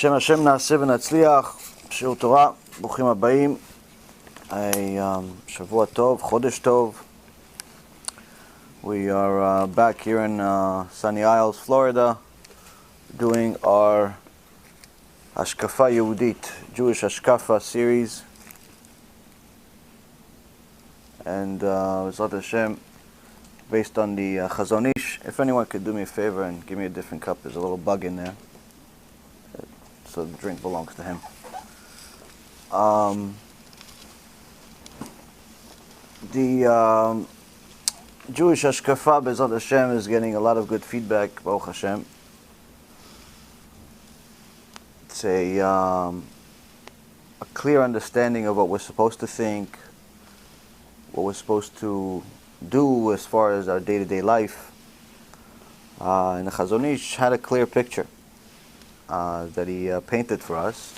בשם השם נעשה ונצליח, שיעור תורה, ברוכים הבאים, שבוע טוב, חודש טוב. We are back here in Sunny Isles, Florida, doing our HaShkafa Yehudit, Jewish HaShkafa series. And BeEzrat HaShem, based on the Chazon Ish. If anyone could do me a favor and give me a different cup, there's a little bug in there. So the drink belongs to him. The Jewish HaShkafa, BeEzrat HaShem, is getting a lot of good feedback, Baruch Hashem. It's a clear understanding of what we're supposed to think, what we're supposed to do as far as our day-to-day life. And the Chazon Ish had a clear picture that he painted for us.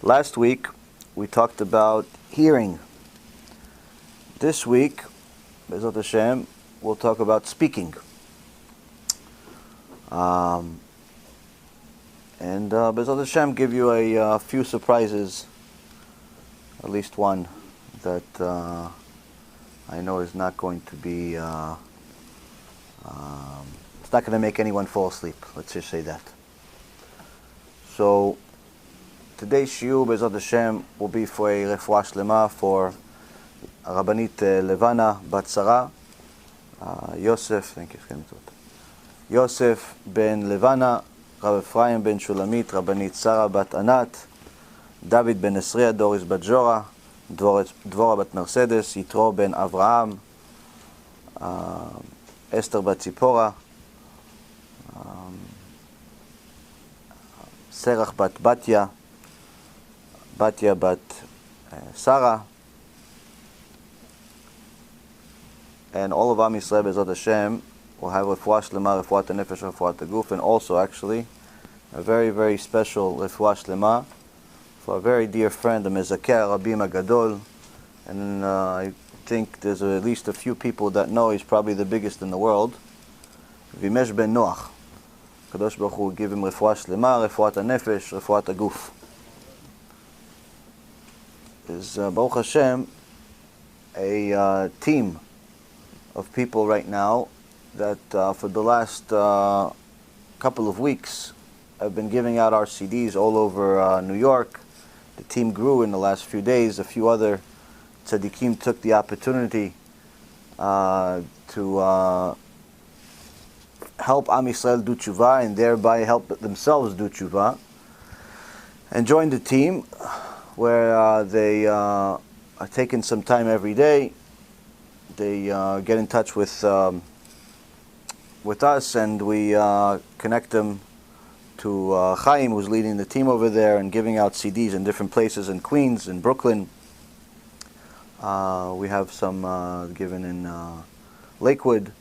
Last week we talked about hearing. This week, BeEzrat HaShem, we'll talk about speaking. And BeEzrat HaShem give you a few surprises, at least one that I know is not going to be, it's not going to make anyone fall asleep. Let's just say that. So, today's Shiur, BeEzrat HaShem, will be for a refuah shlema for Rabbanit Levana Bat Sarah, Yosef, thank you, Yosef ben Levana, Rav Ephraim ben Shulamit, Rabbanit Sarah Bat Anat, David ben Esriya, Doris Bat Jora, Dvora Bat Mercedes, Yitro ben Avraham, Esther Bat Tzipora, Serach Bat Batya, Batya Bat Sarah, and all of Am Yisrael BeEzrat HaShem will have refuah shlema, refuat hanefesh, refuat haguf, and also actually a very, very special refuah shlema for a very dear friend, the Mezakeh Rabim Agadol, and I think there's at least a few people that know he's probably the biggest in the world, Vimesh ben Noach. Kadosh Baruch Hu will give him refuah shlema, refuat hanefesh, refuat haguf. There's Baruch Hashem a team of people right now that for the last couple of weeks have been giving out our CDs all over New York. The team grew in the last few days. A few other tzaddikim took the opportunity to help Am Yisrael do tshuva and thereby help themselves do tshuva, and joined the team where they are taking some time every day. They get in touch with us, and we connect them to Chaim, who's leading the team over there and giving out CDs in different places in Queens, in Brooklyn. We have some given in Lakewood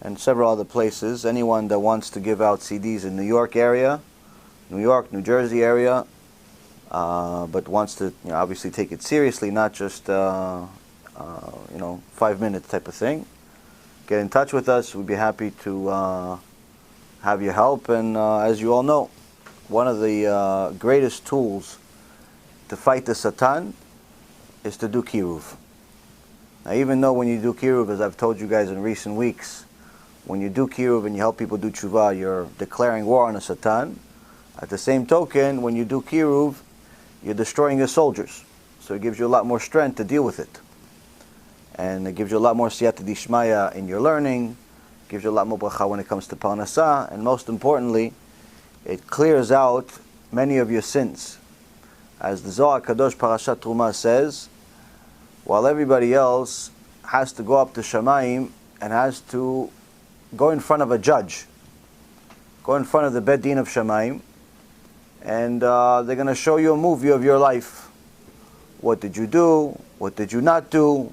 and several other places. Anyone that wants to give out CDs in New York area, New York, New Jersey area, but wants to obviously take it seriously, not just 5 minutes type of thing, get in touch with us. We'd be happy to have your help. And as you all know, one of the greatest tools to fight the Satan is to do kiruv. Now, even though when you do kiruv, as I've told you guys in recent weeks, when you do kiruv and you help people do tshuva, you're declaring war on the Satan. At the same token, when you do kiruv, you're destroying your soldiers. So it gives you a lot more strength to deal with it. And it gives you a lot more siyata dishmaya in your learning, gives you a lot more bracha when it comes to parnasah, and most importantly, it clears out many of your sins. As the Zohar Kadosh Parashat Truma says, while everybody else has to go up to Shamayim and has to go in front of a judge, go in front of the Bet Din of Shamayim, and they're going to show you a movie of your life. What did you do? What did you not do?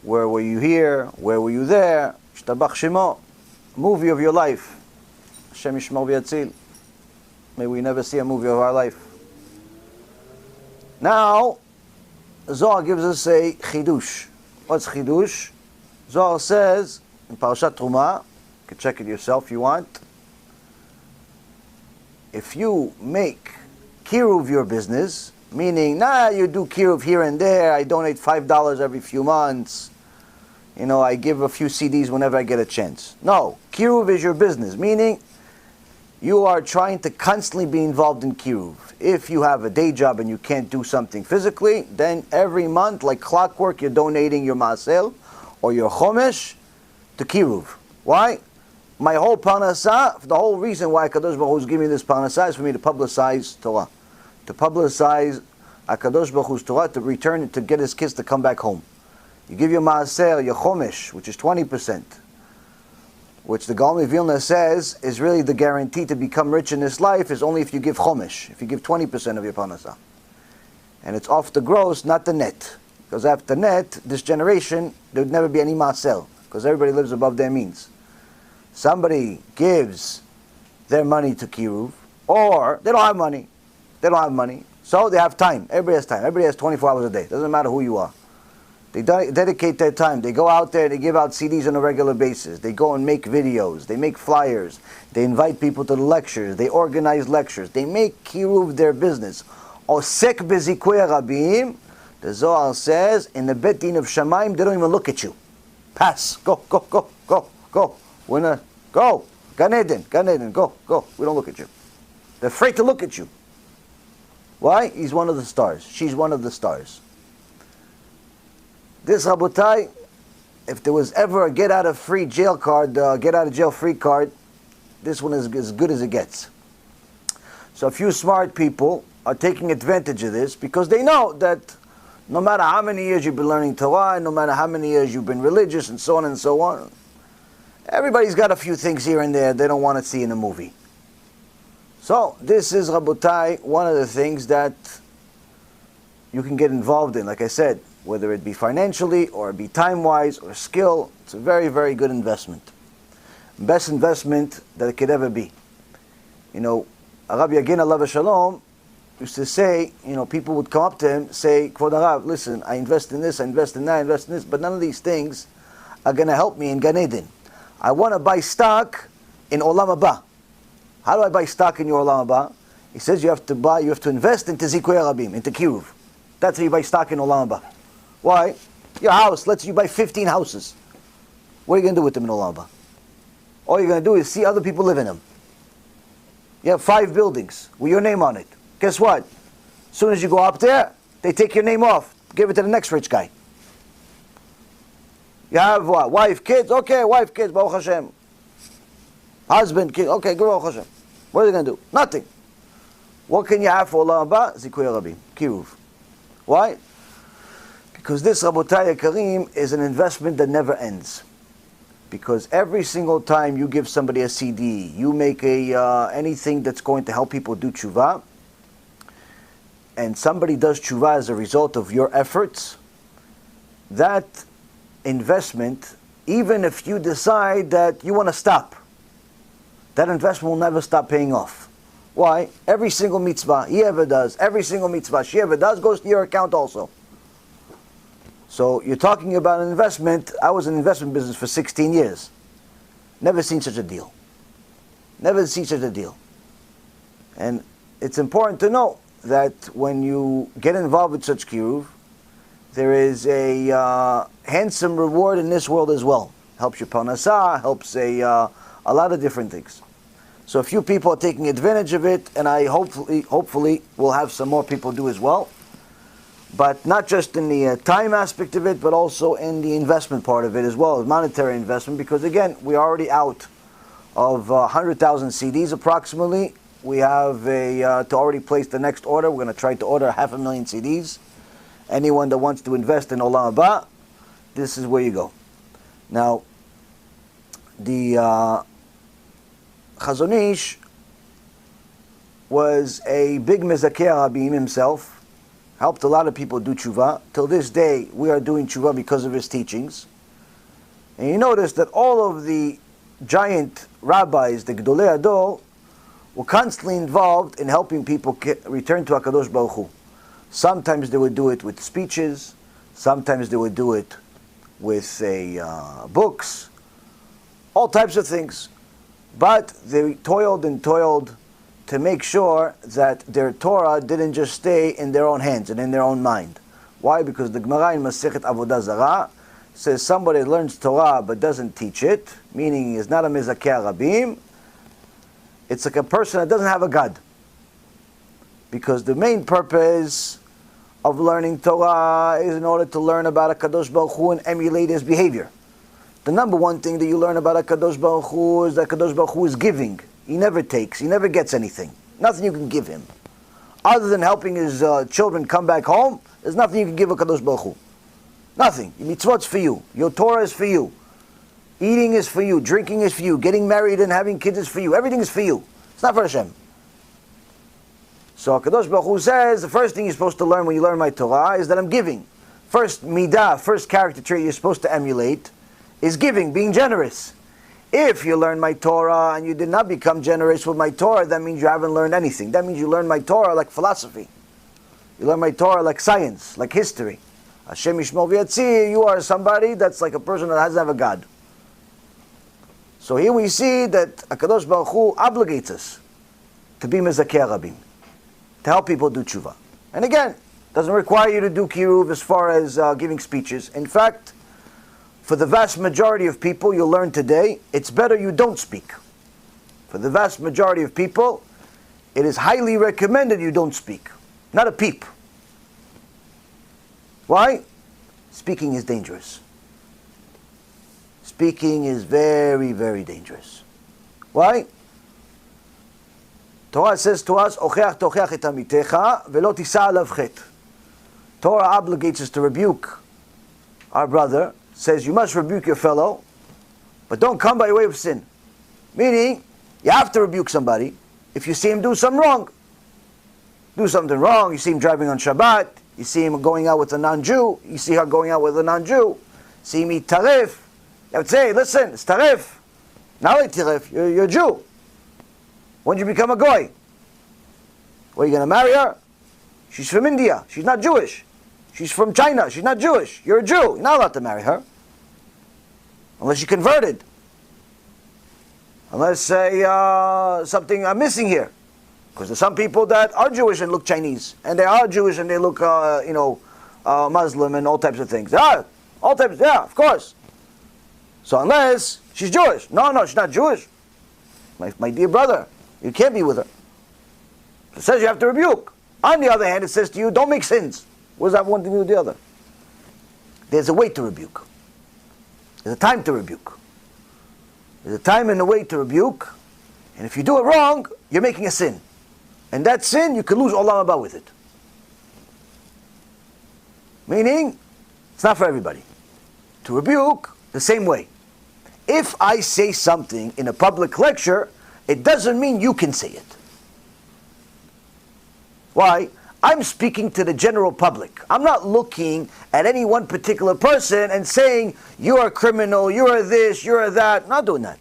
Where were you here? Where were you there? Shtabach Shemo, movie of your life. Hashem Yishmor v'Yatzil. May we never see a movie of our life. Now, Zohar gives us a chidush. What's chidush? Zohar says in Parashat Truma, you can check it yourself if you want, if you make kiruv your business, meaning, you do kiruv here and there, I donate $5 every few months, I give a few CDs whenever I get a chance. No, kiruv is your business, meaning you are trying to constantly be involved in kiruv. If you have a day job and you can't do something physically, then every month, like clockwork, you're donating your masel or your chomesh to kiruv. Why? My whole parnasah, the whole reason why HaKadosh Baruch Hu is giving me this parnasah is for me to publicize Torah. To publicize HaKadosh Baruch Hu's Torah, to return, to get his kids to come back home. You give your maaser, your chomesh, which is 20%, which the Gaon of Vilna says is really the guarantee to become rich in this life is only if you give chomesh, if you give 20% of your parnasah. And it's off the gross, not the net. Because after net, this generation, there would never be any maaser, because everybody lives above their means. Somebody gives their money to kiruv, or they don't have money. They don't have money, so they have time. Everybody has time. Everybody has 24 hours a day. Doesn't matter who you are. They dedicate their time. They go out there, they give out CDs on a regular basis. They go and make videos. They make flyers. They invite people to the lectures. They organize lectures. They make kiruv their business. Osek bezikuy rabim, the Zohar says, in the Bet Din of Shamayim, they don't even look at you. Pass. Go, go, go, go, go. Winner, go. Gan Eden, go, go. We don't look at you. They're afraid to look at you. Why? He's one of the stars. She's one of the stars. This, Rabotai, if there was ever a get out of jail free card, this one is as good as it gets. So a few smart people are taking advantage of this because they know that no matter how many years you've been learning Torah, no matter how many years you've been religious, and so on, everybody's got a few things here and there they don't want to see in a movie. So this is, Rabotai, one of the things that you can get involved in. Like I said, whether it be financially or it be time-wise or skill, it's a very, very good investment. Best investment that it could ever be. Rabbi Yagin Alav Shalom used to say, people would come up to him, say, Kvod Harav, listen, I invest in this, I invest in that, I invest in this, but none of these things are going to help me in Gan Eden. I want to buy stock in Olam Haba. How do I buy stock in your Olam Haba? He says you have to invest into Zikuy Rabim, into Kiruv. That's how you buy stock in Olam Haba. Why? Your house lets you buy 15 houses. What are you going to do with them in Olam Haba? All you're going to do is see other people live in them. You have 5 buildings with your name on it. Guess what? As soon as you go up there, they take your name off. Give it to the next rich guy. You have what? Wife, kids? Okay, wife, kids, Baruch Hashem. Husband, kid, okay, Baruch Hashem. What are they going to do? Nothing. What can you have for Olam Haba? Zikuy Rabim, Kiruv. Why? Because this, Rabotai Karim, is an investment that never ends. Because every single time you give somebody a CD, you make anything that's going to help people do tshuva, and somebody does tshuva as a result of your efforts, that investment, even if you decide that you want to stop, that investment will never stop paying off. Why? Every single mitzvah he ever does, every single mitzvah she ever does, goes to your account also. So you're talking about an investment. I was in investment business for 16 years. Never seen such a deal. Never seen such a deal. And it's important to know that when you get involved with such kiruv, there is a handsome reward in this world as well. Helps your parnasah, helps a lot of different things. So a few people are taking advantage of it, and I hopefully will have some more people do as well. But not just in the time aspect of it, but also in the investment part of it as well, as monetary investment, because again, we're already out of 100,000 CDs approximately. We have to already place the next order. We're going to try to order 500,000 CDs. Anyone that wants to invest in Olam Haba, this is where you go. Now, the Chazon Ish was a big Mezakeh Rabim himself. Helped a lot of people do tshuva. Till this day, we are doing tshuva because of his teachings. And you notice that all of the giant rabbis, the Gedolei Ador, were constantly involved in helping people return to HaKadosh Baruch Hu. Sometimes they would do it with speeches. Sometimes they would do it with books. All types of things. But they toiled and toiled to make sure that their Torah didn't just stay in their own hands and in their own mind. Why? Because the Gemara in Masechet Avodah Zarah says somebody learns Torah but doesn't teach it, meaning is not a Mezakeh Rabim. It's like a person that doesn't have a God. Because the main purpose of learning Torah is in order to learn about HaKadosh Baruch Hu and emulate His behavior. The number one thing that you learn about HaKadosh Baruch Hu is that HaKadosh Baruch Hu is giving. He never takes. He never gets anything. Nothing you can give Him. Other than helping His children come back home, there's nothing you can give HaKadosh Baruch Hu. Nothing. Your mitzvot's for you. Your Torah is for you. Eating is for you. Drinking is for you. Getting married and having kids is for you. Everything is for you. It's not for HaShem. So HaKadosh Baruch Hu says, the first thing you're supposed to learn when you learn my Torah is that I'm giving. First midah, first character trait you're supposed to emulate is giving, being generous. If you learn my Torah and you did not become generous with my Torah, that means you haven't learned anything. That means you learn my Torah like philosophy. You learn my Torah like science, like history. HaShem Yishmor V'Yatzir, you are somebody that's like a person that doesn't have a God. So here we see that HaKadosh Baruch Hu obligates us to be Mezakeh Rabim, to help people do tshuva. And again, doesn't require you to do kiruv as far as giving speeches. In fact, for the vast majority of people you'll learn today, it's better you don't speak. For the vast majority of people, it is highly recommended you don't speak. Not a peep. Why? Speaking is dangerous. Speaking is very, very dangerous. Why? Torah says to us, "Ocheach tocheach et amitecha, velo tisa alav chet." Torah obligates us to rebuke our brother. Says you must rebuke your fellow, but don't come by way of sin. Meaning, you have to rebuke somebody if you see him do something wrong. Do something wrong, you see him driving on Shabbat, you see him going out with a non-Jew, you see her going out with a non-Jew, see him eat tarif. You have to say, listen, it's tarif. Not only tarif, you're a Jew. When did you become a goy? Well, you going to marry her? She's from India, she's not Jewish. She's from China, she's not Jewish. You're a Jew, you're not allowed to marry her. Unless you converted. Unless something I'm missing here. Because there's some people that are Jewish and look Chinese. And they are Jewish and they look, Muslim and all types of things. Yeah, all types, yeah, of course. So unless she's Jewish. No, she's not Jewish. My dear brother, you can't be with her. It says you have to rebuke. On the other hand, it says to you, don't make sins. What does that have one thing to do with the other? There's a way to rebuke. There's a time to rebuke. There's a time and a way to rebuke. And if you do it wrong, you're making a sin. And that sin, you can lose Olam Haba with it. Meaning, it's not for everybody. To rebuke, the same way. If I say something in a public lecture, it doesn't mean you can say it. Why? I'm speaking to the general public. I'm not looking at any one particular person and saying, you're a criminal, you're this, you're that. I'm not doing that.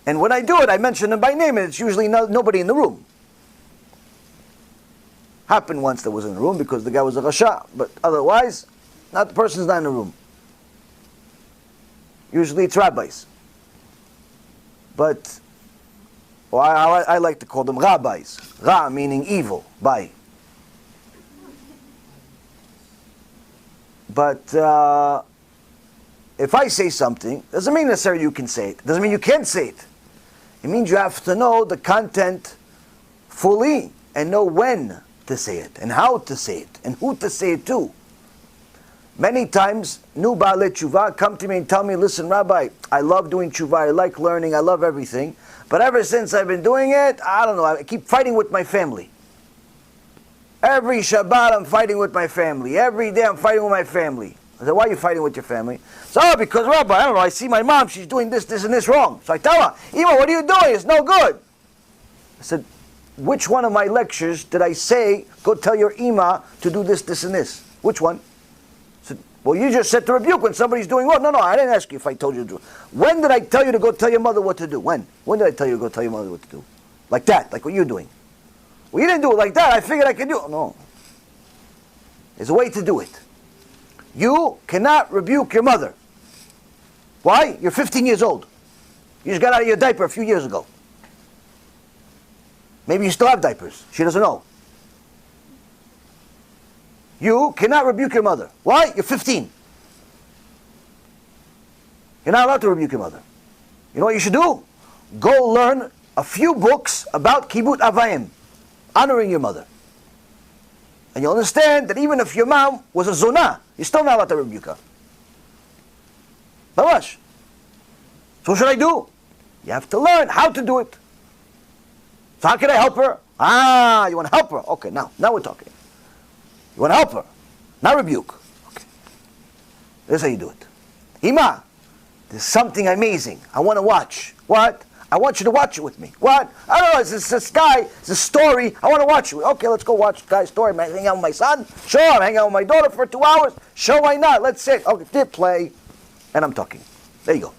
And when I do it, I mention them by name, and it's usually nobody in the room. Happened once that was in the room because the guy was a rasha, but otherwise, the person's not in the room. Usually it's rabbis. But I like to call them rabbis. Ra meaning evil, bai. But if I say something, doesn't mean necessarily you can say it. Doesn't mean you can't say it. It means you have to know the content fully and know when to say it and how to say it and who to say it to. Many times, new Baalei Tshuva come to me and tell me, listen, Rabbi, I love doing Tshuva, I like learning, I love everything, but ever since I've been doing it, I don't know, I keep fighting with my family. Every Shabbat I'm fighting with my family. Every day I'm fighting with my family. I said, why are you fighting with your family? So, because Rabbi, I don't know, I see my mom, she's doing this, this, and this wrong. So I tell her, Ima, what are you doing? It's no good. I said, which one of my lectures did I say, go tell your Ima to do this, this, and this? Which one? I said, well, you just said to rebuke when somebody's doing wrong. No, I didn't ask you if I told you to do it. When did I tell you to go tell your mother what to do? When? When did I tell you to go tell your mother what to do? Like that, like what you're doing. Well, you didn't do it like that. I figured I could do it. No. There's a way to do it. You cannot rebuke your mother. Why? You're 15 years old. You just got out of your diaper a few years ago. Maybe you still have diapers. She doesn't know. You cannot rebuke your mother. Why? You're 15. You're not allowed to rebuke your mother. You know what you should do? Go learn a few books about Kibbut Avayim, honoring your mother. And you'll understand that even if your mom was a zonah, you're still not allowed to rebuke her. Bawash. So what should I do? You have to learn how to do it. So how can I help her? You want to help her? Okay, now we're talking. You want to help her, not rebuke. Okay. This is how you do it. Ima, there's something amazing I want to watch. What? I want you to watch it with me. What? I don't know, it's this guy, it's a story, I want to watch it. Okay, let's go watch the guy's story. I'm hanging out with my son? Sure, I'm hanging out with my daughter for 2 hours? Sure, why not? Let's sit. Okay, did play, and I'm talking. There you go.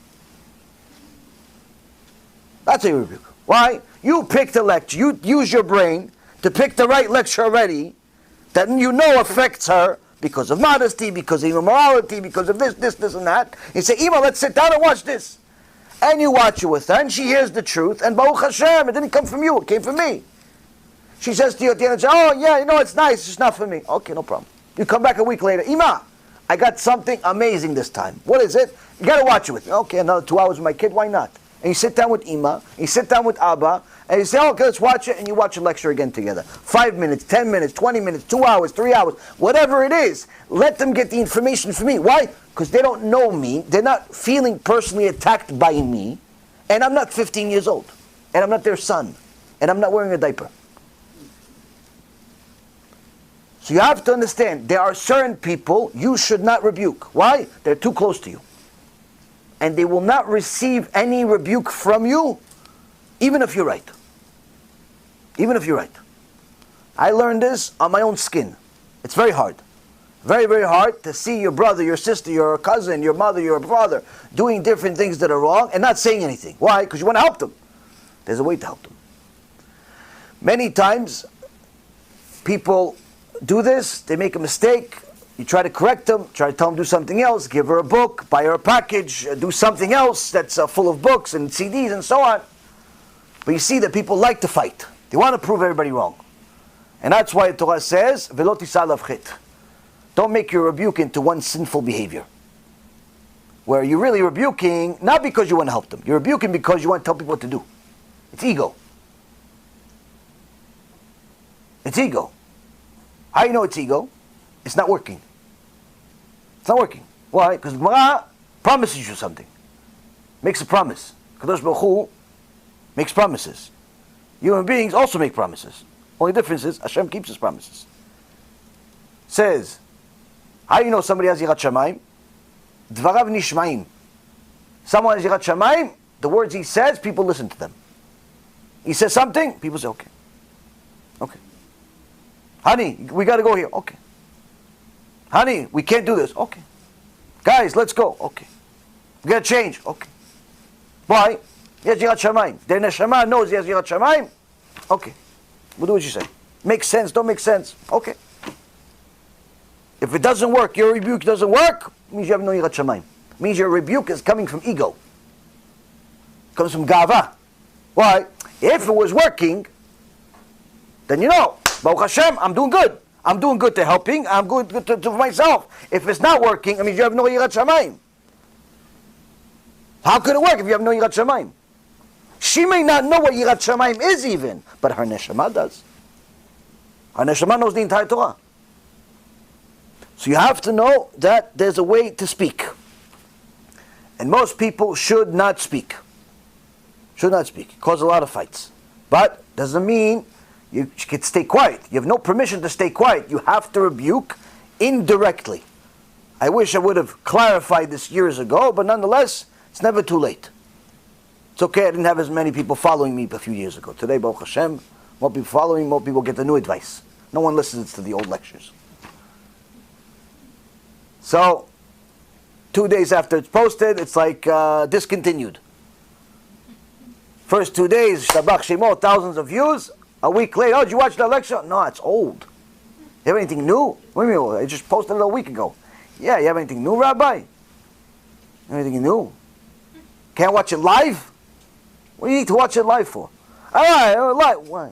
That's how you rebuke. Why? You picked a lecture. You use your brain to pick the right lecture already that you know affects her because of modesty, because of immorality, because of this, and that. You say, Ima, let's sit down and watch this. And you watch it with her, and she hears the truth, and Baruch Hashem, it didn't come from you, it came from me. She says to you at the end, oh yeah, you know, it's nice, it's just not for me. Okay, no problem. You come back a week later, Ima, I got something amazing this time. What is it? You got to watch it with me. Okay, another 2 hours with my kid, why not? And you sit down with Ima, and you sit down with Abba, and you say, okay, let's watch it, and you watch a lecture again together. 5 minutes, 10 minutes, 20 minutes, 2 hours, 3 hours, whatever it is. Let them get the information from me. Why? Because they don't know me. They're not feeling personally attacked by me. And I'm not 15 years old. And I'm not their son. And I'm not wearing a diaper. So you have to understand, there are certain people you should not rebuke. Why? They're too close to you. And they will not receive any rebuke from you, even if you're right. Even if you're right. I learned this on my own skin. It's very hard. Very, very hard to see your brother, your sister, your cousin, your mother, your father doing different things that are wrong and not saying anything. Why? Because you want to help them. There's a way to help them. Many times, people do this, they make a mistake, you try to correct them, try to tell them do something else, give her a book, buy her a package, do something else that's full of books and CDs and so on. But you see that people like to fight. They want to prove everybody wrong. And that's why the Torah says, "Velo tisal av chit." Don't make your rebuke into one sinful behavior. Where you're really rebuking, not because you want to help them. You're rebuking because you want to tell people what to do. It's ego. It's ego. How do you know it's ego? It's not working. It's not working. Why? Because Gemara promises you something. Makes a promise. Kadosh Baruch Hu makes promises. Human beings also make promises. Only difference is HaShem keeps his promises. Says, how do you know somebody has Yirat Shamayim? Dvarav nishmaim. Someone has Yirat Shamayim, the words he says, people listen to them. He says something, people say, okay. Okay. Honey, we got to go here. Okay. Honey, we can't do this. Okay. Guys, let's go. Okay. We got to change. Okay. Why? He has Yirat Shamayim. Their neshama knows he has Yirat Shamayim. Okay. We'll do what you say. Makes sense, don't make sense. Okay. If it doesn't work, your rebuke doesn't work, means you have no Yirat Shamayim. Means your rebuke is coming from ego. Comes from gava. Why? If it was working, then you know, Baruch Hashem, I'm doing good. I'm doing good to helping. I'm good to myself. If it's not working, it means you have no Yirat Shamayim. How could it work if you have no Yirat Shamayim? She may not know what Yirat Shamayim is even, but her neshama does. Her neshama knows the entire Torah. So you have to know that there's a way to speak. And most people should not speak. Should not speak. Cause a lot of fights. But doesn't mean you can stay quiet. You have no permission to stay quiet. You have to rebuke indirectly. I wish I would have clarified this years ago, but nonetheless, it's never too late. It's okay, I didn't have as many people following me a few years ago. Today, Baruch Hashem, more people following, more people get the new advice. No one listens to the old lectures. So, 2 days after it's posted, it's like discontinued. First 2 days, Shabbat Shemot, thousands of views. A week later, oh, did you watch that lecture? No, it's old. You have anything new? What do you mean? I just posted it a week ago. Yeah, you have anything new, Rabbi? Anything new? Can't watch it live? What do you need to watch it live for? All right, live. Why?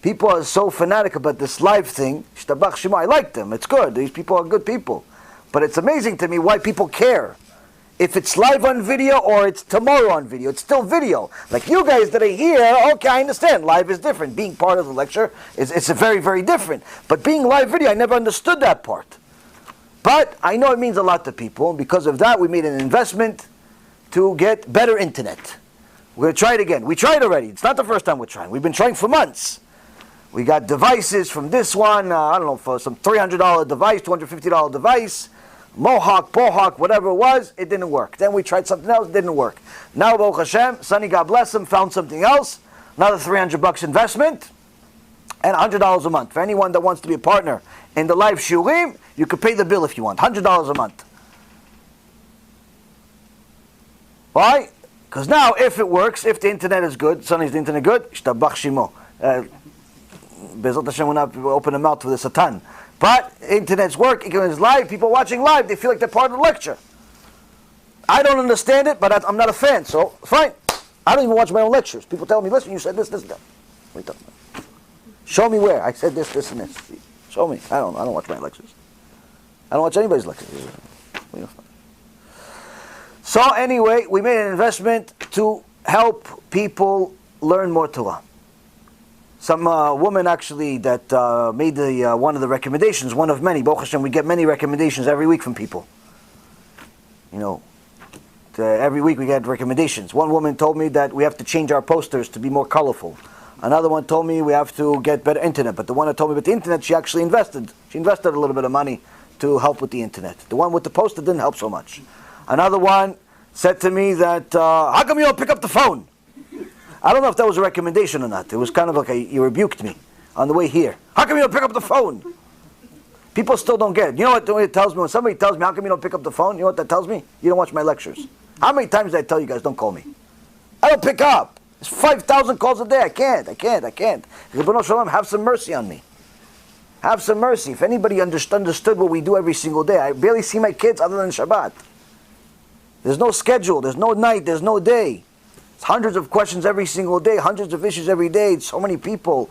People are so fanatic about this live thing. Shtabach Shema, I like them. It's good. These people are good people. But it's amazing to me why people care. If it's live on video or it's tomorrow on video, it's still video. Like you guys that are here, okay, I understand. Live is different. Being part of the lecture it's a very, very different. But being live video, I never understood that part. But I know it means a lot to people. And because of that, we made an investment to get better internet. We're going to try it again. We tried already. It's not the first time we're trying. We've been trying for months. We got devices from this one, I don't know, for some $300 device, $250 device, Bohawk, whatever it was, it didn't work. Then we tried something else, it didn't work. Now, Baruch Hashem, Sonny, God bless him, found something else, another $300 investment, and $100 a month. For anyone that wants to be a partner in the live shiurim, you can pay the bill if you want, $100 a month. Why? Because now, if it works, if the internet is good, Sonny's the internet good, Shtabach Shimo. BeEzrat HaShem will not open a mouth for the Satan. But internet's work, it's live, people watching live, they feel like they're part of the lecture. I don't understand it, but I'm not a fan, so fine. I don't even watch my own lectures. People tell me, listen, you said this, that. What are you talking about? Show me where. I said this, and this. Show me. I don't watch my lectures. I don't watch anybody's lectures. So anyway, we made an investment to help people learn more Torah. Some woman actually that made the one of the recommendations, one of many. Baruch Hashem, we get many recommendations every week from people. You know, every week we get recommendations. One woman told me that we have to change our posters to be more colorful. Another one told me we have to get better internet. But the one that told me about the internet, she actually invested. She invested a little bit of money to help with the internet. The one with the poster didn't help so much. Another one said to me that, how come you don't pick up the phone? I don't know if that was a recommendation or not. It was kind of like you rebuked me on the way here. How come you don't pick up the phone? People still don't get it. You know what it tells me? When somebody tells me, how come you don't pick up the phone? You know what that tells me? You don't watch my lectures. How many times did I tell you guys, don't call me? I don't pick up. It's 5,000 calls a day. I can't. Ribono Shalom, have some mercy on me. Have some mercy. If anybody understood what we do every single day, I barely see my kids other than Shabbat. There's no schedule. There's no night. There's no day. Hundreds of questions every single day, hundreds of issues every day, so many people.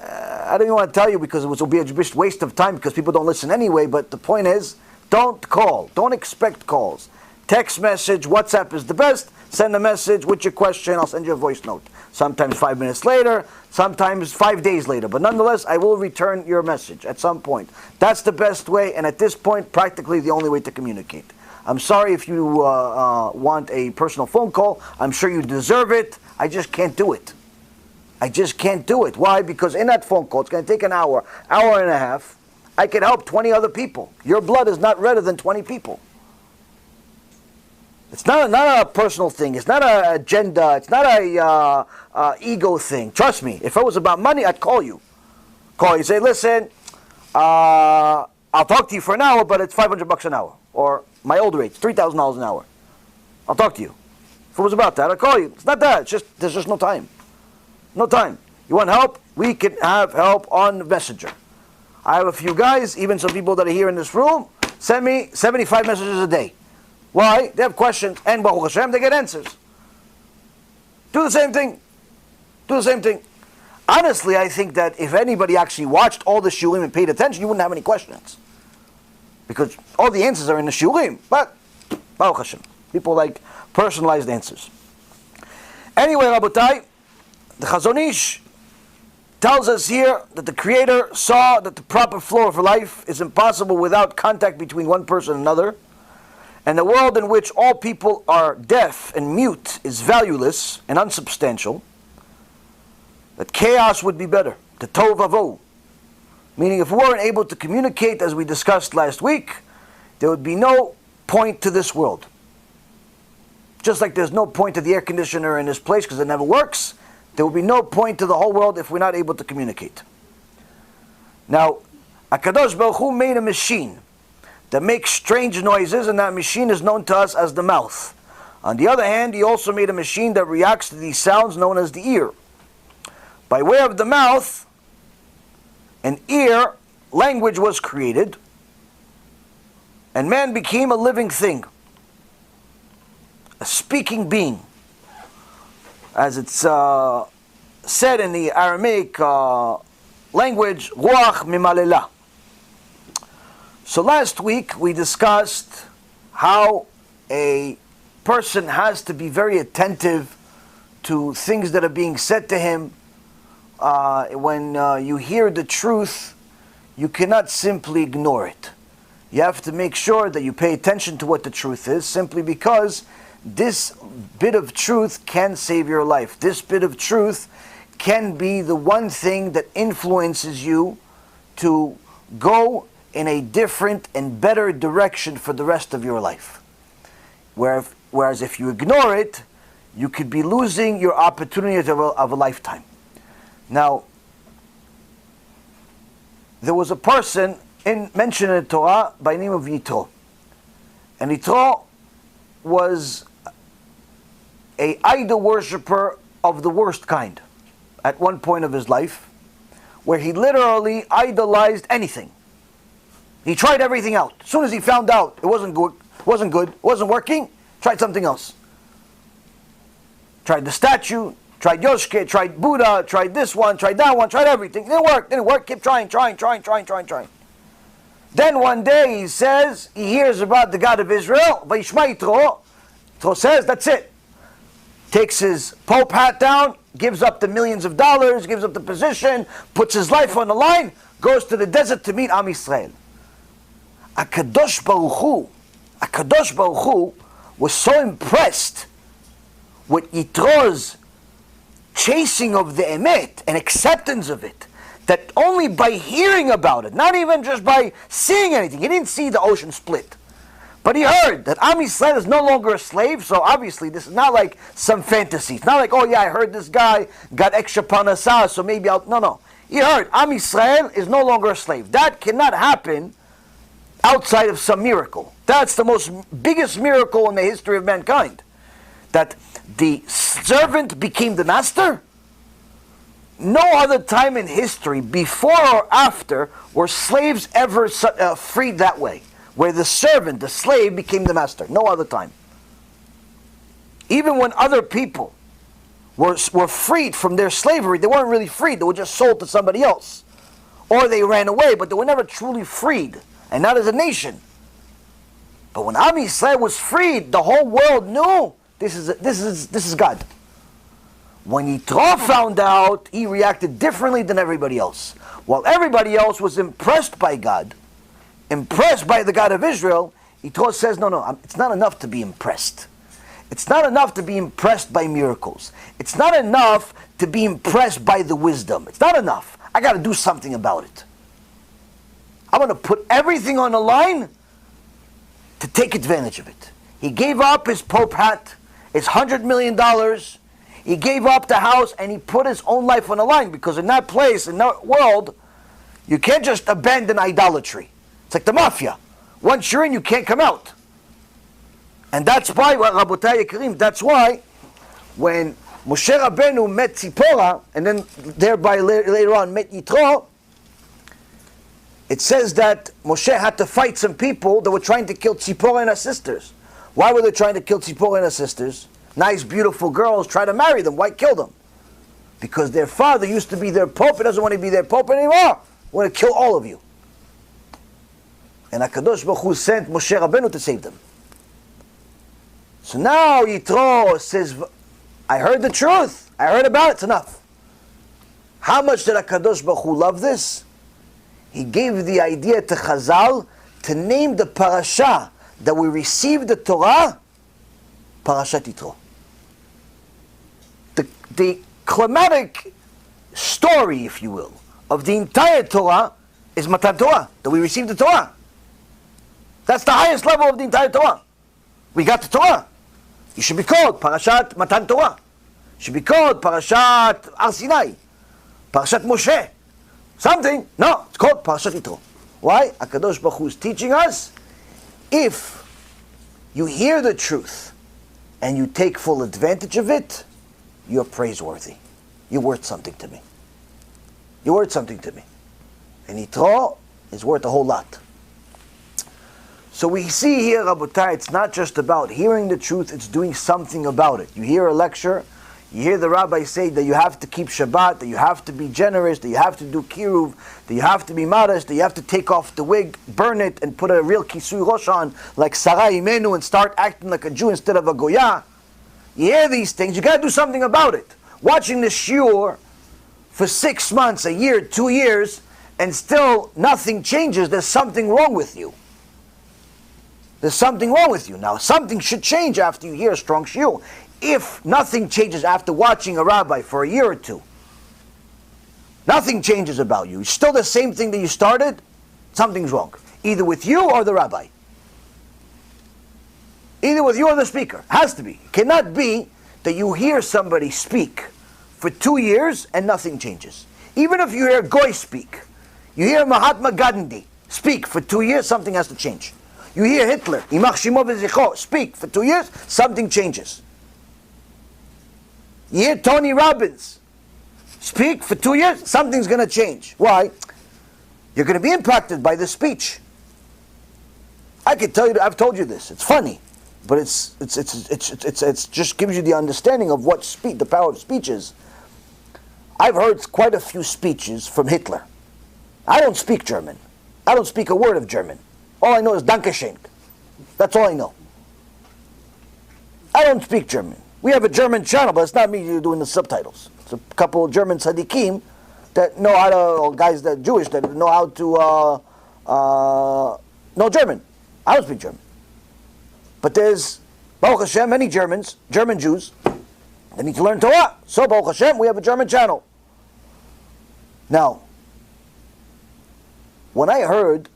I don't even want to tell you because it will be a waste of time because people don't listen anyway, but the point is, don't call. Don't expect calls. Text message, WhatsApp is the best. Send a message with your question, I'll send you a voice note. Sometimes 5 minutes later, sometimes 5 days later. But nonetheless, I will return your message at some point. That's the best way, and at this point, practically the only way to communicate. I'm sorry if you want a personal phone call. I'm sure you deserve it. I just can't do it. I just can't do it. Why? Because in that phone call, it's going to take an hour, hour and a half. I can help 20 other people. Your blood is not redder than 20 people. It's not a personal thing. It's not an agenda. It's not a ego thing. Trust me. If it was about money, I'd call you. Call you. Say, listen, I'll talk to you for an hour, but it's $500 an hour. Or my old rate, $3,000 an hour. I'll talk to you. If it was about that, I'll call you. It's not that. There's just no time. No time. You want help? We can have help on Messenger. I have a few guys, even some people that are here in this room, send me 75 messages a day. Why? They have questions, and Baruch Hashem, they get answers. Do the same thing. Do the same thing. Honestly, I think that if anybody actually watched all the shiurim and paid attention, you wouldn't have any questions. Because all the answers are in the shiurim. But, Baruch Hashem, people like personalized answers. Anyway, Rabotai, the Chazon Ish tells us here that the Creator saw that the proper flow of life is impossible without contact between one person and another, and the world in which all people are deaf and mute is valueless and unsubstantial, that chaos would be better, the tohu vavohu. Meaning if we weren't able to communicate as we discussed last week, there would be no point to this world. Just like there's no point to the air conditioner in this place because it never works, there will be no point to the whole world if we're not able to communicate. Now, HaKadosh Baruch Hu made a machine that makes strange noises, and that machine is known to us as the mouth. On the other hand, He also made a machine that reacts to these sounds known as the ear. By way of the mouth and ear, language was created, and man became a living thing, a speaking being. As it's said in the Aramaic language, ruach mimalela. So last week we discussed how a person has to be very attentive to things that are being said to him. When you hear the truth, you cannot simply ignore it. You have to make sure that you pay attention to what the truth is, simply because this bit of truth can save your life. This bit of truth can be the one thing that influences you to go in a different and better direction for the rest of your life. Whereas if you ignore it, you could be losing your opportunity of a lifetime. Now, there was a person mentioned in the Torah by the name of Yitro. And Yitro was an idol worshiper of the worst kind at one point of his life, where he literally idolized anything. He tried everything out. As soon as he found out it wasn't good, wasn't working, tried something else. Tried the statue, tried Yoshke, tried Buddha, tried this one, tried that one, tried everything. Didn't work, keep trying. Then one day he says, he hears about the God of Israel, Vayishma Yitro. Yitro says, that's it. Takes his Pope hat down, gives up the millions of dollars, gives up the position, puts his life on the line, goes to the desert to meet Am Yisrael. HaKadosh Baruch Hu was so impressed with Yitro's chasing of the emet and acceptance of it, that only by hearing about it, not even just by seeing anything, he didn't see the ocean split, but he heard that Am Yisrael is no longer a slave. So obviously this is not like some fantasy. It's not like, oh yeah, I heard this guy got extra panasah, so maybe I'll... No. He heard Am Yisrael is no longer a slave. That cannot happen outside of some miracle. That's the biggest miracle in the history of mankind. That the servant became the master. No other time in history, before or after, were slaves ever freed that way, where the servant, the slave, became the master. No other time. Even when other people were freed from their slavery, they weren't really freed. They were just sold to somebody else, or they ran away, but they were never truly freed, and not as a nation. But when Am Yisrael was freed, the whole world knew this is God. When Yitro found out, he reacted differently than everybody else. While everybody else was impressed by God, impressed by the God of Israel, Yitro says, no, it's not enough to be impressed. It's not enough to be impressed by miracles. It's not enough to be impressed by the wisdom. It's not enough. I got to do something about it. I'm going to put everything on the line to take advantage of it. He gave up his Pope hat, his $100 million. He gave up the house, and he put his own life on the line, because in that place, in that world, you can't just abandon idolatry. It's like the mafia. Once you're in, you can't come out. And that's why, Rabotai Yekarim, that's why when Moshe Rabbeinu met Tzipora, and then thereby later on met Yitro, it says that Moshe had to fight some people that were trying to kill Tzipora and her sisters. Why were they trying to kill Tzipora and her sisters? Nice, beautiful girls, try to marry them. Why kill them? Because their father used to be their pope. He doesn't want to be their pope anymore. I want to kill all of you. And HaKadosh Baruch Hu sent Moshe Rabbeinu to save them. So now Yitro says, I heard the truth. I heard about it. It's enough. How much did HaKadosh Baruch Hu love this? He gave the idea to Chazal to name the parasha that we received the Torah, Parashat Yitro. The climatic story, if you will, of the entire Torah is Matan Torah, that we received the Torah. That's the highest level of the entire Torah. We got the Torah. It should be called Parashat Matan Torah. It should be called Parashat Ar Sinai, Parashat Moshe. Something. No, it's called Parashat Yitro. Why? HaKadosh Baruch Hu is teaching us, if you hear the truth and you take full advantage of it, you're praiseworthy. You're worth something to me. You're worth something to me. And Yitro is worth a whole lot. So we see here, Rabotai, it's not just about hearing the truth, it's doing something about it. You hear a lecture, You hear the rabbi say that you have to keep Shabbat, that you have to be generous, that you have to do kiruv, that you have to be modest, that you have to take off the wig, burn it, and put a real kisui rosh on, like Sarah Imenu, and start acting like a Jew instead of a Goya. You hear these things, you got to do something about it. Watching the Shiur for 6 months, a year, 2 years, and still nothing changes, there's something wrong with you. There's something wrong with you. Now, something should change after you hear a strong Shiur. If nothing changes after watching a rabbi for a year or two, nothing changes about you, it's still the same thing that you started, something's wrong. Either with you or the rabbi. Either with you or the speaker. Has to be. It cannot be that you hear somebody speak for 2 years and nothing changes. Even if you hear Goy speak, you hear Mahatma Gandhi speak for 2 years, something has to change. You hear Hitler, Imach Shimo V'Zicho, speak for 2 years, something changes. You hear Tony Robbins speak for 2 years, something's going to change. Why? You're going to be impacted by this speech. I can tell you, I've told you this. It's funny, but it's just gives you the understanding of what the power of speech is. I've heard quite a few speeches from Hitler. I don't speak German. I don't speak a word of German. All I know is Dankeschön. That's all I know. I don't speak German. We have a German channel, but it's not me doing the subtitles. It's a couple of German tzaddikim that know how to, or guys that are Jewish, that know how to know German. I don't speak German. But there's, Baruch Hashem, many Germans, German Jews, they need to learn Torah. So, Baruch Hashem, we have a German channel. Now, when I heard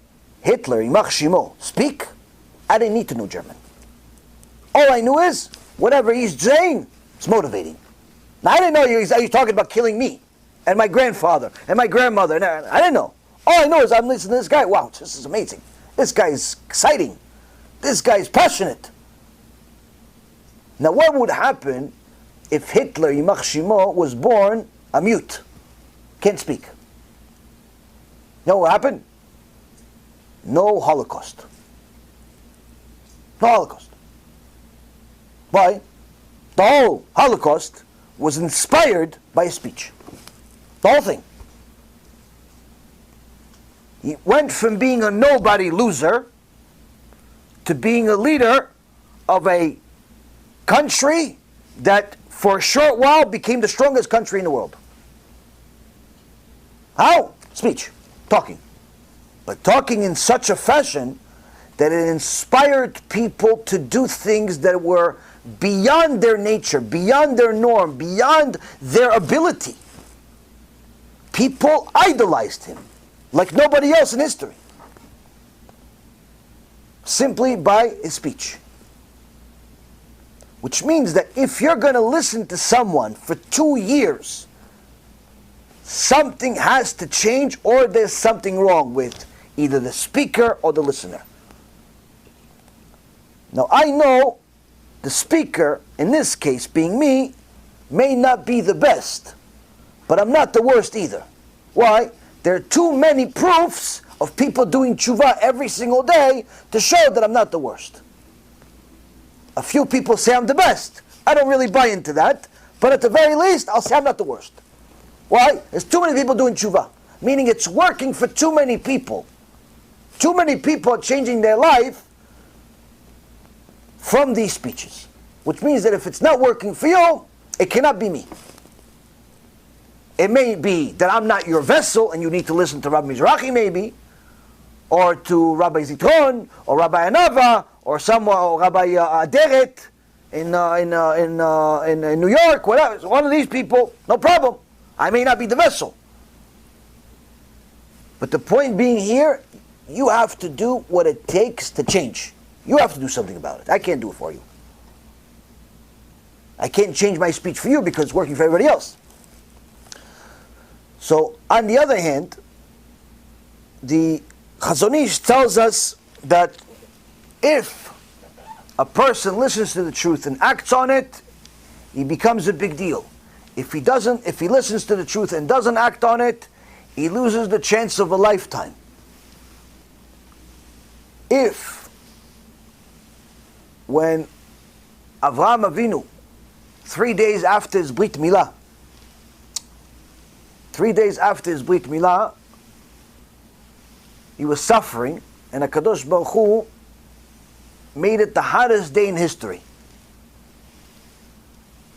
Hitler, Imach Shimo, speak, I didn't need to know German. All I knew is, whatever he's saying, it's motivating. Now, I didn't know he was talking about killing me, and my grandfather, and my grandmother. I didn't know. All I know is I'm listening to this guy. Wow, this is amazing. This guy is exciting. This guy is passionate. Now, what would happen if Hitler, Yimach Shimo, was born a mute? Can't speak. You know what happened? No Holocaust. No Holocaust. Why? The whole Holocaust was inspired by a speech. The whole thing. He went from being a nobody loser to being a leader of a country that for a short while became the strongest country in the world. How? Speech. Talking. But talking in such a fashion that it inspired people to do things that were beyond their nature, beyond their norm, beyond their ability. People idolized him like nobody else in history, simply by his speech. Which means that if you're going to listen to someone for 2 years, something has to change, or there's something wrong with either the speaker or the listener. Now, I know the speaker, in this case being me, may not be the best, but I'm not the worst either. Why? There are too many proofs of people doing tshuva every single day to show that I'm not the worst. A few people say I'm the best. I don't really buy into that, but at the very least, I'll say I'm not the worst. Why? There's too many people doing tshuva, meaning it's working for too many people. Too many people are changing their life from these speeches, which means that if it's not working for you, it cannot be me. It may be that I'm not your vessel and you need to listen to Rabbi Mizrahi maybe, or to Rabbi Zitron, or Rabbi Anava, or or Rabbi Aderet in New York, whatever. So one of these people, no problem. I may not be the vessel. But the point being here, you have to do what it takes to change. You have to do something about it. I can't do it for you. I can't change my speech for you because it's working for everybody else. So, on the other hand, the Chazon Ish tells us that if a person listens to the truth and acts on it, he becomes a big deal. If he listens to the truth and doesn't act on it, he loses the chance of a lifetime. When Avraham Avinu 3 days after his Brit Milah. 3 days after his Brit Milah, he was suffering, and HaKadosh Baruch Hu made it the hottest day in history.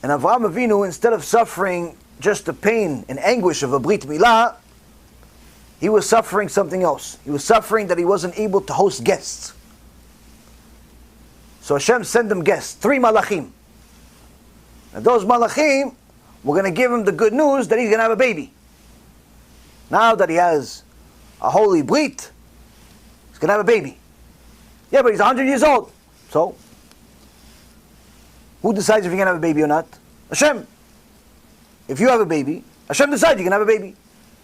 And Avraham Avinu, instead of suffering just the pain and anguish of a Brit Milah, he was suffering something else. He was suffering that he wasn't able to host guests. So Hashem sent him guests, 3 malachim. And those malachim were going to give him the good news that he's going to have a baby. Now that he has a holy brit, he's going to have a baby. Yeah, but he's 100 years old. So, who decides if you're going to have a baby or not? Hashem. If you have a baby, Hashem decides you're going to have a baby.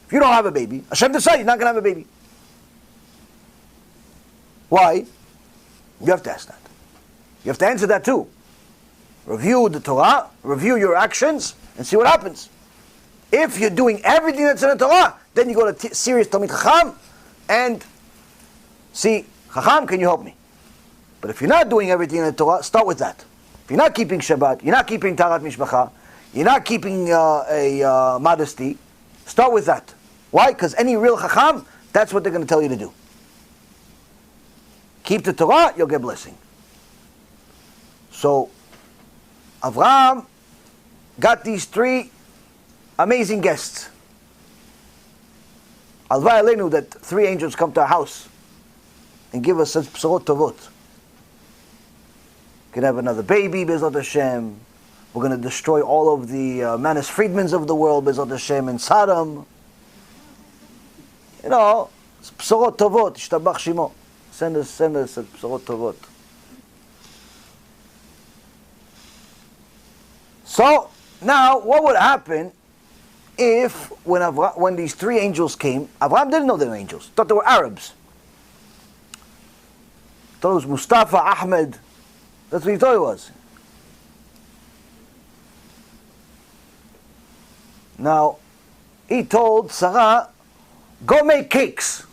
If you don't have a baby, Hashem decides you're not going to have a baby. Why? You have to ask that. You have to answer that too. Review the Torah, review your actions, and see what happens. If you're doing everything that's in the Torah, then you go to serious Talmid Chacham and see, Chacham, can you help me? But if you're not doing everything in the Torah, start with that. If you're not keeping Shabbat, you're not keeping Tarat Mishpacha, you're not keeping modesty, start with that. Why? Because any real Chacham, that's what they're going to tell you to do. Keep the Torah, you'll get blessing. So, Avraham got these 3 amazing guests. Alvai Aleinu, that 3 angels come to our house and give us such b'sorot tovot. Can have another baby, BeEzrat Hashem. We're going to destroy all of the Manis Friedmans of the world, BeEzrat Hashem, in Sodom. You know, b'sorot tovot, ishtabach shimo. Send us b'sorot tovot. So, now, what would happen if, when these 3 angels came, Abraham didn't know they were angels, thought they were Arabs. Thought it was Mustafa, Ahmed, that's what he thought it was. Now, he told Sarah, go make cakes.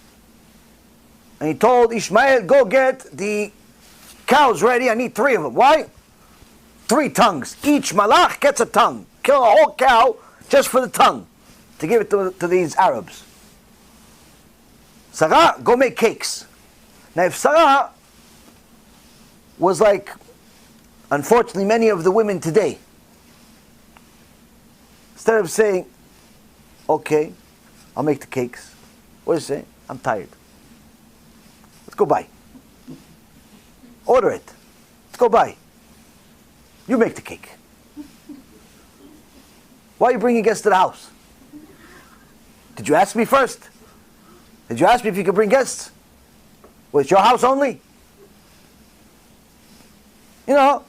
And he told Ishmael, go get the cows ready, I need 3 of them. Why? 3 tongues. Each malach gets a tongue. Kill a whole cow just for the tongue to give it to these Arabs. Sarah, go make cakes. Now if Sarah was like, unfortunately, many of the women today, instead of saying, okay, I'll make the cakes, what do you say? I'm tired. Let's go buy. Order it. Let's go buy. You make the cake. Why are you bringing guests to the house? Did you ask me first? Did you ask me if you could bring guests? Well, it's your house only? You know,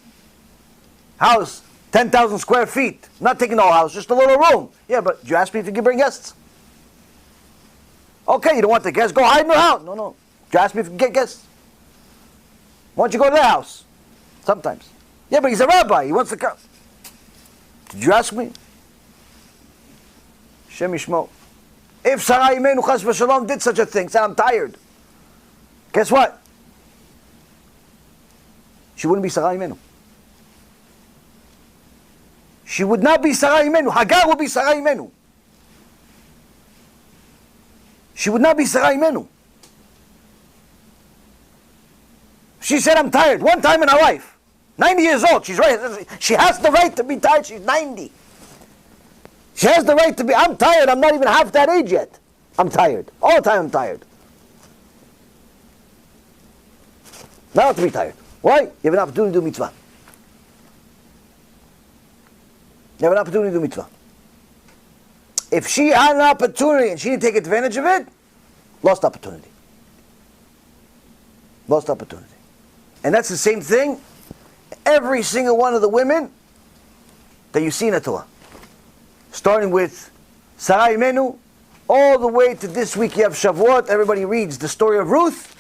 house, 10,000 square feet. Not taking the whole house, just a little room. Yeah, but did you ask me if you could bring guests? Okay, you don't want the guests, go hide in the house. No. Did you ask me if you could get guests? Why don't you go to their house? Sometimes. Yeah, but he's a rabbi. He wants to come. Did you ask me? Shem Yishmo. If Sarah Imenu Chas v'Shalom did such a thing, said, I'm tired. Guess what? She wouldn't be Sarah Imenu. She would not be Sarah Imenu. Hagar would be Sarah Imenu. She would not be Sarah Imenu. She said, I'm tired. One time in her life. 90 years old, she's right. She has the right to be tired, she's 90. She has the right to be, I'm tired, I'm not even half that age yet. I'm tired. All the time I'm tired. Not to be tired. Why? You have an opportunity to do mitzvah. You have an opportunity to do mitzvah. If she had an opportunity and she didn't take advantage of it, lost opportunity. Lost opportunity. And that's the same thing every single one of the women that you see in the Torah. Starting with Sarai Imenu, all the way to this week you have Shavuot, everybody reads the story of Ruth.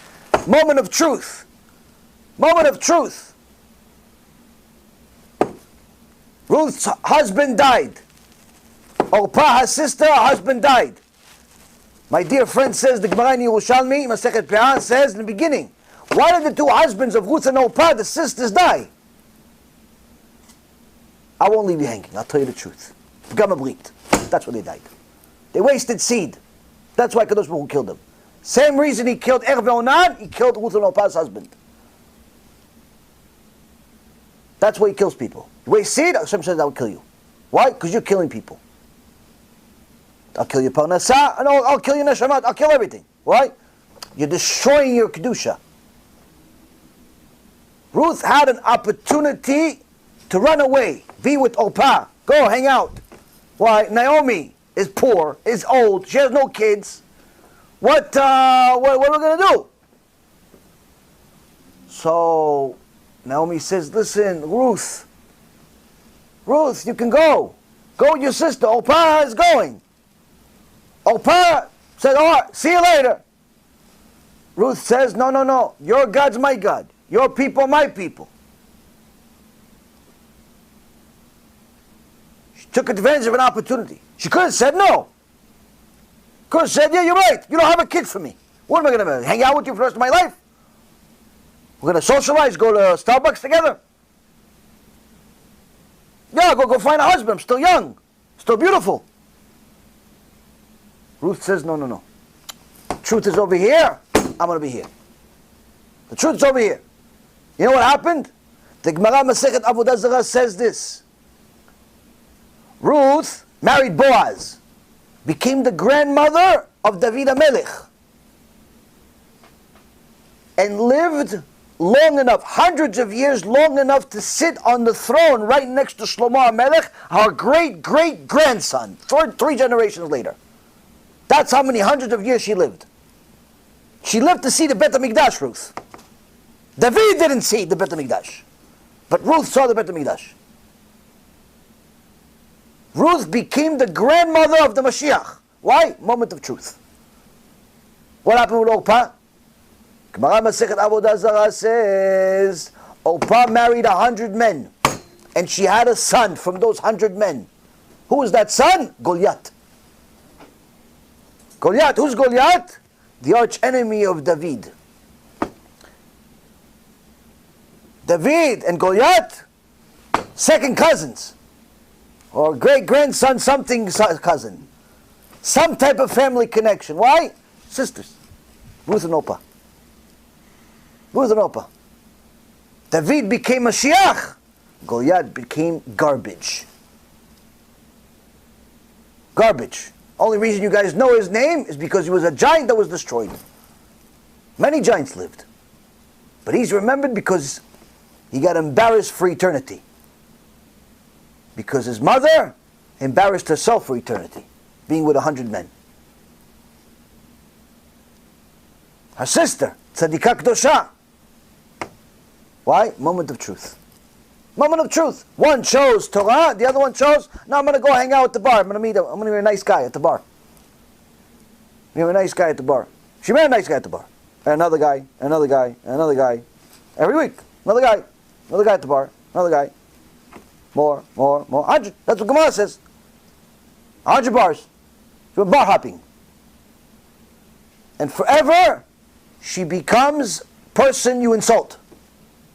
Moment of truth. Moment of truth. Ruth's husband died. Orpah, her sister, her husband died. My dear friend says, the Gemara in Yerushalmi, Masechet Peah, says in the beginning, why did the 2 husbands of Ruth and Orpah, the sisters, die? I won't leave you hanging. I'll tell you the truth. BEIT. That's why they died. They wasted seed. That's why Kadosh Baruch Hu killed them. Same reason he killed Onan, he killed Ruth and Orpah's husband. That's why he kills people. You waste seed, HaShem says I will kill you. Why? Because you're killing people. I'll kill your parnasah, and I'll kill your neshamat, I'll kill everything. Why? You're destroying your kedusha. Ruth had an opportunity to run away, be with Orpah, go hang out. Why? Naomi is poor, is old, she has no kids. What are we going to do? So Naomi says, listen, Ruth, you can go. Go with your sister. Orpah is going. Orpah said, all right, see you later. Ruth says, no. Your God's my God. Your people, my people. She took advantage of an opportunity. She could have said no. Could have said, yeah, you're right. You don't have a kid for me. What am I going to hang out with you for the rest of my life? We're going to socialize, go to Starbucks together. Yeah, go find a husband. I'm still young. Still beautiful. Ruth says, no. Truth is over here. I'm going to be here. The truth is over here. You know what happened? The Gemara Masechet Avodah Zarah says this. Ruth married Boaz, became the grandmother of David HaMelech, and lived long enough, hundreds of years long enough to sit on the throne right next to Shlomo HaMelech, our great-great-grandson, three generations later. That's how many hundreds of years she lived. She lived to see the Bet HaMikdash, Ruth. David didn't see the Bet HaMikdash, but Ruth saw the Bet HaMikdash. Ruth became the grandmother of the Mashiach. Why? Moment of truth. What happened with Orpah? Gemara Masechet Avodah Zarah says Orpah married 100 men, and she had a son from those 100 men. Who was that son? Goliath. Goliath. Who's Goliath? The arch enemy of David. David and Goliath, second cousins, or great-grandson something cousin. Some type of family connection. Why? Sisters. Ruth and Orpah. Ruth and Orpah. David became Mashiach. Goliath became garbage. Garbage. Only reason you guys know his name is because he was a giant that was destroyed. Many giants lived. But he's remembered because he got embarrassed for eternity. Because his mother embarrassed herself for eternity, being with 100 men. Her sister, Tzadikah Kdosha. Why? Moment of truth. Moment of truth. One chose Torah, the other one chose, no, I'm going to go hang out at the bar. I'm going to meet him. I'm going to be a nice guy at the bar. You're a nice guy at the bar. She met a nice guy at the bar. And another guy, another guy, another guy. Every week, another guy at the bar, another guy. More. 100. That's what Gemara says. 100 bars. She went bar hopping. And forever, she becomes person you insult.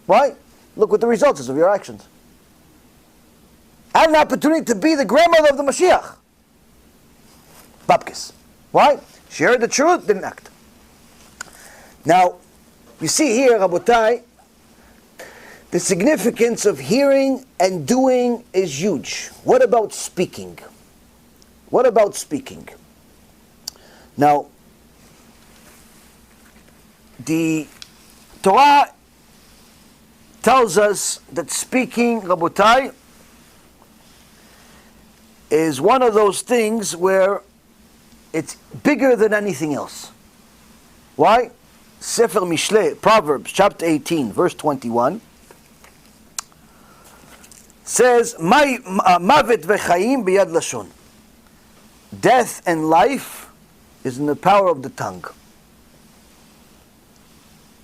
Why? Look what the result is of your actions. Had an opportunity to be the grandmother of the Mashiach. Babkes. Why? She heard the truth, didn't act. Now, you see here, Rabotai, the significance of hearing and doing is huge. What about speaking? What about speaking? Now, the Torah tells us that speaking, Rabotai, is one of those things where it's bigger than anything else. Why? Sefer Mishle, Proverbs chapter 18, verse 21, says, Mavet v'chaim biyad lashon. Death and life is in the power of the tongue.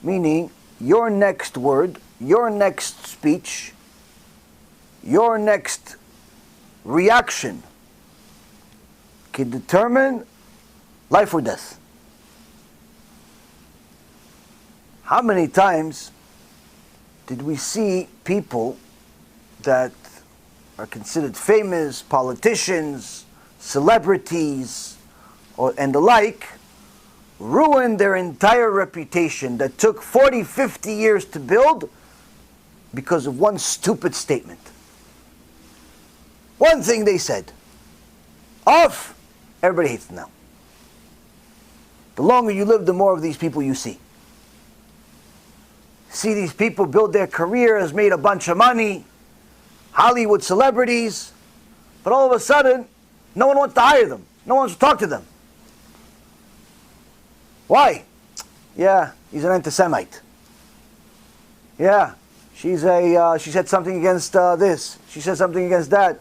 Meaning, your next word, your next speech, your next reaction can determine life or death. How many times did we see people that are considered famous, politicians, celebrities, and the like, ruin their entire reputation that took 40, 50 years to build because of one stupid statement. One thing they said. Off, everybody hates them now. The longer you live, the more of these people you see. See these people build their careers, made a bunch of money, Hollywood celebrities, but all of a sudden, no one wants to hire them. No one wants to talk to them. Why? Yeah, he's an anti-Semite. Yeah, she said something against this. She said something against that.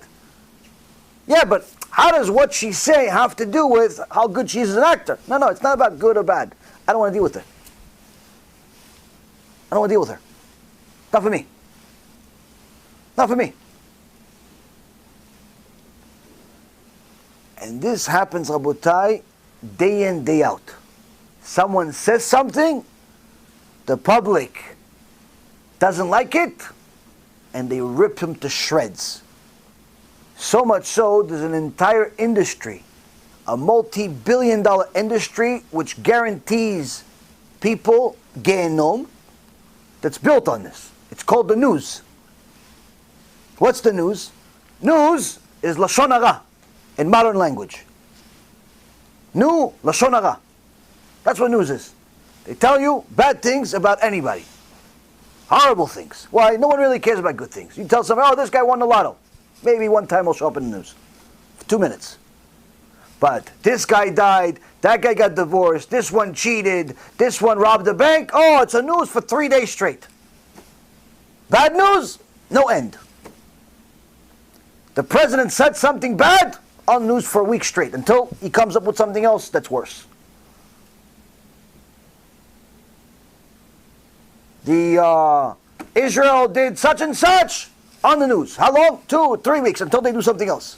Yeah, but how does what she say have to do with how good she is as an actor? No, it's not about good or bad. I don't want to deal with her. I don't want to deal with her. Not for me. Not for me. And this happens, Rabotai, day in, day out. Someone says something, the public doesn't like it, and they rip him to shreds. So much so, there's an entire industry, a multi-billion-dollar industry, which guarantees people VENOM, that's built on this. It's called the news. What's the news? News is Lashon Hara in modern language. New Lashon Hara. That's what news is. They tell you bad things about anybody. Horrible things. Why? No one really cares about good things. You tell someone, oh, this guy won the lotto. Maybe one time he'll show up in the news. For 2 minutes. But this guy died, that guy got divorced, this one cheated, this one robbed a bank. Oh, it's a news for 3 days straight. Bad news? No end. The president said something bad, on news for a week straight, until he comes up with something else that's worse. Israel did such and such on the news. How long? 2, 3 weeks until they do something else.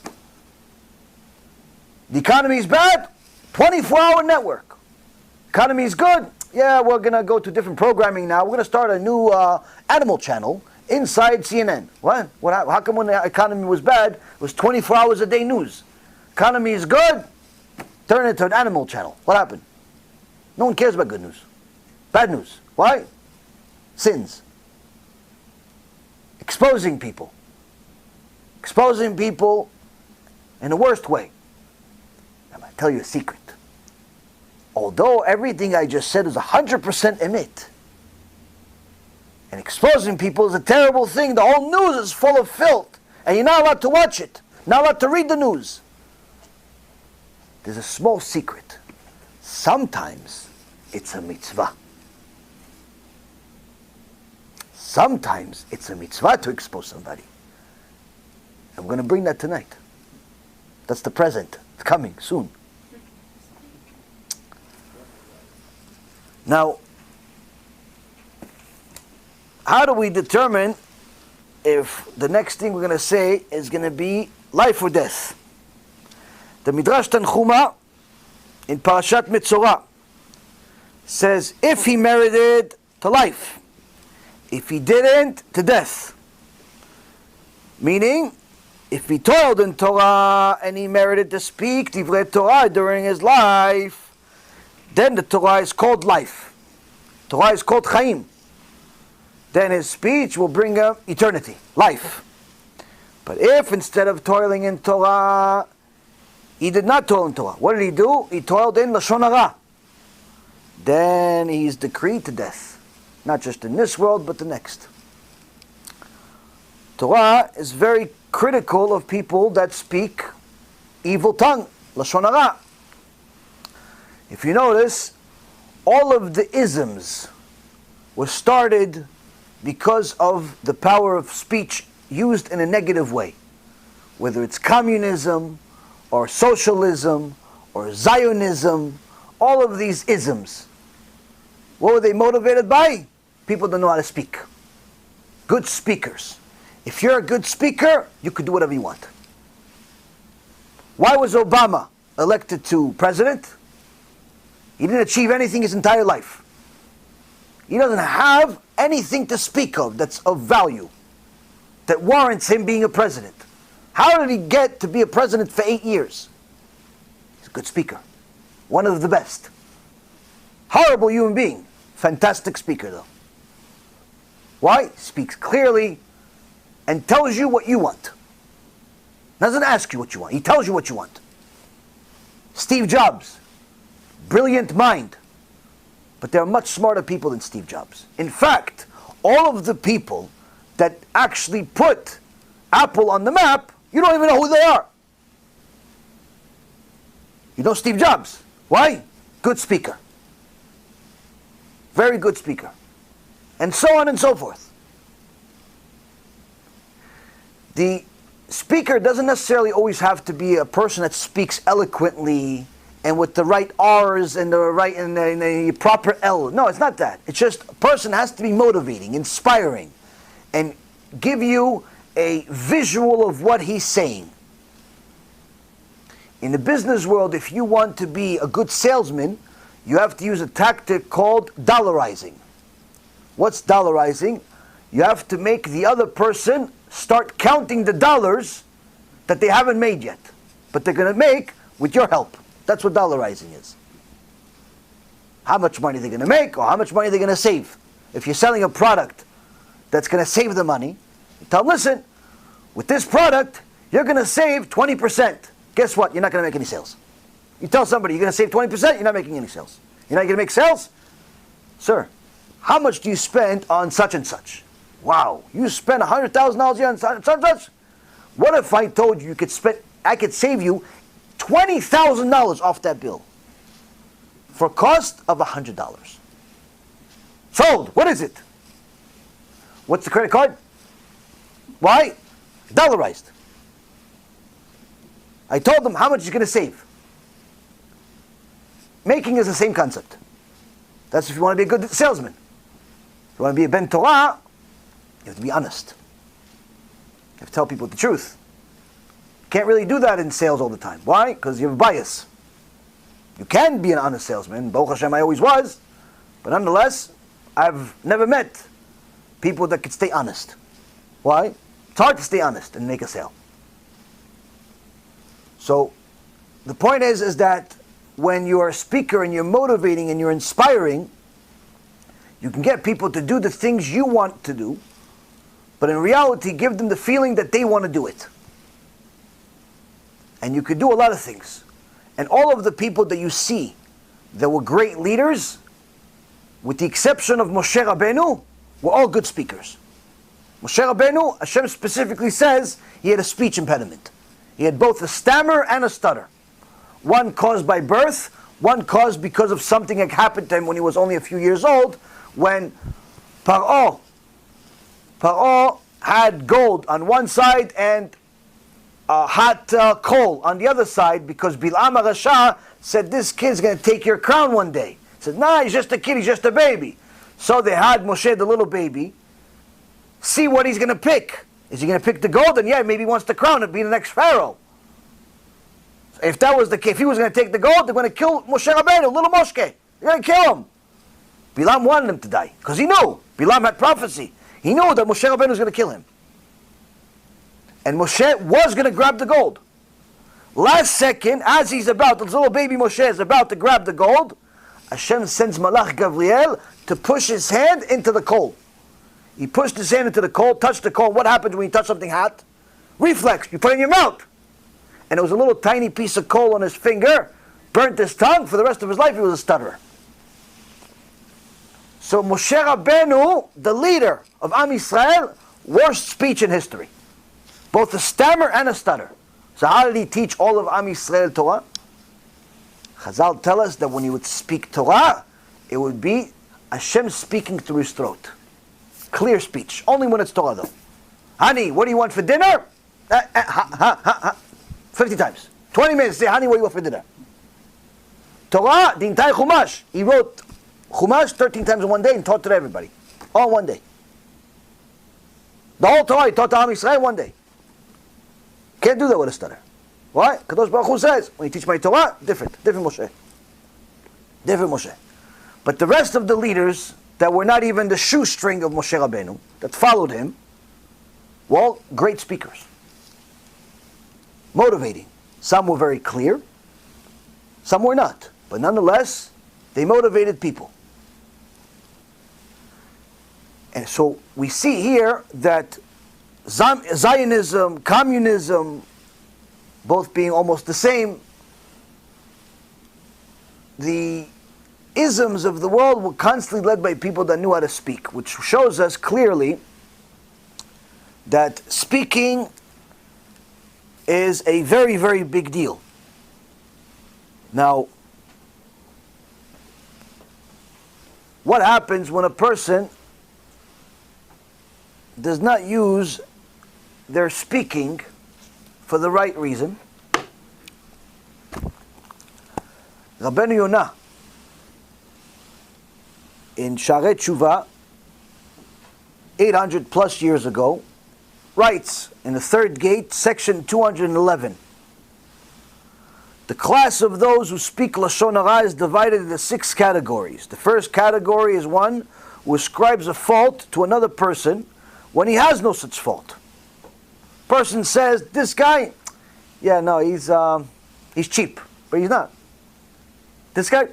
The economy is bad. 24-hour network. Economy is good. Yeah, we're going to go to different programming now. We're going to start a new animal channel inside CNN. What? How come when the economy was bad, it was 24 hours a day news? Economy is good. Turn it into an animal channel. What happened? No one cares about good news. Bad news. Why? Sins. Exposing people. Exposing people in the worst way. I'm going to tell you a secret. Although everything I just said is 100% emet, and exposing people is a terrible thing, the whole news is full of filth, and you're not allowed to watch it, not allowed to read the news. There's a small secret. Sometimes it's a mitzvah. Sometimes it's a mitzvah to expose somebody. And we're going to bring that tonight. That's the present. It's coming soon. Now, how do we determine if the next thing we're going to say is going to be life or death? The Midrash Tanchuma in Parashat Metzorah says, if he merited to life, if he didn't, to death. Meaning, if he toiled in Torah and he merited to speak Divrei Torah during his life, then the Torah is called life. Torah is called Chaim. Then his speech will bring him eternity, life. But if instead of toiling in Torah, he did not toil in Torah, what did he do? He toiled in Lashon Hara. Then he's decreed to death. Not just in this world, but the next. Torah is very critical of people that speak evil tongue, Lashon Hara. If you notice, all of the isms were started because of the power of speech used in a negative way. Whether it's communism, or socialism, or Zionism, all of these isms. What were they motivated by? People don't know how to speak. Good speakers. If you're a good speaker, you could do whatever you want. Why was Obama elected to president? He didn't achieve anything his entire life. He doesn't have anything to speak of that's of value, that warrants him being a president. How did he get to be a president for 8 years? He's a good speaker. One of the best. Horrible human being. Fantastic speaker, though. Why? Speaks clearly and tells you what you want. Doesn't ask you what you want. He tells you what you want. Steve Jobs. Brilliant mind. But there are much smarter people than Steve Jobs. In fact, all of the people that actually put Apple on the map, you don't even know who they are. You know Steve Jobs. Why? Good speaker. Very good speaker. And so on and so forth. The speaker doesn't necessarily always have to be a person that speaks eloquently and with the right R's and the proper L. No, it's not that. It's just a person has to be motivating, inspiring, and give you a visual of what he's saying. In the business world, if you want to be a good salesman, you have to use a tactic called dollarizing. What's dollarizing? You have to make the other person start counting the dollars that they haven't made yet, but they're going to make with your help. That's what dollarizing is. How much money they're going to make, or how much money they're going to save. If you're selling a product that's going to save the money, you tell them, listen, with this product, you're going to save 20%. Guess what? You're not going to make any sales. You tell somebody you're going to save 20%, you're not making any sales. You're not going to make sales? Sir, how much do you spend on such and such? Wow, you spend $100,000 here on such and such? What if I told you I could save you $20,000 off that bill for a cost of $100? Sold. What is it? What's the credit card? Why? Dollarized. I told them how much you're going to save. Making is the same concept. That's if you want to be a good salesman. If you want to be a ben Torah, you have to be honest. You have to tell people the truth. You can't really do that in sales all the time. Why? Because you have a bias. You can be an honest salesman. Baruch Hashem, I always was. But nonetheless, I've never met people that could stay honest. Why? It's hard to stay honest and make a sale. So, the point is that when you're a speaker and you're motivating and you're inspiring, you can get people to do the things you want to do, but in reality, give them the feeling that they want to do it. And you could do a lot of things. And all of the people that you see that were great leaders, with the exception of Moshe Rabbeinu, were all good speakers. Moshe Rabbeinu, Hashem specifically says, he had a speech impediment. He had both a stammer and a stutter. One caused by birth, one caused because of something that happened to him when he was only a few years old, when Paro had gold on one side and hot coal on the other side, because Bilam HaRasha said, this kid's going to take your crown one day. He said, nah, he's just a kid, he's just a baby. So they had Moshe, the little baby, see what he's going to pick. Is he going to pick the gold? And yeah, maybe he wants the crown and be the next pharaoh. If that was the case, if he was going to take the gold, they're going to kill Moshe Rabbeinu, little Moshe. They're going to kill him. Bilam wanted him to die, because he knew. Bilam had prophecy. He knew that Moshe Rabbeinu was going to kill him. And Moshe was going to grab the gold. Last second, as he's about, this little baby Moshe is about to grab the gold, Hashem sends Malach Gabriel to push his hand into the coal. He pushed his hand into the coal, touched the coal. What happens when you touch something hot? Reflex. You put it in your mouth. And it was a little tiny piece of coal on his finger, burnt his tongue. For the rest of his life, he was a stutterer. So Moshe Rabbeinu, the leader of Am Yisrael, worst speech in history. Both a stammer and a stutter. So how did he teach all of Am Yisrael Torah? Chazal tell us that when he would speak Torah, it would be Hashem speaking through his throat. Clear speech. Only when it's Torah though. Honey, what do you want for dinner? 50 times. 20 minutes, say, honey, what do you want for dinner? Torah, the entire Chumash. He wrote Chumash 13 times in one day and taught to everybody. All one day. The whole Torah he taught to Am Yisrael one day. Can't do that with a stutter. Why? Kadosh Baruch Hu says, when you teach my Torah, different Moshe. Different Moshe. But the rest of the leaders that were not even the shoestring of Moshe Rabbeinu, that followed him, were all great speakers. motivating. Some were very clear, some were not. But nonetheless, they motivated people. And so we see here that Zionism, communism, both being almost the same, the isms of the world were constantly led by people that knew how to speak, which shows us clearly that speaking is a very, very big deal. Now, what happens when a person does not use their speaking for the right reason? Rabbeinu Yonah, in Sharet Chava, 800 plus years ago, writes in the third gate, section 211, the class of those who speak Lashon Hara is divided into 6 categories. The first category is one who ascribes a fault to another person when he has no such fault. Person says, this guy, yeah, no, he's cheap, but he's not. This guy,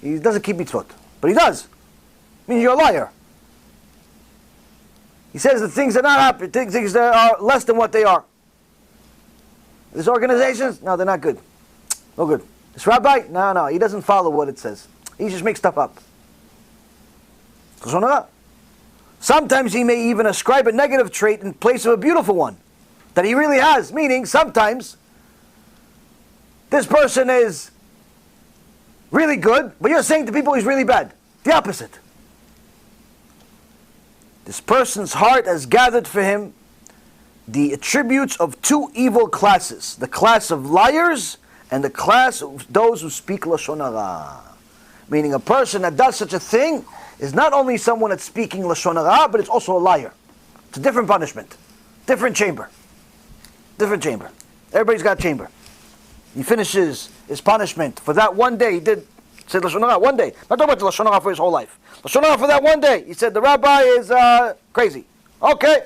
he doesn't keep mitzvot, but he does. Means you're a liar. He says that things are not happening, things that are less than what they are. These organizations, no, they're not good. No good. This rabbi, no, he doesn't follow what it says. He just makes stuff up. Sometimes he may even ascribe a negative trait in place of a beautiful one that he really has. Meaning, sometimes this person is really good, but you're saying to people he's really bad. The opposite. This person's heart has gathered for him the attributes of 2 evil classes. The class of liars and the class of those who speak Lashon Hara. Meaning a person that does such a thing is not only someone that's speaking Lashon Hara, but it's also a liar. It's a different punishment. Different chamber. Different chamber. Everybody's got a chamber. He finishes his punishment for that one day. He did say Lashon Hara one day. I'm not talking about Lashon Hara for his whole life. Lashon Hara for that one day. He said the rabbi is crazy. Okay.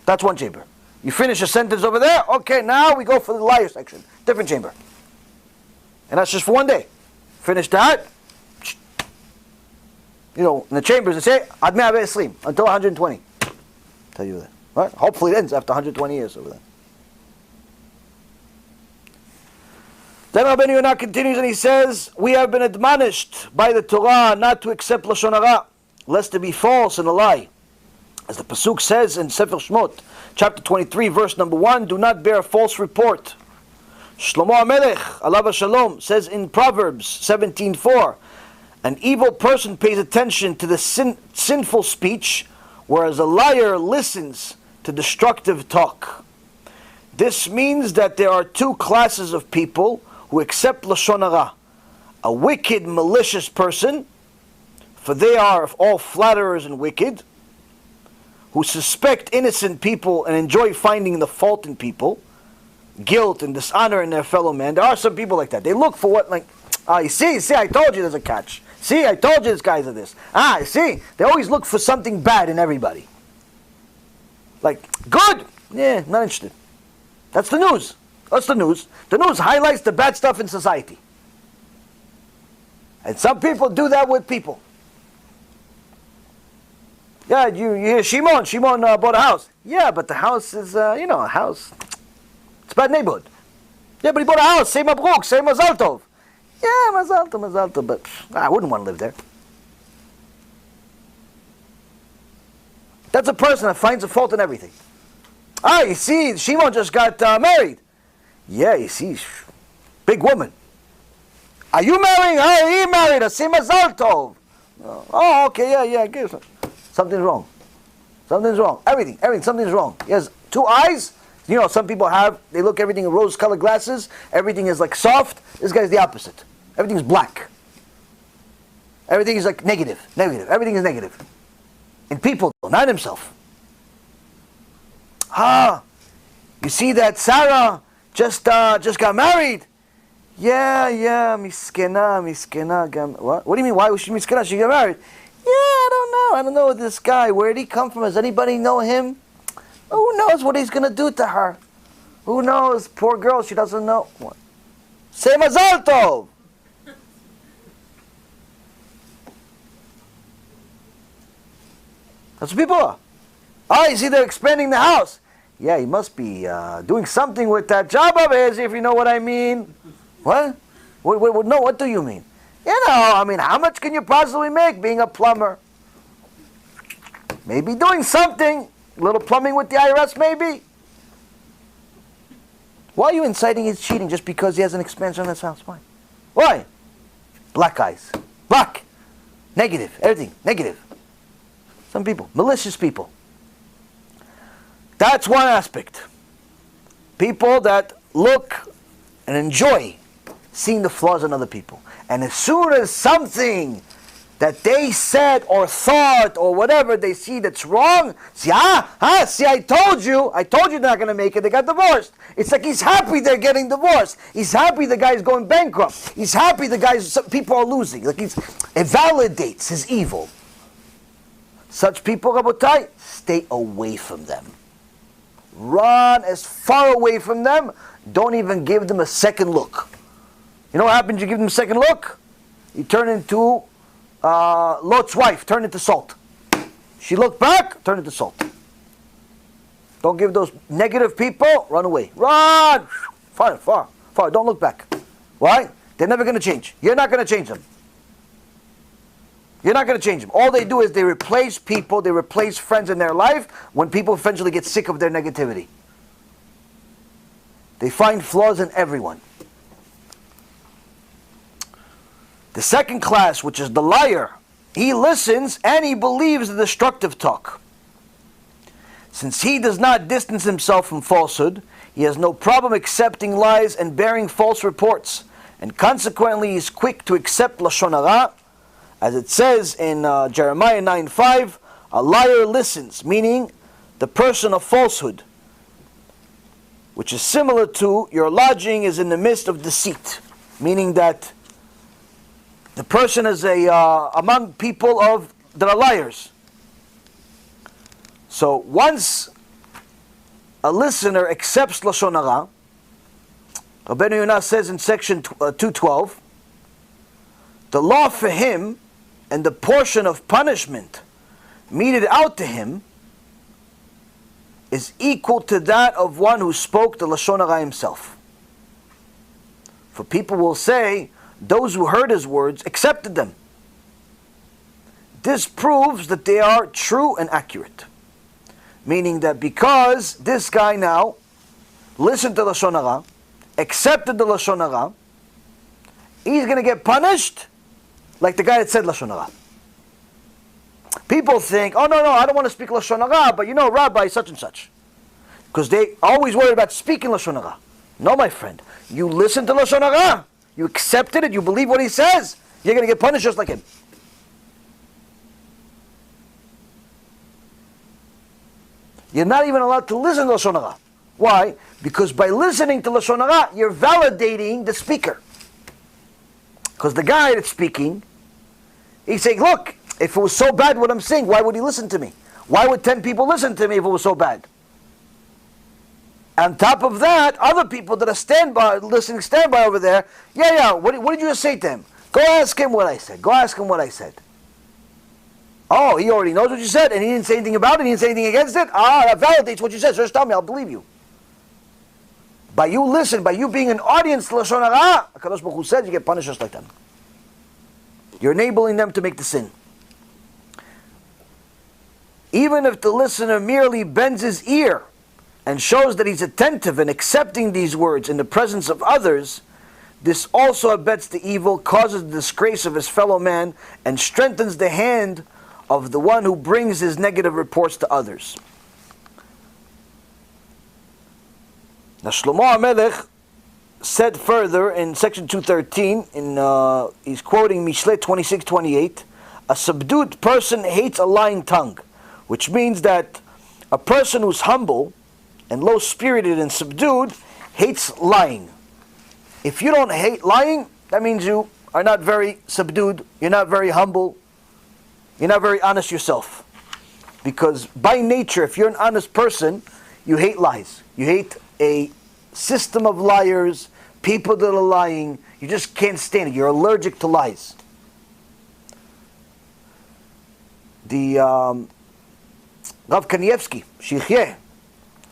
That's one chamber. You finish a sentence over there. Okay, now we go for the liar section. Different chamber. And that's just for one day. Finish that. You know, in the chambers they say, Ad Mea Ve'esrim, until 120. Tell you that. Right? Hopefully it ends after 120 years over there. Then Rabbeinu Yonah continues and he says, we have been admonished by the Torah not to accept Lashon Hara, lest it be false and a lie. As the Pasuk says in Sefer Shmot, chapter 23, verse number 1, do not bear false report. Shlomo HaMelech, alav shalom, says in Proverbs 17:4, an evil person pays attention to the sinful speech, whereas a liar listens to destructive talk. This means that there are 2 classes of people who accept Lashon Hara. A wicked, malicious person, for they are all flatterers and wicked, who suspect innocent people and enjoy finding the fault in people, guilt and dishonor in their fellow man. There are some people like that. They look for what, like, you see, I told you there's a catch. See, I told you this guy's are this. See, they always look for something bad in everybody. Like, good, yeah, not interested. That's the news. That's the news. The news highlights the bad stuff in society. And some people do that with people. Yeah, you hear Shimon bought a house. Yeah, but the house is, a house. It's a bad neighborhood. Yeah, but he bought a house. Say Mabruk, say Mazal Tov. Yeah, Mazal Tov, but I wouldn't want to live there. That's a person that finds a fault in everything. You see, Shimon just got married. Yeah, you see, big woman. Are you marrying her? He married her. Say Mazal Tov. Oh, okay, yeah, good. Something's wrong. Something's wrong. Everything, something's wrong. He has 2 eyes. You know, some people they look everything in rose-colored glasses. Everything is like soft. This guy's the opposite. Everything's black. Everything is like negative. Everything is negative. In people, not in himself. You see that Sarah just got married? Yeah, miskena. What do you mean? Why was she miskena? She got married. Yeah, I don't know this guy. Where did he come from? Does anybody know him? Who knows what he's going to do to her? Who knows? Poor girl, she doesn't know. What? Say Mazal Tov! That's what people are. Oh, you see they're expanding the house. Yeah, he must be doing something with that job of his, if you know what I mean. What? No, what do you mean? You know, I mean, how much can you possibly make being a plumber? Maybe doing something. A little plumbing with the IRS, maybe. Why are you inciting his cheating just because he has an expansion on his house? Why? Why? Black eyes. Black. Negative. Everything. Negative. Some people. Malicious people. That's one aspect. People that look and enjoy seeing the flaws in other people. And as soon as something that they said or thought or whatever they see that's wrong, see, I told you they're not going to make it, they got divorced. It's like he's happy they're getting divorced. He's happy the guy's going bankrupt. He's happy people are losing. Like it validates his evil. Such people, Rabotai, stay away from them. Run as far away from them. Don't even give them a second look. You know what happens? You give them a second look, you turn into Lot's wife, turn into salt. She looked back, turn into salt. Don't give those negative people, run away. Run! Far, far, far. Don't look back. Why? They're never going to change. You're not going to change them. You're not going to change them. All they do is they replace people, they replace friends in their life when people eventually get sick of their negativity. They find flaws in everyone. The second class, which is the liar, he listens and he believes the destructive talk. Since he does not distance himself from falsehood, he has no problem accepting lies and bearing false reports, and consequently he is quick to accept Lashon Hara. As it says in Jeremiah 9:5, a liar listens, meaning the person of falsehood, which is similar to your lodging is in the midst of deceit, meaning that the person is among people that are liars. So once a listener accepts Lashon Hara, Rabbi Yonah says in section 212, the law for him and the portion of punishment meted out to him is equal to that of one who spoke the Lashon Hara himself. For people will say, those who heard his words accepted them. This proves that they are true and accurate. Meaning that because this guy now listened to Lashon Hara, accepted the Lashon Hara, he's going to get punished like the guy that said Lashon Hara. People think, oh no, I don't want to speak Lashon Hara, but you know, Rabbi such and such. Because they always worry about speaking Lashon Hara. No, my friend. You listen to Lashon Hara. You accepted it. You believe what he says. You're going to get punished just like him. You're not even allowed to listen to Lashon Hara. Why? Because by listening to Lashon Hara, you're validating the speaker. Because the guy that's speaking, he's saying, look, if it was so bad what I'm saying, why would he listen to me? Why would 10 people listen to me if it was so bad? On top of that, other people that are listening standby over there, what did you just say to him? Go ask him what I said. Go ask him what I said. Oh, he already knows what you said, and he didn't say anything about it, he didn't say anything against it? That validates what you said, so just tell me, I'll believe you. By you listen, by you being an audience to Lashon Hara, HaKadosh Baruch Hu said you get punished just like them. You're enabling them to make the sin. Even if the listener merely bends his ear and shows that he's attentive and accepting these words in the presence of others, this also abets the evil, causes the disgrace of his fellow man, and strengthens the hand of the one who brings his negative reports to others. Now Shlomo HaMelech said further in section 213, he's quoting Mishle 26:28, a subdued person hates a lying tongue, which means that a person who's humble and low-spirited and subdued hates lying. If you don't hate lying, that means you are not very subdued, you're not very humble, you're not very honest yourself. Because by nature, if you're an honest person, you hate lies. You hate a system of liars, people that are lying. You just can't stand it. You're allergic to lies. The Rav Kanievsky, Shichyeh,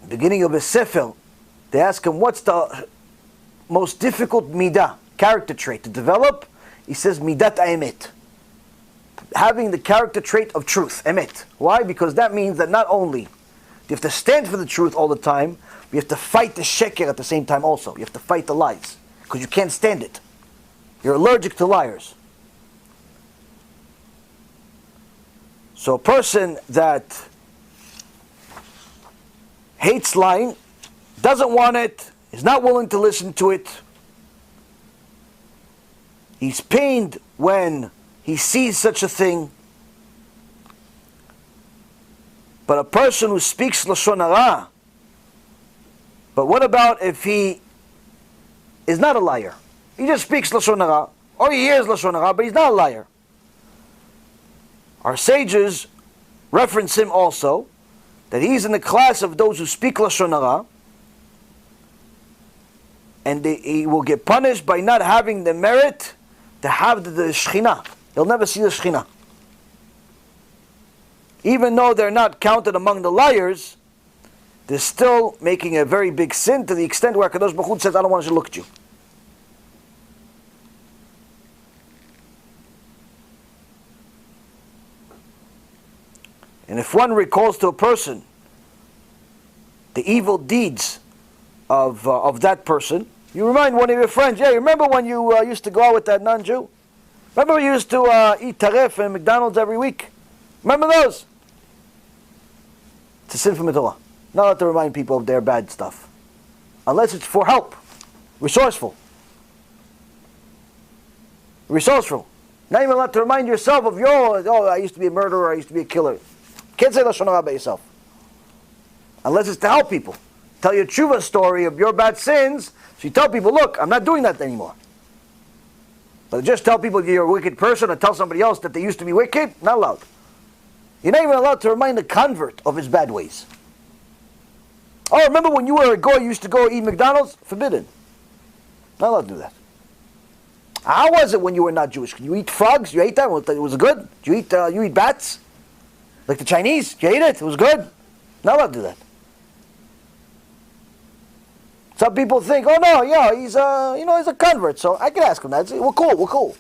beginning of his Sefer, they ask him, what's the most difficult midah, character trait to develop? He says, midat emet. Having the character trait of truth, emet. Why? Because that means that not only you have to stand for the truth all the time, but you have to fight the sheker at the same time also. You have to fight the lies, because you can't stand it. You're allergic to liars. So a person that hates lying, doesn't want it, is not willing to listen to it, he's pained when he sees such a thing. But a person who speaks Lashon Hara, but what about if he is not a liar? He just speaks Lashon Hara, or he hears Lashon Hara, but he's not a liar. Our sages reference him also, that he's in the class of those who speak Lashon Hara, and he will get punished by not having the merit to have the Shekhinah. He'll never see the Shekhinah. Even though they're not counted among the liars, they're still making a very big sin, to the extent where HaKadosh Baruch Hu says, I don't want to look at you. And if one recalls to a person the evil deeds of that person, you remind one of your friends, yeah, you remember when you used to go out with that non-Jew? Remember when you used to eat taref in McDonald's every week? Remember those? It's a sin from the Torah. Not allowed to remind people of their bad stuff. Unless it's for help. Resourceful. Resourceful. Not even allowed to remind yourself of oh, I used to be a murderer, I used to be a killer. Can't say Lashon Hara about yourself. Unless it's to help people. Tell your tshuva story of your bad sins, so you tell people, look, I'm not doing that anymore. But just tell people you're a wicked person, or tell somebody else that they used to be wicked, not allowed. You're not even allowed to remind the convert of his bad ways. Oh, remember when you were a goy, you used to go eat McDonald's? Forbidden. Not allowed to do that. How was it when you were not Jewish? Can you eat frogs? You ate that? It was good? Did you eat bats? Like the Chinese? You ate it? It was good? Not allowed to do that. Some people think, oh no, he's a convert, so I can ask him that. We're cool.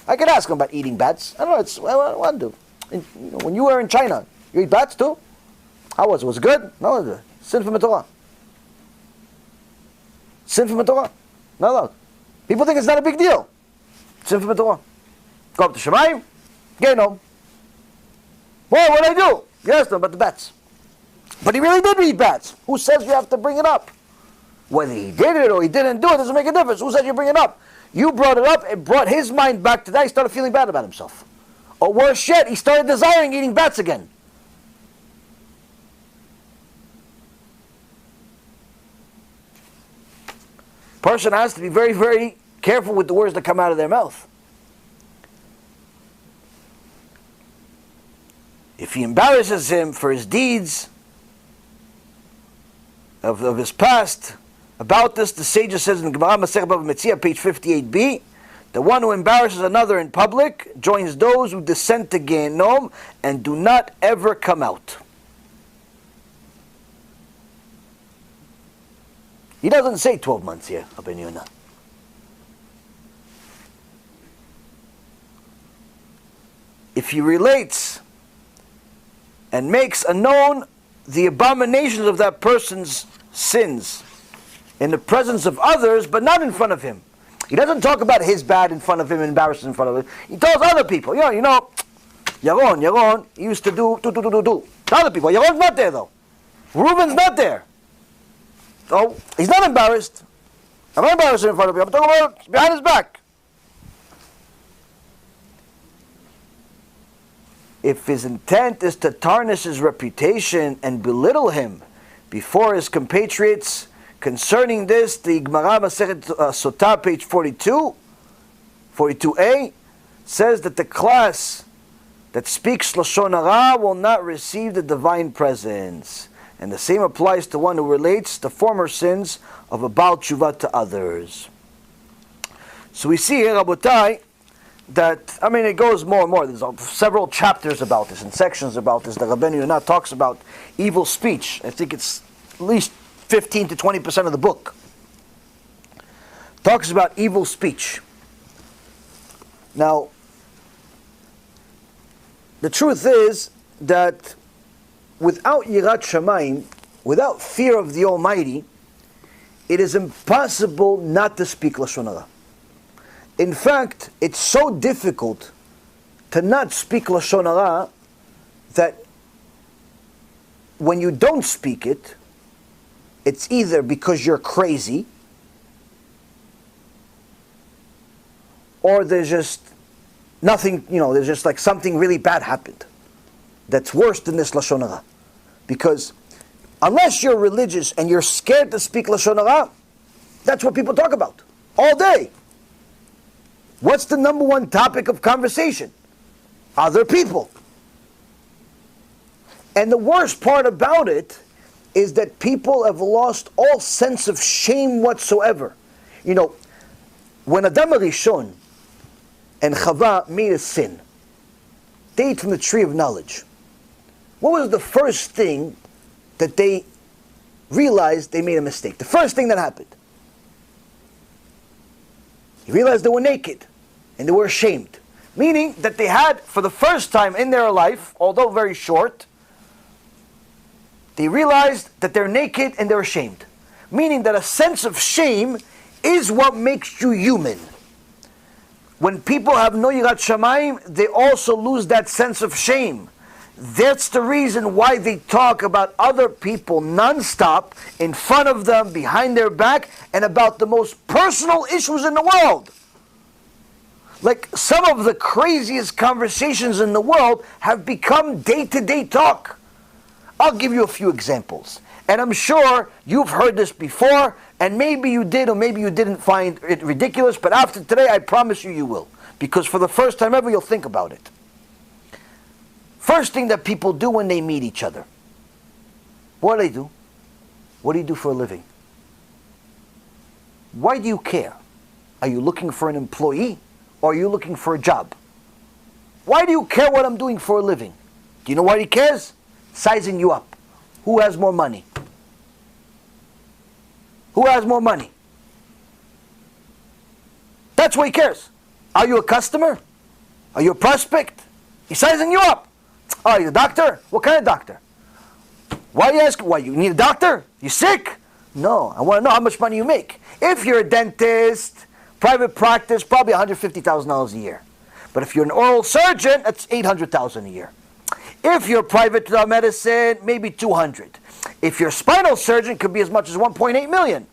I can ask him about eating bats. I don't know, it's what I want to do. When you were in China, you eat bats too? How was it? Was it good? No, sin from the Torah. Sin from the Torah. Not allowed. People think it's not a big deal. Sin from the Torah. Go up to Shemayim, VENOM. Well, what did I do? You asked him about the bats. But he really did eat bats. Who says you have to bring it up? Whether he did it or he didn't do it doesn't make a difference. Who said you bring it up? You brought it up, it brought his mind back to that. He started feeling bad about himself. Or worse yet, he started desiring eating bats again. Person has to be very, very careful with the words that come out of their mouth. If he embarrasses him for his deeds of his past, about this, the sages says in Gemara Masechet Bava Metzia, page 58b, the one who embarrasses another in public joins those who descend to VENOM and do not ever come out. He doesn't say 12 months here, Rabbi Yonah. If he relates and makes known the abominations of that person's sins in the presence of others, but not in front of him. He doesn't talk about his bad in front of him and embarrasses in front of him. He tells other people, Yaron, he used to do. To other people. Yaron's not there though. Reuven's not there. So he's not embarrassed. I'm not embarrassed in front of him. I'm talking about behind his back. If his intent is to tarnish his reputation and belittle him before his compatriots, concerning this, the Gemara Masechet Sotah, page 42, 42a, says that the class that speaks Lashon Hara will not receive the divine presence. And the same applies to one who relates the former sins of a Baal Tshuva to others. So we see here, Rabotai, that, it goes more and more. There's several chapters about this and sections about this. The Rabbeinu Yonah talks about evil speech. I think it's at least 15 to 20% of the book. Talks about evil speech. Now, the truth is that without Yirat Shamayim, without fear of the Almighty, it is impossible not to speak Lashon Hara. In fact, it's so difficult to not speak Lashon Hara that when you don't speak it, it's either because you're crazy or there's just nothing, there's just like something really bad happened that's worse than this Lashon Hara. Because unless you're religious and you're scared to speak Lashon Hara, that's what people talk about all day. What's the number one topic of conversation? Other people. And the worst part about it is that people have lost all sense of shame whatsoever. When Adam HaRishon and Chava made a sin, they ate from the tree of knowledge. What was the first thing that they realized they made a mistake? The first thing that happened. They realized they were naked and they were ashamed. Meaning that they had, for the first time in their life, although very short, they realized that they're naked and they're ashamed. Meaning that a sense of shame is what makes you human. When people have no Yirat Shamayim, they also lose that sense of shame. That's the reason why they talk about other people non-stop, in front of them, behind their back, and about the most personal issues in the world. Like some of the craziest conversations in the world have become day-to-day talk. I'll give you a few examples. And I'm sure you've heard this before, and maybe you did or maybe you didn't find it ridiculous, but after today I promise you will. Because for the first time ever you'll think about it. First thing that people do when they meet each other. What do they do? What do you do for a living? Why do you care? Are you looking for an employee or are you looking for a job? Why do you care what I'm doing for a living? Do you know why he cares? Sizing you up. Who has more money? Who has more money? That's why he cares. Are you a customer? Are you a prospect? He's sizing you up. Oh, you're a doctor? What kind of doctor? Why you ask? Why you need a doctor? You sick? No, I want to know how much money you make. If you're a dentist, private practice, probably $150,000 a year. But if you're an oral surgeon, that's $800,000 a year. If you're private medicine, maybe $200,000. If you're a spinal surgeon, it could be as much as $1.8 million.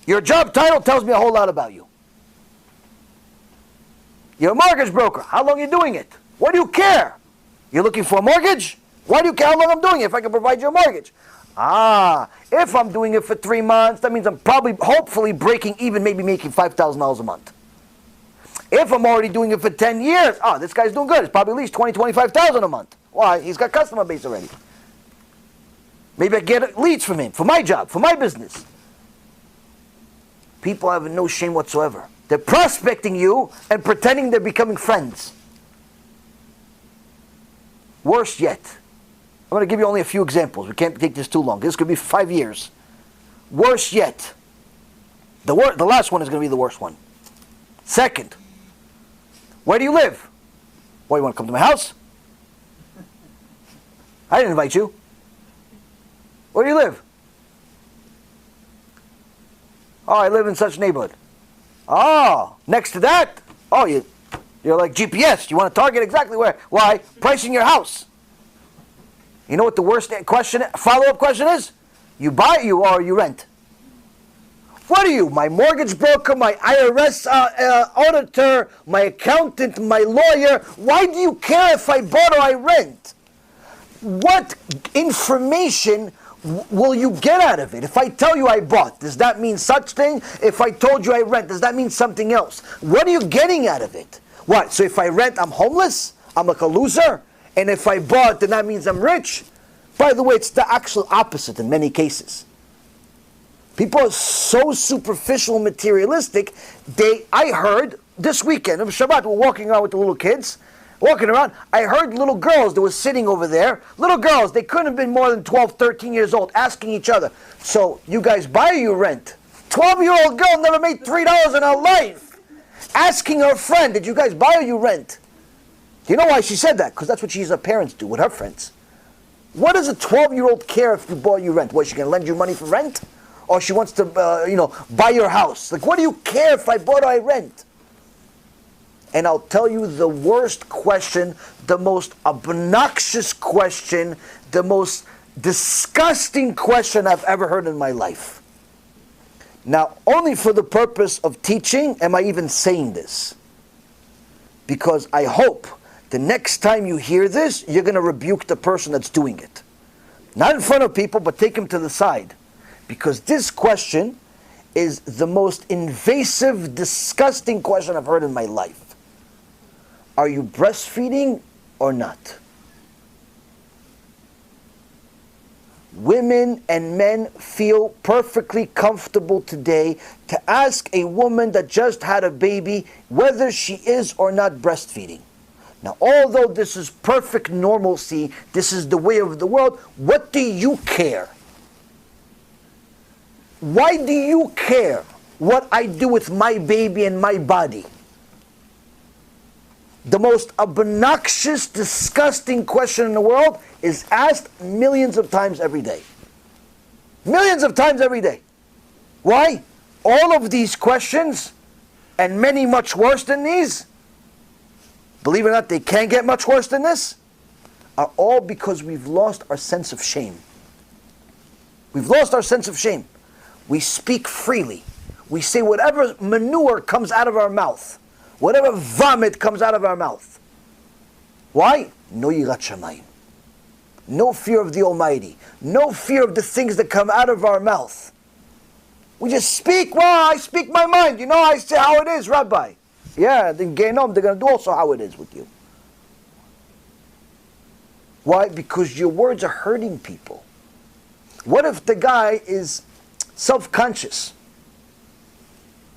Your job title tells me a whole lot about you. You're a mortgage broker. How long are you doing it? What do you care? You're looking for a mortgage? Why do you care how long I'm doing it if I can provide you a mortgage? If I'm doing it for 3 months, that means I'm probably, hopefully breaking even, maybe making $5,000 a month. If I'm already doing it for 10 years, this guy's doing good. It's probably at least $20,000, $25,000 a month. Why? He's got customer base already. Maybe I get leads from him, for my job, for my business. People have no shame whatsoever. They're prospecting you and pretending they're becoming friends. Worse yet, I'm going to give you only a few examples. We can't take this too long. This could be 5 years. Worse yet, the last one is going to be the worst one. Second, where do you live? Well, you want to come to my house? I didn't invite you. Where do you live? I live in such neighborhood. Next to that? You're like GPS. You want to target exactly where? Why? Pricing your house. You know what the worst follow-up question is? You buy or you rent? What are you? My mortgage broker, my IRS auditor, my accountant, my lawyer? Why do you care if I bought or I rent? What information will you get out of it? If I tell you I bought, does that mean such thing? If I told you I rent, does that mean something else? What are you getting out of it? What? So if I rent, I'm homeless? I'm like a loser, and if I bought, then that means I'm rich. By the way, it's the actual opposite in many cases. People are so superficial, materialistic. I heard this weekend, on Shabbat, we're walking around with the little kids, walking around, I heard little girls that were sitting over there, little girls, they couldn't have been more than 12, 13 years old, asking each other, so you guys buy or you rent? 12-year-old girl never made $3 in her life, asking her friend, did you guys buy or you rent? Do you know why she said that? Because that's what her parents do with her friends. What does a 12-year-old care if you buy or you rent? What, she going to lend you money for rent? Or she wants to, buy your house? Like, what do you care if I bought or I rent? And I'll tell you the worst question, the most obnoxious question, the most disgusting question I've ever heard in my life. Now, only for the purpose of teaching am I even saying this. Because I hope the next time you hear this, you're going to rebuke the person that's doing it. Not in front of people, but take him to the side. Because this question is the most invasive, disgusting question I've heard in my life. Are you breastfeeding or not? Women and men feel perfectly comfortable today to ask a woman that just had a baby whether she is or not breastfeeding. Now, although this is perfect normalcy, this is the way of the world, what do you care? Why do you care what I do with my baby and my body? The most obnoxious, disgusting question in the world is asked millions of times every day. Millions of times every day. Why? All of these questions, and many much worse than these, believe it or not, they can't get much worse than this, are all because we've lost our sense of shame. We've lost our sense of shame. We speak freely. We say whatever manure comes out of our mouth. Whatever vomit comes out of our mouth. Why? No yirat shamayim. No fear of the Almighty. No fear of the things that come out of our mouth. We just speak, well, I speak my mind. I say how it is, Rabbi. Yeah, then VENOM, they're going to do also how it is with you. Why? Because your words are hurting people. What if the guy is self-conscious?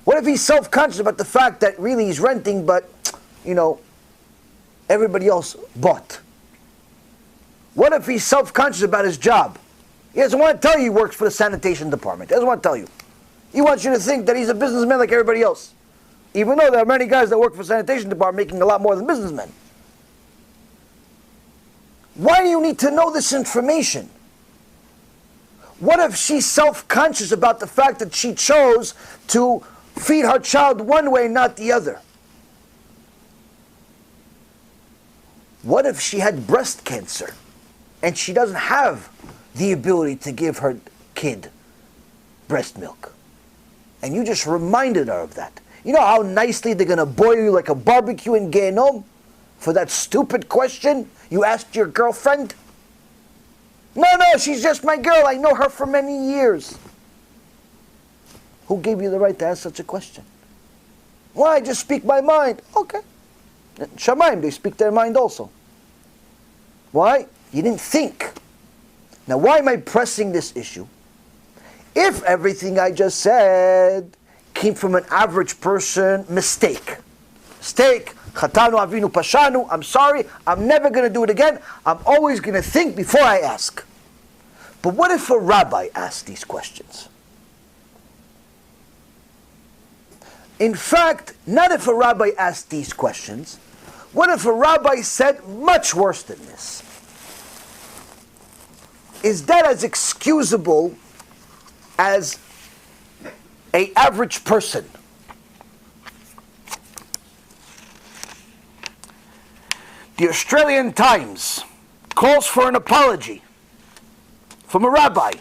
What if he's self-conscious about the fact that really he's renting, but, everybody else bought? What if he's self-conscious about his job? He doesn't want to tell you he works for the sanitation department. He doesn't want to tell you. He wants you to think that he's a businessman like everybody else. Even though there are many guys that work for the sanitation department making a lot more than businessmen. Why do you need to know this information? What if she's self-conscious about the fact that she chose to feed her child one way, not the other? What if she had breast cancer and she doesn't have the ability to give her kid breast milk? And you just reminded her of that. You know how nicely they're going to boil you like a barbecue in VENOM for that stupid question you asked your girlfriend? No, she's just my girl. I know her for many years. Who gave you the right to ask such a question? Why? I just speak my mind. Okay. Shamayim, they speak their mind also. Why? You didn't think. Now, why am I pressing this issue? If everything I just said came from an average person, mistake. Chatanu avinu pashanu. I'm sorry. I'm never going to do it again. I'm always going to think before I ask. But what if a rabbi asked these questions? In fact, not if a rabbi asked these questions. What if a rabbi said much worse than this? Is that as excusable as an average person? The Australian Times calls for an apology from a rabbi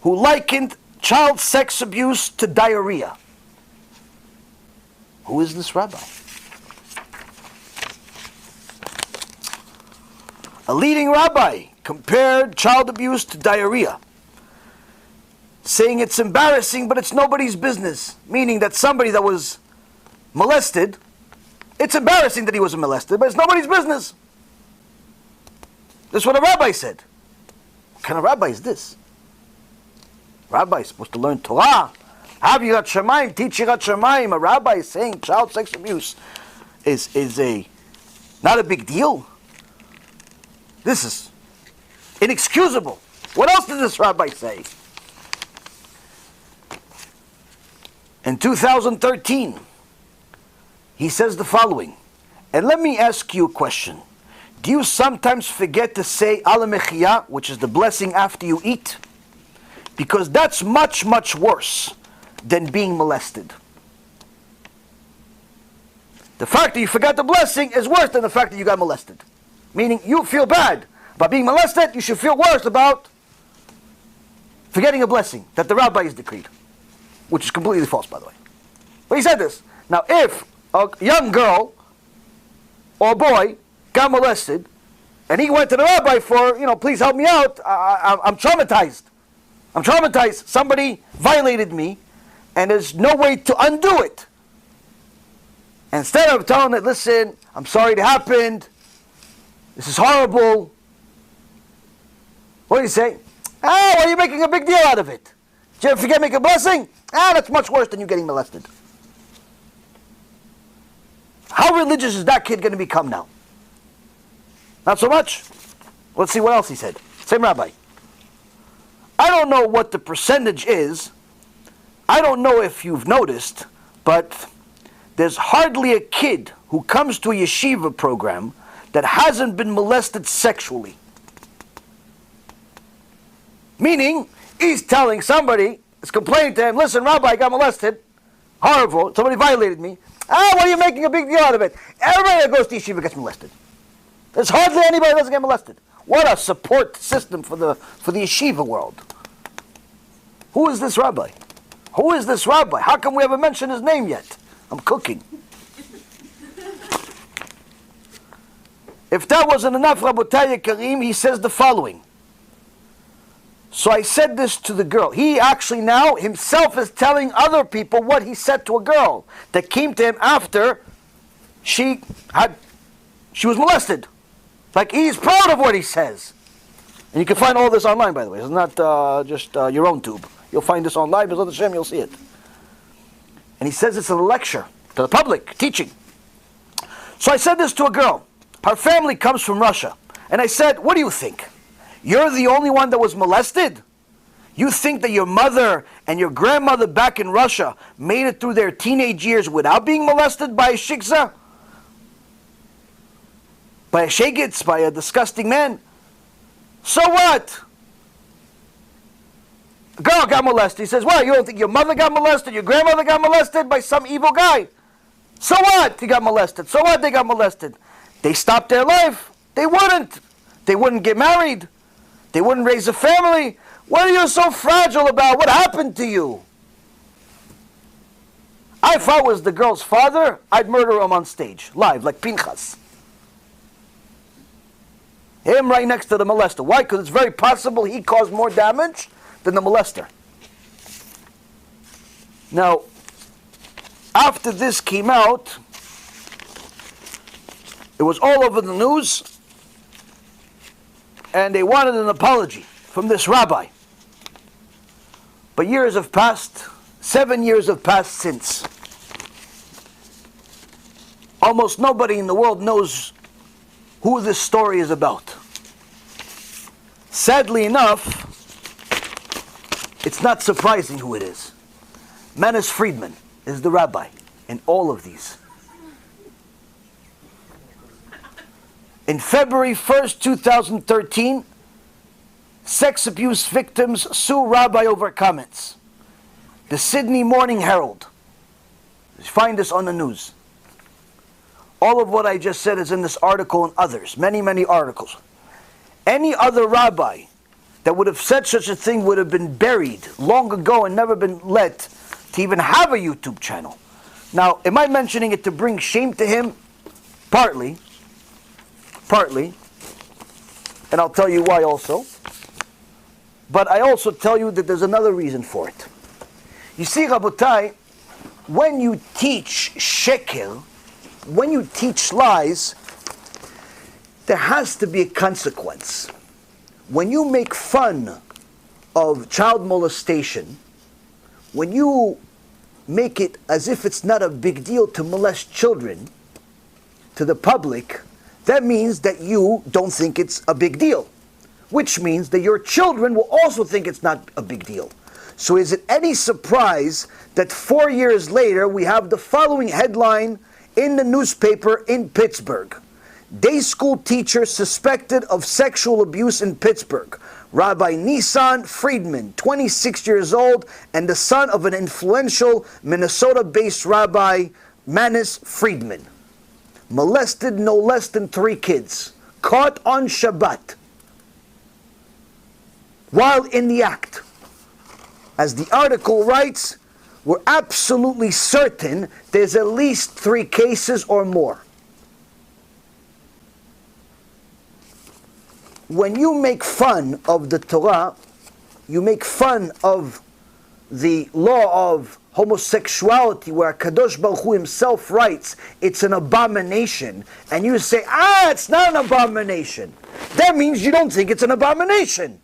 who likened child sex abuse to diarrhea. Who is this rabbi? A leading rabbi compared child abuse to diarrhea, saying it's embarrassing, but it's nobody's business. Meaning that somebody that was molested It's embarrassing that he was molested, but it's nobody's business. This is what a rabbi said. What kind of rabbi is this? Rabbi is supposed to learn Torah, have yirat shamayim, teach yirat shamayim. A rabbi is saying child sex abuse is not a big deal. This is inexcusable. What else did this rabbi say? In 2013, he says the following, and let me ask you a question. Do you sometimes forget to say ala mechiyah, which is the blessing after you eat? Because that's much, much worse than being molested. The fact that you forgot the blessing is worse than the fact that you got molested. Meaning you feel bad about being molested, you should feel worse about forgetting a blessing that the rabbi has decreed. Which is completely false, by the way. But he said this. Now, if a young girl or boy got molested, and he went to the rabbi for, please help me out, I'm traumatized. I'm traumatized. Somebody violated me, and there's no way to undo it. Instead of telling it, listen, I'm sorry it happened, this is horrible, what do you say? Why are you making a big deal out of it? Did you ever forget to make a blessing? That's much worse than you getting molested. How religious is that kid going to become now? Not so much. Let's see what else he said. Same rabbi. I don't know what the percentage is. I don't know if you've noticed, but there's hardly a kid who comes to a yeshiva program that hasn't been molested sexually. Meaning, he's telling somebody, is complaining to him, listen, Rabbi, I got molested. Horrible. Somebody violated me. Why are you making a big deal out of it? Everybody that goes to yeshiva gets molested. There's hardly anybody that doesn't get molested. What a support system for the yeshiva world. Who is this rabbi? Who is this rabbi? How come we haven't mentioned his name yet? I'm cooking. If that wasn't enough, Rabotai Karim, he says the following. So I said this to the girl. He actually now himself is telling other people what he said to a girl that came to him after she was molested. Like, he's proud of what he says. And you can find all this online, by the way. It's not just your own tube. You'll find this online, BeEzrat HaShem, you'll see it. And he says it's in a lecture to the public, teaching. So I said this to a girl. Her family comes from Russia. And I said, what do you think? You're the only one that was molested? You think that your mother and your grandmother back in Russia made it through their teenage years without being molested by a shiksa? By a shegitz, by a disgusting man? So what? A girl got molested. He says, what, you don't think your mother got molested, your grandmother got molested by some evil guy? So what? He got molested. So what? They got molested. They stopped their life. They wouldn't. They wouldn't get married. They wouldn't raise a family. What are you so fragile about? What happened to you? If I was the girl's father, I'd murder him on stage, live, like Pinchas. Him right next to the molester. Why? Because it's very possible he caused more damage than the molester. Now, after this came out, it was all over the news, and they wanted an apology from this rabbi. But years have passed, 7 years have passed since. Almost nobody in the world knows who this story is about. Sadly enough, it's not surprising who it is. Manis Friedman is the rabbi in all of these. In February 1st, 2013, sex abuse victims sue rabbi over comments. The Sydney Morning Herald. You find this on the news. All of what I just said is in this article and others. Many, many articles. Any other rabbi that would have said such a thing would have been buried long ago and never been let to even have a YouTube channel. Now, am I mentioning it to bring shame to him? Partly. And I'll tell you why also. But I also tell you that there's another reason for it. You see, Rabotai, when you teach sheker, when you teach lies, there has to be a consequence. When you make fun of child molestation, when you make it as if it's not a big deal to molest children to the public, that means that you don't think it's a big deal, which means that your children will also think it's not a big deal. So is it any surprise that 4 years later we have the following headline in the newspaper in Pittsburgh? Day school teacher suspected of sexual abuse in Pittsburgh. Rabbi Manis Friedman, 26 years old, and the son of an influential Minnesota-based Rabbi Manis Friedman, molested no less than 3 kids, caught on Shabbat, while in the act. As the article writes, we're absolutely certain there's at least 3 cases or more. When you make fun of the Torah, you make fun of the law of homosexuality, where Kadosh Baruch Hu himself writes it's an abomination, and you say, it's not an abomination. That means you don't think it's an abomination.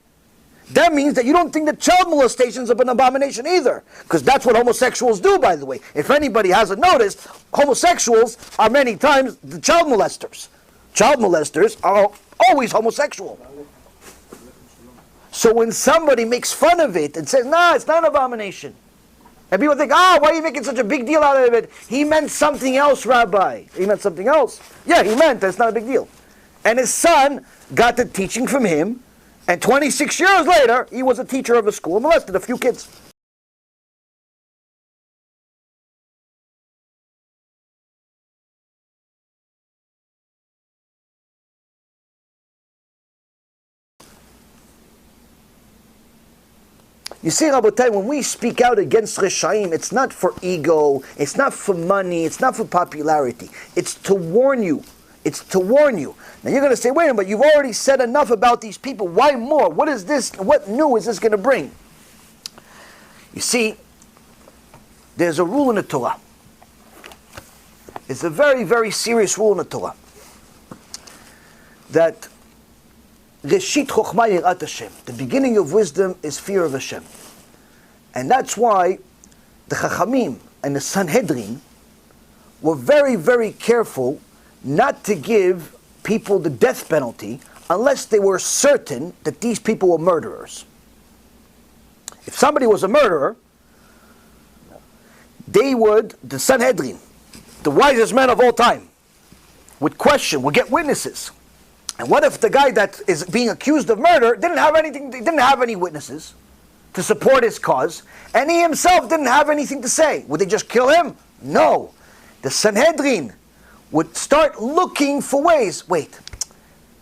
That means that you don't think that child molestation is an abomination either. Because that's what homosexuals do, by the way. If anybody hasn't noticed, homosexuals are many times the child molesters. Child molesters are always homosexual. So when somebody makes fun of it and says, it's not an abomination, and people think, why are you making such a big deal out of it? He meant something else, Rabbi. He meant something else. Yeah, he meant that's not a big deal. And his son got the teaching from him, and 26 years later, he was a teacher of a school and molested a few kids. You see, Rabotai, when we speak out against Reshaim, it's not for ego, it's not for money, it's not for popularity. It's to warn you. It's to warn you. Now you're going to say, wait a minute, but you've already said enough about these people. Why more? What is this? What new is this going to bring? You see, there's a rule in the Torah. It's a very, very serious rule in the Torah. That Reshit Chochma Yirat Hashem. The beginning of wisdom is fear of Hashem. And that's why the Chachamim and the Sanhedrin were very, very careful not to give people the death penalty unless they were certain that these people were murderers. If somebody was a murderer, the Sanhedrin, the wisest men of all time, would question, would get witnesses. And what if the guy that is being accused of murder didn't have any witnesses to support his cause, and he himself didn't have anything to say? Would they just kill him? No. The Sanhedrin would start looking for ways. Wait,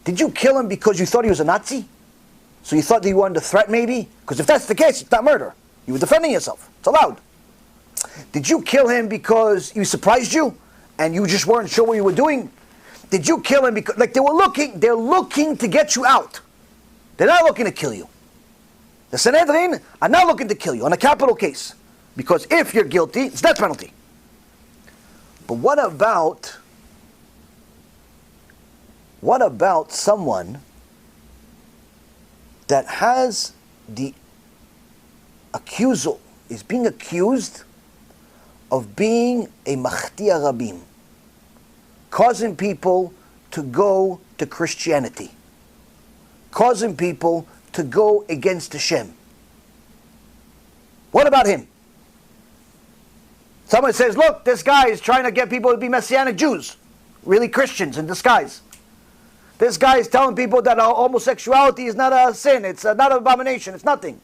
did you kill him because you thought he was a Nazi? So you thought that you were under threat maybe? Because if that's the case, it's not murder. You were defending yourself. It's allowed. Did you kill him because he surprised you and you just weren't sure what you were doing? Did you kill him because, they're looking to get you out. They're not looking to kill you. The Sanhedrin are not looking to kill you on a capital case. Because if you're guilty, it's death penalty. But what about someone that has the accusal, is being accused of being a machtia rabim, causing people to go to Christianity, causing people to go against Hashem? What about him? Someone says, look, this guy is trying to get people to be Messianic Jews, really Christians in disguise. This guy is telling people that homosexuality is not a sin, it's not an abomination, it's nothing.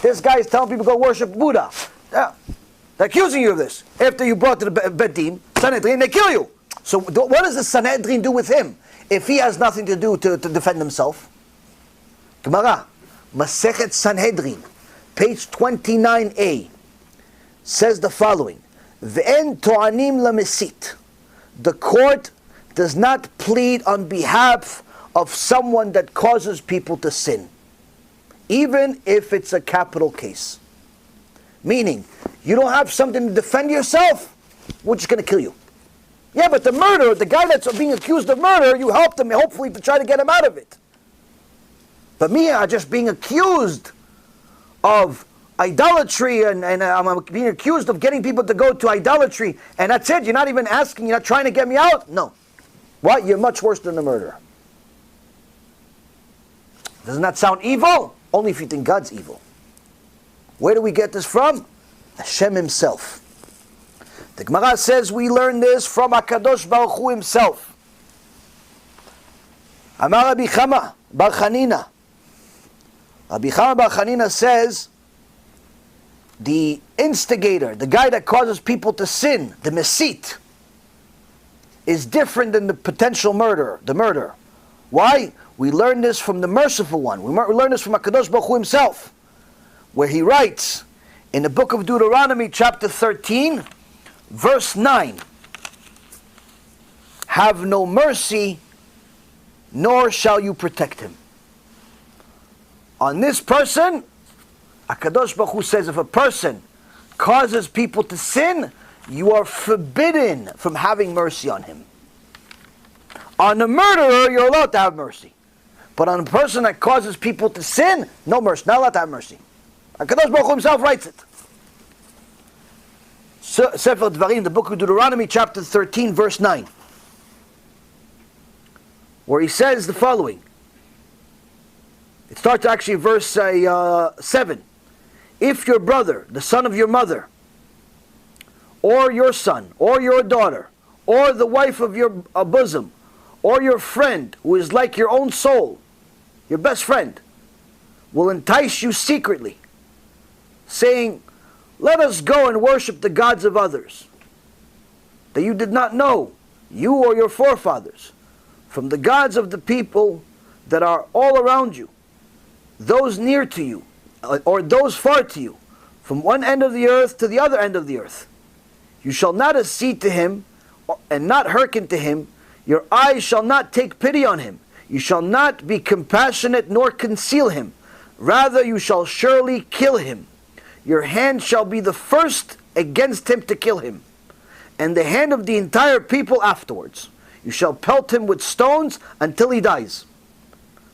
This guy is telling people to go worship Buddha. Yeah. They're accusing you of this. After you brought to the Bedim, Sanhedrin, they kill you. So what does the Sanhedrin do with him if he has nothing to do to defend himself? Gemara, Masechet Sanhedrin, page 29a, says the following: Ve'en to'anim lamesit. The court does not plead on behalf of someone that causes people to sin, even if it's a capital case. Meaning, you don't have something to defend yourself, we're just going to kill you. Yeah, but the murder, the guy that's being accused of murder, you helped him, hopefully, to try to get him out of it. But me, just being accused of idolatry, and I'm being accused of getting people to go to idolatry, and that's it, you're not even asking, you're not trying to get me out? No. What? You're much worse than the murderer. Doesn't that sound evil? Only if you think God's evil. Where do we get this from? HaShem himself. The Gemara says we learn this from HaKadosh Baruch Hu himself. Amar Rabbi Chama Bar Chanina. Rabbi Chama Bar Chanina says, the instigator, the guy that causes people to sin, the mesite, is different than the potential murderer, the murderer. Why? We learn this from the merciful one. We learn this from HaKadosh Baruch Hu himself, where he writes in the book of Deuteronomy, chapter 13, verse 9, have no mercy, nor shall you protect him. On this person, HaKadosh Baruch Hu says, if a person causes people to sin, you are forbidden from having mercy on him. On the murderer, you're allowed to have mercy. But on a person that causes people to sin, no mercy, not allowed to have mercy. HaKadosh Baruch Hu himself writes it. Sefer Dvarim, the book of Deuteronomy, chapter 13, verse 9, where he says the following. It starts actually verse 7. If your brother, the son of your mother, or your son, or your daughter, or the wife of your bosom, or your friend who is like your own soul, your best friend, will entice you secretly, saying, let us go and worship the gods of others, that you did not know, you or your forefathers, from the gods of the people that are all around you, those near to you, or those far to you, from one end of the earth to the other end of the earth. You shall not accede to him, and not hearken to him. Your eyes shall not take pity on him. You shall not be compassionate nor conceal him. Rather you shall surely kill him. Your hand shall be the first against him to kill him, and the hand of the entire people afterwards. You shall pelt him with stones until he dies.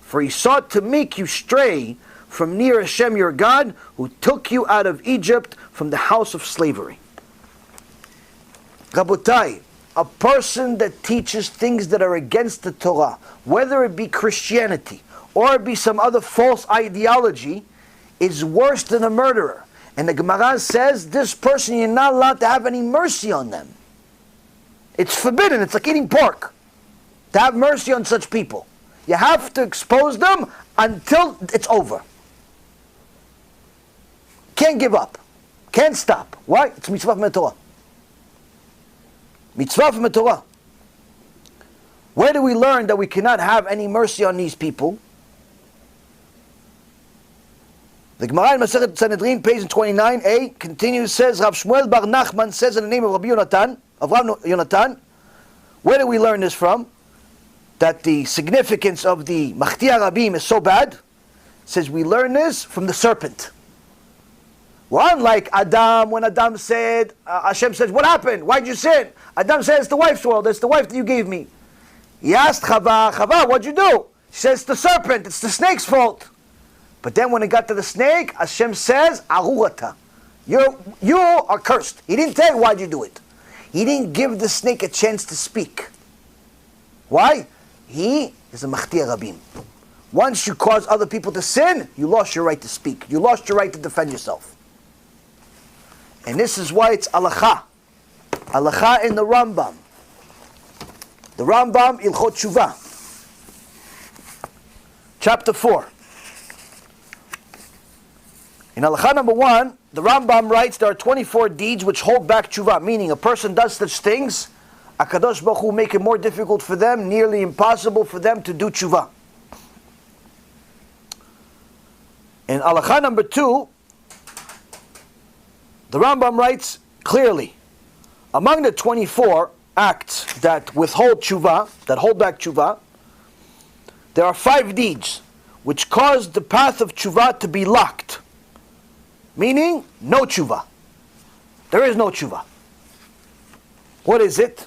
For he sought to make you stray from near HaShem your God, who took you out of Egypt from the house of slavery. Rabotai, a person that teaches things that are against the Torah, whether it be Christianity or it be some other false ideology, is worse than a murderer. And the Gemara says this person, you're not allowed to have any mercy on them. It's forbidden. It's like eating pork, to have mercy on such people. You have to expose them until it's over. Can't give up. Can't stop. Why? It's mitzvah from the Torah. Mitzvah from the Torah. Where do we learn that we cannot have any mercy on these people? The Gemara in Masechet Sanhedrin, page 29a, continues, says, Rav Shmuel Bar Nachman says in the name of Rabbi Yonatan, of Rav Yonatan, where do we learn this from? That the significance of the Machtia Rabim is so bad. Says we learn this from the serpent. Well, unlike Adam, when Adam said, Hashem says, what happened? Why'd you sin? Adam says, it's the wife's world, it's the wife that you gave me. He asked Chava, Chava, what'd you do? She says, it's the serpent, it's the snake's fault. But then when it got to the snake, Hashem says, Arurata, you are cursed. He didn't tell you why'd you do it. He didn't give the snake a chance to speak. Why? He is a Machtia Rabim. Once you cause other people to sin, you lost your right to speak. You lost your right to defend yourself. And this is why it's Alacha. Alacha in the Rambam. The Rambam, Ilchot Tshuva. Chapter 4. In Alacha number 1, the Rambam writes there are 24 deeds which hold back Tshuva. Meaning a person does such things, HaKadosh Baruch Hu make it more difficult for them, nearly impossible for them to do Tshuva. In Alacha number 2, the Rambam writes clearly, among the 24 acts that withhold Tshuva, that hold back Tshuva, there are 5 deeds which cause the path of Tshuva to be locked. Meaning, no Tshuva. There is no Tshuva. What is it?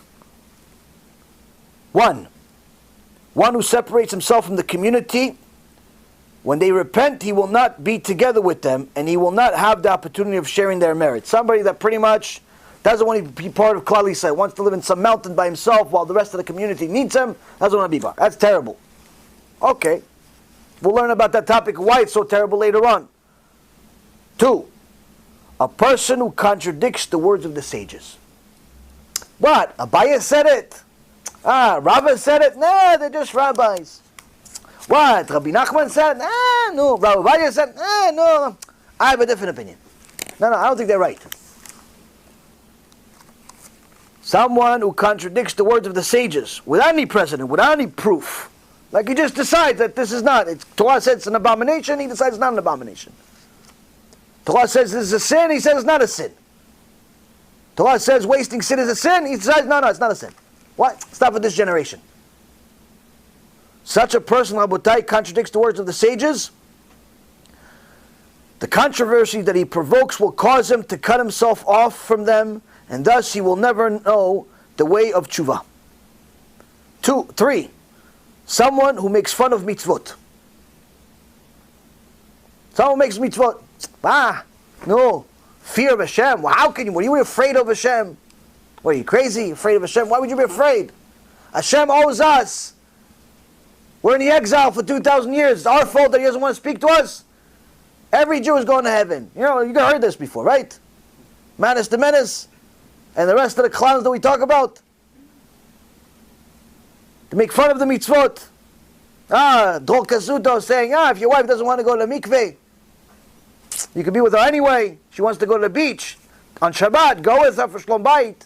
One who separates himself from the community. When they repent, he will not be together with them, and he will not have the opportunity of sharing their merit. Somebody that pretty much doesn't want to be part of Klal Yisrael, wants to live in some mountain by himself while the rest of the community needs him, doesn't want to be part. That's terrible. Okay. We'll learn about that topic, why it's so terrible later on. 2, a person who contradicts the words of the sages. What? Abaye said it. Rava said it. Nah, they're just rabbis. What? Rabbi Nachman said? No. Rabbi Abaye said? No. I have a different opinion. No, I don't think they're right. Someone who contradicts the words of the sages without any precedent, without any proof. Like he just decides that this is not. Torah says it's an abomination, he decides it's not an abomination. Torah says this is a sin, he says it's not a sin. Torah says wasting sin is a sin, he decides no, it's not a sin. What? Stop with this generation. Such a person, Rabotai, contradicts the words of the sages. The controversy that he provokes will cause him to cut himself off from them, and thus he will never know the way of tshuva. 3, someone who makes fun of mitzvot. Someone makes mitzvot. No. Fear of Hashem. Well, how can you? What are you afraid of Hashem? What, are you crazy? Afraid of Hashem? Why would you be afraid? Hashem owes us. We're in the exile for 2,000 years. It's our fault that he doesn't want to speak to us. Every Jew is going to heaven. You heard this before, right? Manis the Menace and the rest of the clowns that we talk about. To make fun of the mitzvot. Drol Kazuto saying, if your wife doesn't want to go to the mikveh, you can be with her anyway. She wants to go to the beach on Shabbat, go with her for Shlom Bayit.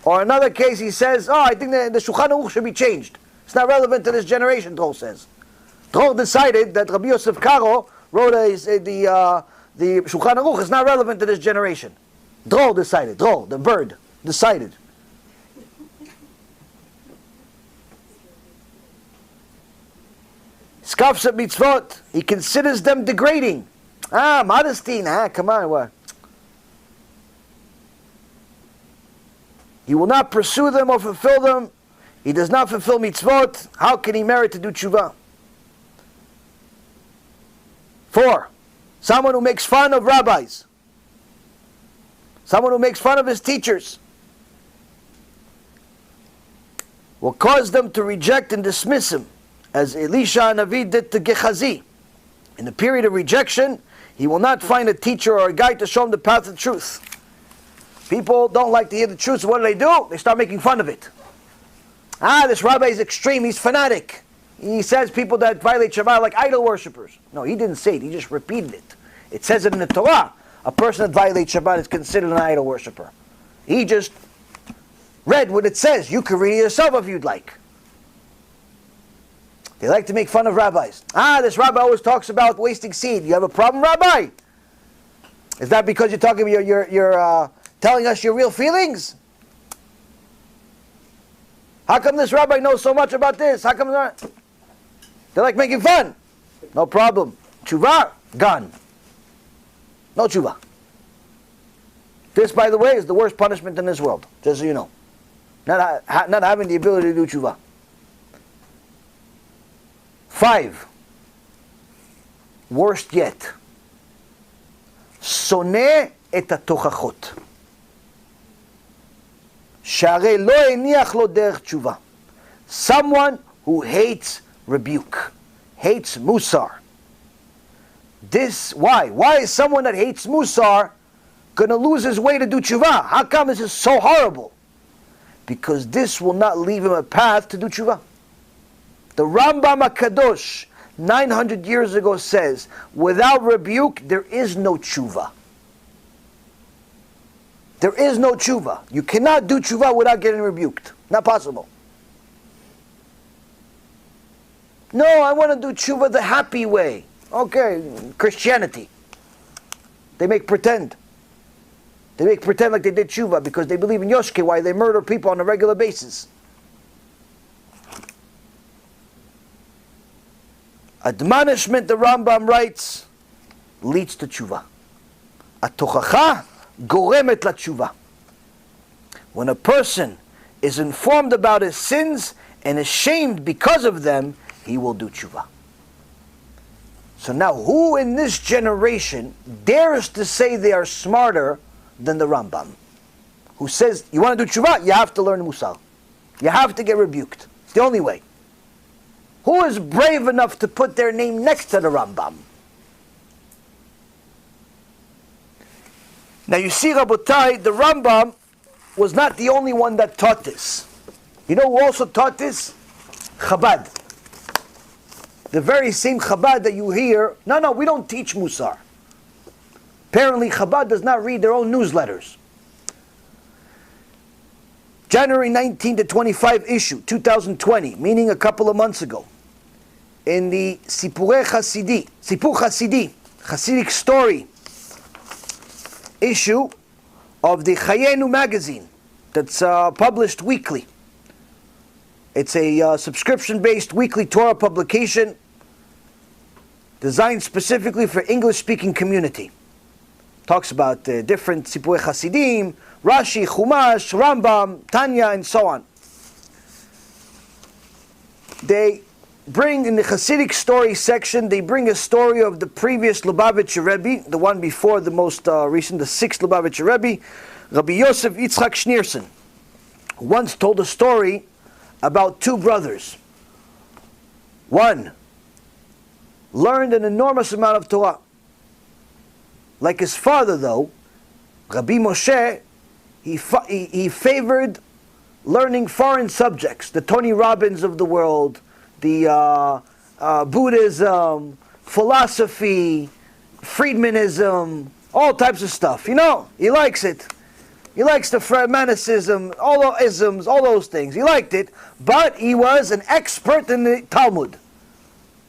Or another case, he says, I think the Shulchan Aruch should be changed. It's not relevant to this generation, Drol says. Drol decided that Rabbi Yosef Karo wrote the Shulchan Aruch is not relevant to this generation. Drol decided. Drol, the bird, decided. Scoffs at mitzvot. He considers them degrading. Modesty. Come on, what? He will not pursue them or fulfill them. He does not fulfill mitzvot. How can he merit to do tshuva? 4, someone who makes fun of rabbis. Someone who makes fun of his teachers will cause them to reject and dismiss him, as Elisha Navi did to Gehazi. In the period of rejection, he will not find a teacher or a guide to show him the path of truth. People don't like to hear the truth, so what do? They start making fun of it. This rabbi is extreme, he's fanatic. He says people that violate Shabbat are like idol worshippers. No, he didn't say it, he just repeated it. It says it in the Torah. A person that violates Shabbat is considered an idol worshipper. He just read what it says. You can read it yourself if you'd like. They like to make fun of rabbis. This rabbi always talks about wasting seed. You have a problem, rabbi? Is that because you're talking? You're telling us your real feelings? How come this rabbi knows so much about this? How come they're like making fun? No problem. Tshuva, gone. No tshuva. This, by the way, is the worst punishment in this world. Just so you know, not having the ability to do tshuva. 5, worst yet, soneh et hatochachot, שהרי לא הניח לו דרך תשובה. Someone who hates rebuke, hates Musar. Why? Why is someone that hates Musar going to lose his way to do tshuva? How come this is so horrible? Because this will not leave him a path to do tshuva. The Rambam HaKadosh, 900 years ago, says, without rebuke, there is no tshuva. There is no tshuva. You cannot do tshuva without getting rebuked. Not possible. No, I want to do tshuva the happy way. Okay, Christianity. They make pretend. They make pretend like they did tshuva because they believe in Yoshke, why they murder people on a regular basis. Admonishment, the Rambam writes, leads to tshuva. Atochacha goremet la tshuva. When a person is informed about his sins and ashamed because of them, he will do tshuva. So now, who in this generation dares to say they are smarter than the Rambam? Who says, you want to do tshuva, you have to learn Musar. You have to get rebuked. It's the only way. Who is brave enough to put their name next to the Rambam? Now you see, Rabotai, the Rambam was not the only one that taught this. You know who also taught this? Chabad. The very same Chabad that you hear, no, we don't teach Musar. Apparently Chabad does not read their own newsletters. January 19 to 25 issue, 2020, meaning a couple of months ago, in the Sipur Hasidi, Hasidic story issue of the Chayenu magazine that's published weekly. It's a subscription-based weekly Torah publication designed specifically for English-speaking community. Talks about different Sipurei Hasidim, Rashi, Chumash, Rambam, Tanya, and so on. They bring, in the Hasidic story section, they bring a story of the previous Lubavitcher Rebbe, the one before the most recent, the 6th Lubavitcher Rebbe, Rabbi Yosef Yitzchak Schneerson, who once told a story about two brothers. One learned an enormous amount of Torah. Like his father, though, Rabbi Moshe, he favored learning foreign subjects, the Tony Robbins of the world, the Buddhism, philosophy, Friedmanism, all types of stuff. You know, he likes it. He likes the Manicism, all those isms, all those things. He liked it, but he was an expert in the Talmud.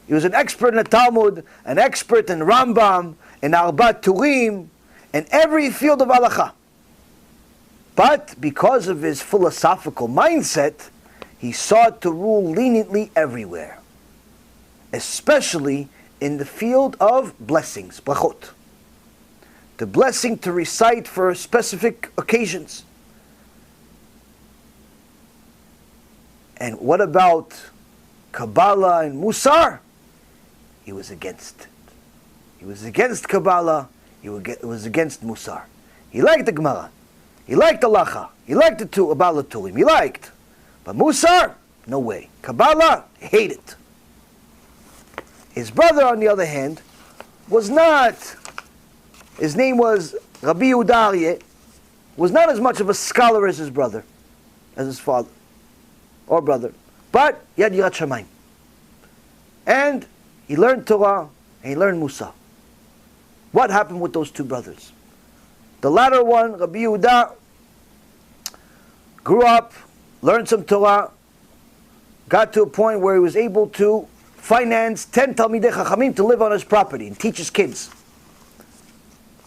He was an expert in the Talmud, an expert in Rambam, in Arbat Turim, in every field of halacha. But because of his philosophical mindset, he sought to rule leniently everywhere, especially in the field of blessings, brachot. The blessing to recite for specific occasions. And what about Kabbalah and Musar? He was against it. He was against Kabbalah. He was against Musar. He liked the Gemara. He liked the Lacha. He liked the Kabbalah Turim. He liked. But Musar, no way. Kabbalah, hated. His brother, on the other hand, was not... His name was Rabbi Yehuda, was not as much of a scholar as his brother, as his father, or brother. But he had Yirat Shamayim. And he learned Torah, and he learned Musar. What happened with those two brothers? The latter one, Rabbi Yehuda, grew up, learned some Torah, got to a point where he was able to finance 10 Talmidei Chachamim to live on his property and teach his kids.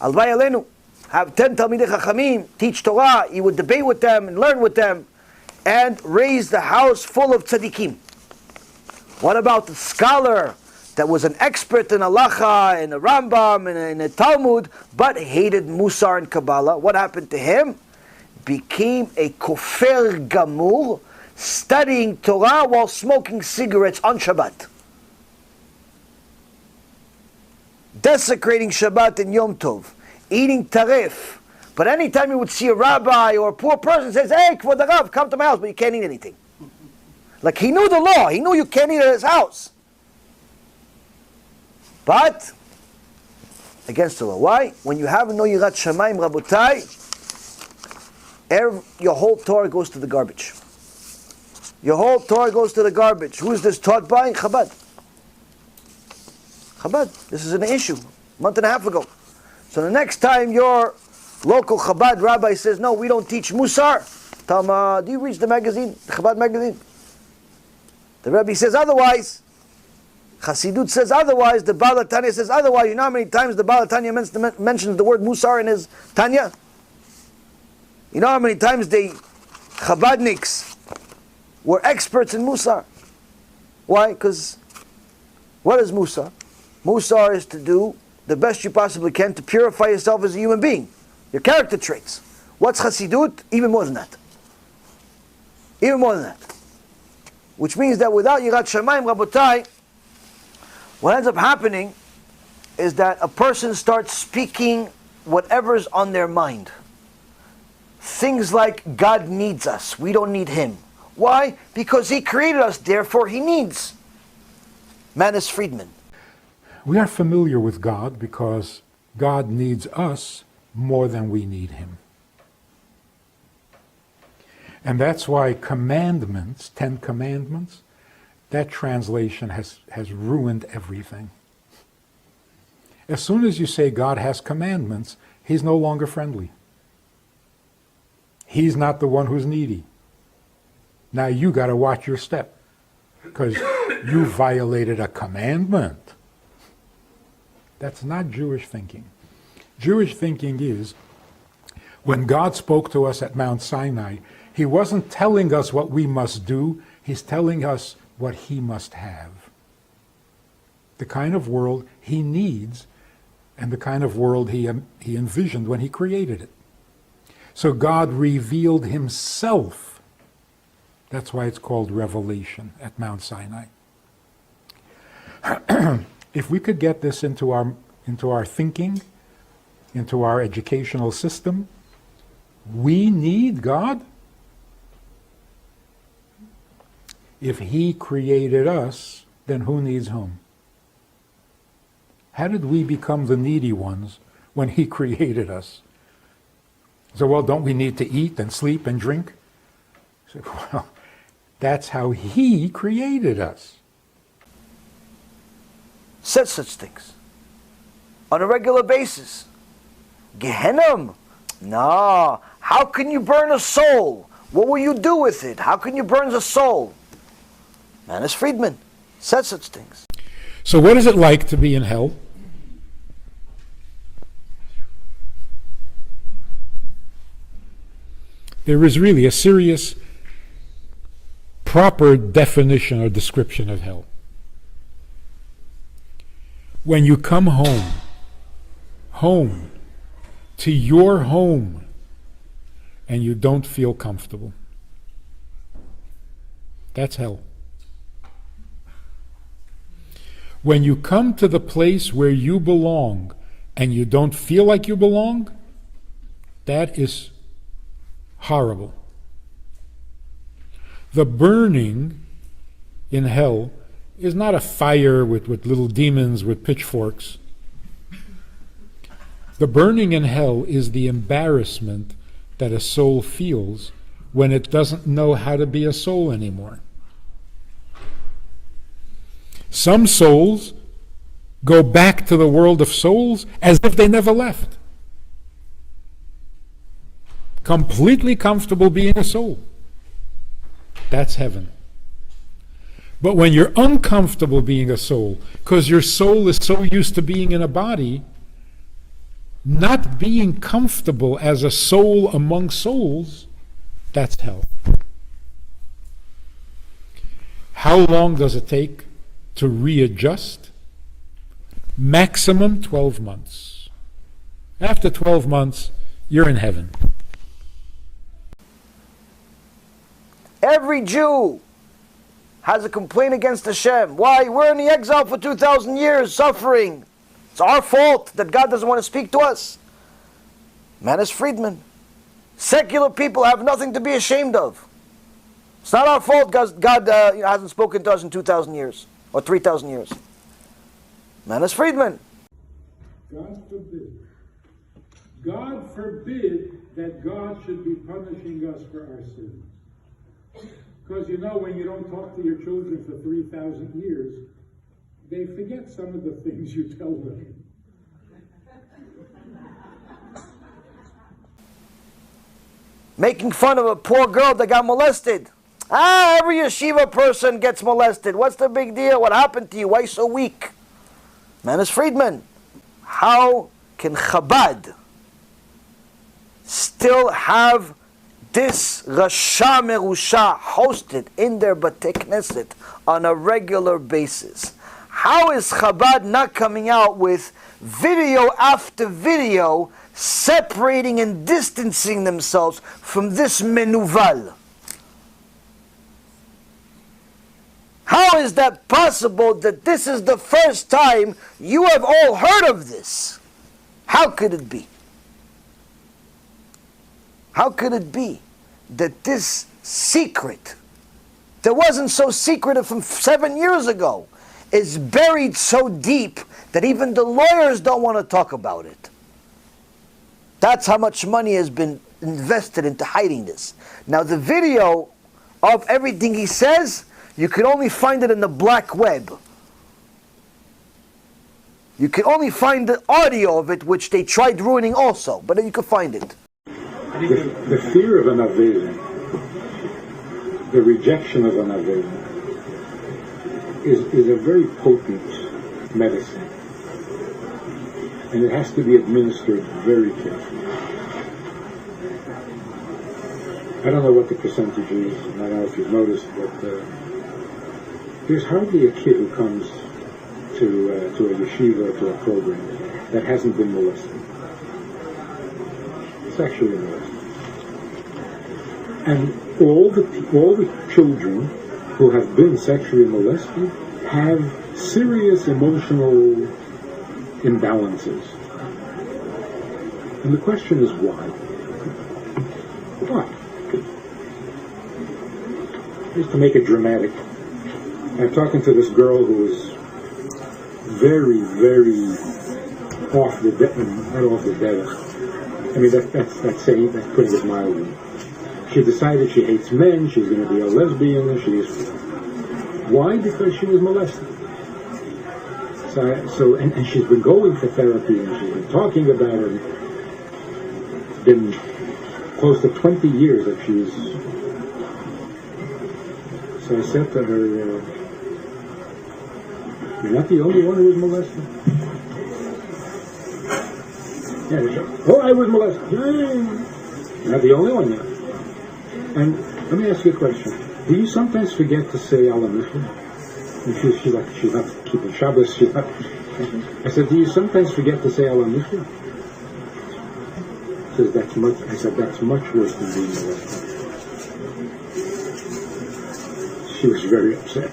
Alvay Alenu, have 10 Talmidei Chachamim, teach Torah, he would debate with them and learn with them, and raise the house full of tzaddikim. What about the scholar that was an expert in halacha, in the Rambam, and in the Talmud, but hated Musar and Kabbalah? What happened to him? Became a kofer gamur, studying Torah while smoking cigarettes on Shabbat. Desecrating Shabbat and Yom Tov, eating tarif. But anytime you would see a rabbi or a poor person says, hey, Kvod Harav, come to my house, but you can't eat anything. Like he knew the law, he knew you can't eat at his house. But, against the law. Why? When you have no Yirat Shamayim, Rabotai, your whole Torah goes to the garbage. Your whole Torah goes to the garbage. Who is this taught by? Chabad. Chabad. This is an issue. A month and a half ago. So the next time your local Chabad rabbi says, no, we don't teach Musar, tell him, do you read the magazine, the Chabad magazine? The Rebbe says otherwise. Chassidut says otherwise. The Baal Tanya says otherwise. You know how many times the Baal Tanya mentions the word Musar in his Tanya? You know how many times the Chabadniks were experts in Musar? Why? Because what is Musar? Musar is to do the best you possibly can to purify yourself as a human being. Your character traits. What's Chassidut? Even more than that. Even more than that. Which means that without Yirat Shamayim, Rabotai, what ends up happening is that a person starts speaking whatever's on their mind. Things like, God needs us, we don't need Him. Why? Because He created us, therefore He needs. Manis Friedman. We are familiar with God because God needs us more than we need Him. And that's why commandments, 10 commandments, that translation has ruined everything. As soon as you say God has commandments, He's no longer friendly. He's not the one who's needy. Now you got to watch your step because you violated a commandment. That's not Jewish thinking. Jewish thinking is, when God spoke to us at Mount Sinai, He wasn't telling us what we must do, He's telling us what He must have. The kind of world He needs and the kind of world He envisioned when He created it. So God revealed Himself. That's why it's called revelation at Mount Sinai. If we could get this into our thinking, into our educational system, we need God. If He created us, then who needs whom? How did we become the needy ones when He created us? So, well, don't we need to eat and sleep and drink? So, well, that's how He created us. Said such things on a regular basis. Gehenna? No. How can you burn a soul? What will you do with it? How can you burn a soul? Manis Friedman said such things. So what is it like to be in hell? There is really a serious, proper definition or description of hell. When you come home to your home, and you don't feel comfortable. That's hell. When you come to the place where you belong and you don't feel like you belong, that is horrible. The burning in hell is not a fire with little demons with pitchforks. The burning in hell is the embarrassment that a soul feels when it doesn't know how to be a soul anymore. Some souls go back to the world of souls as if they never left. Completely comfortable being a soul. That's heaven. But when you're uncomfortable being a soul, because your soul is so used to being in a body, not being comfortable as a soul among souls, that's hell. How long does it take to readjust? Maximum 12 months. After 12 months, you're in heaven. Every Jew has a complaint against Hashem. Why? We're in the exile for 2,000 years, suffering. It's our fault that God doesn't want to speak to us. Manis Friedman. Secular people have nothing to be ashamed of. It's not our fault God hasn't spoken to us in 2,000 years or 3,000 years. Manis Friedman. God forbid. God forbid that God should be punishing us for our sins. Because you know, when you don't talk to your children for 3,000 years, they forget some of the things you tell them. Making fun of a poor girl that got molested. Every yeshiva person gets molested. What's the big deal? What happened to you? Why so weak? Manis Friedman. How can Chabad still have this Rasha Merusha hosted in their Batei Knesset on a regular basis? How is Chabad not coming out with video after video separating and distancing themselves from this menuval? How is that possible that this is the first time you have all heard of this? How could it be? How could it be that this secret, that wasn't so secretive from 7 years ago, is buried so deep that even the lawyers don't want to talk about it? That's how much money has been invested into hiding this. Now the video of everything he says, you can only find it in the black web. You can only find the audio of it, which they tried ruining also, but you can find it. The fear of an avera, the rejection of an avera, is a very potent medicine. And it has to be administered very carefully. I don't know what the percentage is, and I don't know if you've noticed, but there's hardly a kid who comes to a yeshiva, to a program, that hasn't been molested. Sexually molested. And all the children who have been sexually molested have serious emotional imbalances. And the question is why? Why? Just to make it dramatic, I'm talking to this girl who was very, very off the not off the desk. I mean, that's putting it mildly. She decided she hates men, she's going to be a lesbian, why? Because she was molested. And she's been going for therapy, and she's been talking about it. It's been close to 20 years that she's... So I said to her, you're not the only one who was molested. Yeah, oh, I was molested. You're not the only one yet. And let me ask you a question. Do you sometimes forget to say Allah Misleading? She's not keeping Shabbos. I said, do you sometimes forget to say Allah Misleading? She says, that's much worse than being molested. She was very upset.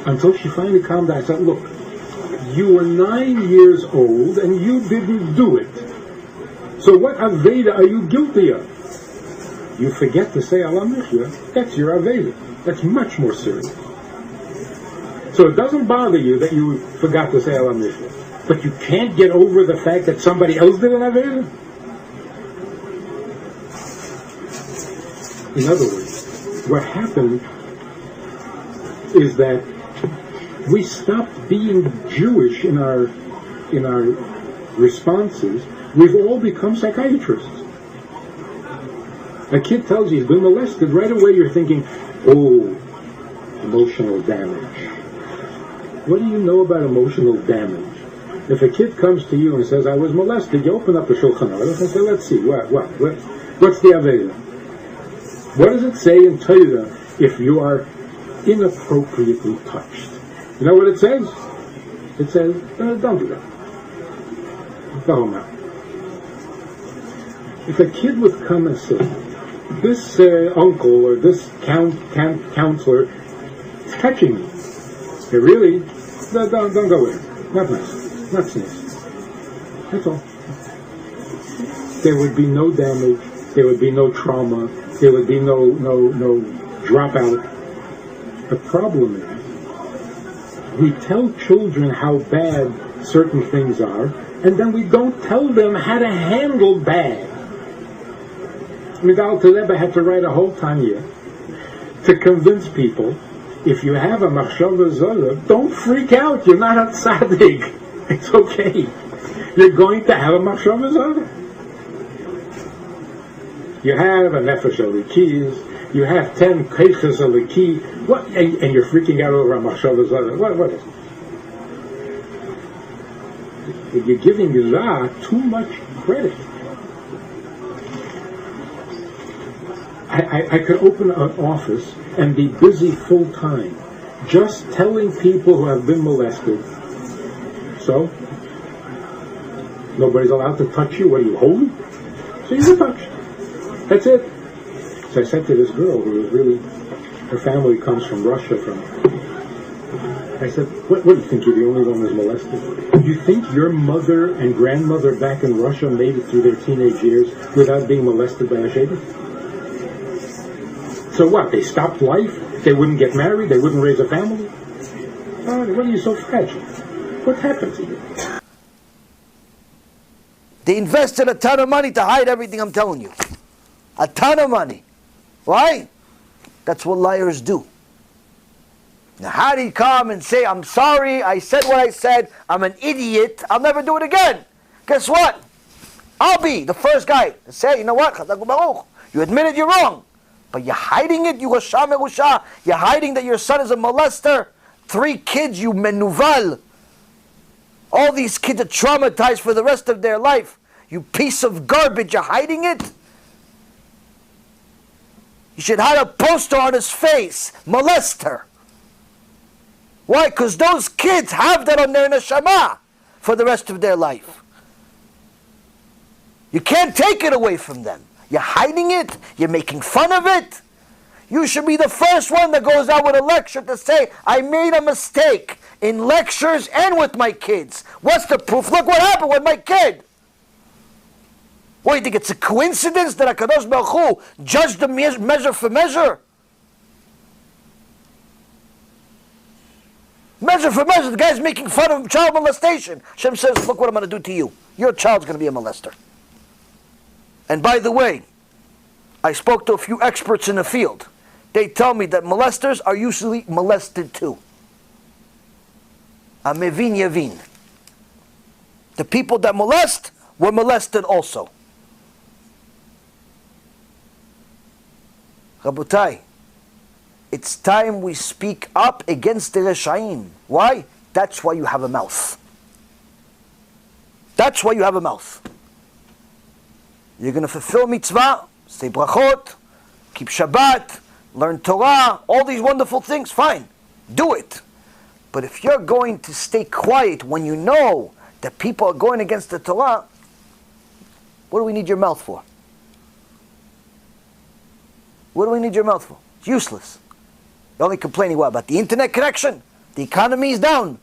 Until she finally calmed down. I said, look, you were 9 years old and you didn't do it. So what Aveda are you guilty of? You forget to say Allah Mishnah, that's your Aveda. That's much more serious. So it doesn't bother you that you forgot to say Allah Mishnah, but you can't get over the fact that somebody else did an Aveda? In other words, what happened is that we stopped being Jewish in our responses. We've all become psychiatrists. A kid tells you he's been molested, right away you're thinking, oh, emotional damage. What do you know about emotional damage? If a kid comes to you and says, I was molested, you open up the Shulchan Aruch and say, let's see, what's the Aveda? What does it say in Torah if you are inappropriately touched? You know what it says? It says, don't do that. Go home now. If a kid would come and say, this uncle or this counselor is touching me, hey, really? Don't go with him. Not nice. Not nice. That's all. There would be no damage. There would be no trauma. There would be no dropout. The problem is, we tell children how bad certain things are, and then we don't tell them how to handle bad. Midal Rebbe had to write a whole Tanya to convince people, if you have a machshava zara, don't freak out, you're not a tzaddik. It's okay. You're going to have a machshava zara. You have a nefesh alikis, you have 10 keiches aliki, what? And you're freaking out over a machshava zara. What is it? You're giving Ra too much credit. I could open an office and be busy full time, just telling people who have been molested. So, nobody's allowed to touch you. What are you, holy? So you're touched. That's it. So I said to this girl who was really her family comes from Russia. I said, what do you think? You're the only one who's molested? You think your mother and grandmother back in Russia made it through their teenage years without being molested by a shader? So what? They stopped life? They wouldn't get married? They wouldn't raise a family? Oh, what are you so fragile? What happened to you? They invested a ton of money to hide everything I'm telling you. A ton of money. Why? That's what liars do. Now how do you come and say, I'm sorry, I said what I said, I'm an idiot, I'll never do it again? Guess what? I'll be the first guy to say, you know what? You admitted you're wrong. But you're hiding it, you Rasha Merusha. You're hiding that your son is a molester. 3 kids, you menuval. All these kids are traumatized for the rest of their life. You piece of garbage, you're hiding it? You should have a poster on his face, molester. Why? Because those kids have that on their neshama for the rest of their life. You can't take it away from them. You're hiding it, you're making fun of it. You should be the first one that goes out with a lecture to say, I made a mistake in lectures and with my kids. What's the proof? Look what happened with my kid. What, you think it's a coincidence that HaKadosh Baruch Hu judged the measure for measure? Measure for measure, the guy's making fun of child molestation. Hashem says, look what I'm going to do to you. Your child's going to be a molester. And by the way, I spoke to a few experts in the field. They tell me that molesters are usually molested too. Amevin yavin. The people that molest were molested also. Rabotai, it's time we speak up against the Reshaim. Why? That's why you have a mouth. That's why you have a mouth. You're going to fulfill mitzvah, say brachot, keep Shabbat, learn Torah, all these wonderful things, fine. Do it. But if you're going to stay quiet when you know that people are going against the Torah, what do we need your mouth for? What do we need your mouth for? It's useless. You're only complaining what, about the internet connection? The economy is down.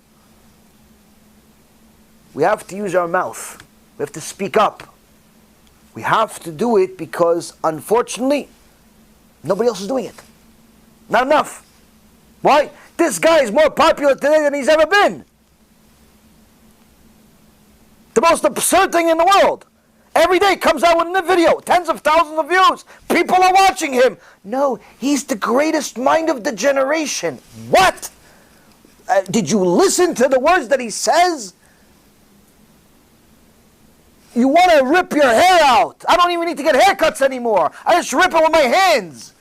We have to use our mouth. We have to speak up. We have to do it because, unfortunately, nobody else is doing it. Not enough. Why? This guy is more popular today than he's ever been. The most absurd thing in the world. Every day comes out with a video, tens of thousands of views. People are watching him. No, he's the greatest mind of the generation. What? Did you listen to the words that he says? You want to rip your hair out. I don't even need to get haircuts anymore. I just rip it with my hands.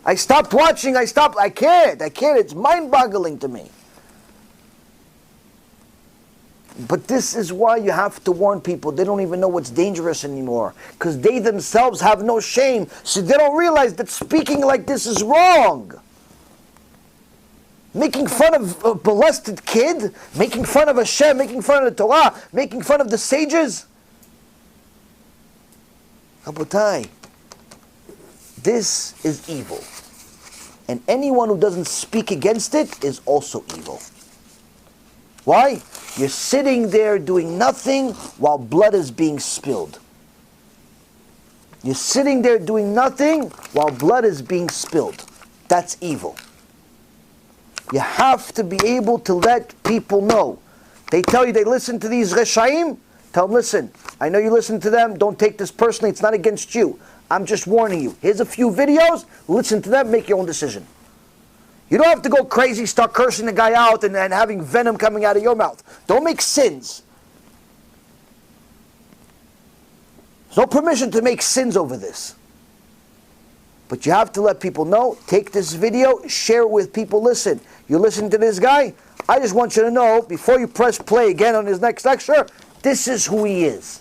I stopped watching. I can't. It's mind-boggling to me. But this is why you have to warn people. They don't even know what's dangerous anymore. Because they themselves have no shame. So they don't realize that speaking like this is wrong. Making fun of a molested kid, making fun of HaShem, making fun of the Torah, making fun of the sages. Rabotai, this is evil. And anyone who doesn't speak against it is also evil. Why? You're sitting there doing nothing while blood is being spilled. You're sitting there doing nothing while blood is being spilled. That's evil. You have to be able to let people know. They tell you they listen to these Reshaim. Tell them, listen, I know you listen to them. Don't take this personally. It's not against you. I'm just warning you. Here's a few videos. Listen to them. Make your own decision. You don't have to go crazy, start cursing the guy out and having venom coming out of your mouth. Don't make sins. There's no permission to make sins over this. But you have to let people know, take this video, share it with people. Listen, you listen to this guy, I just want you to know, before you press play again on his next lecture, this is who he is.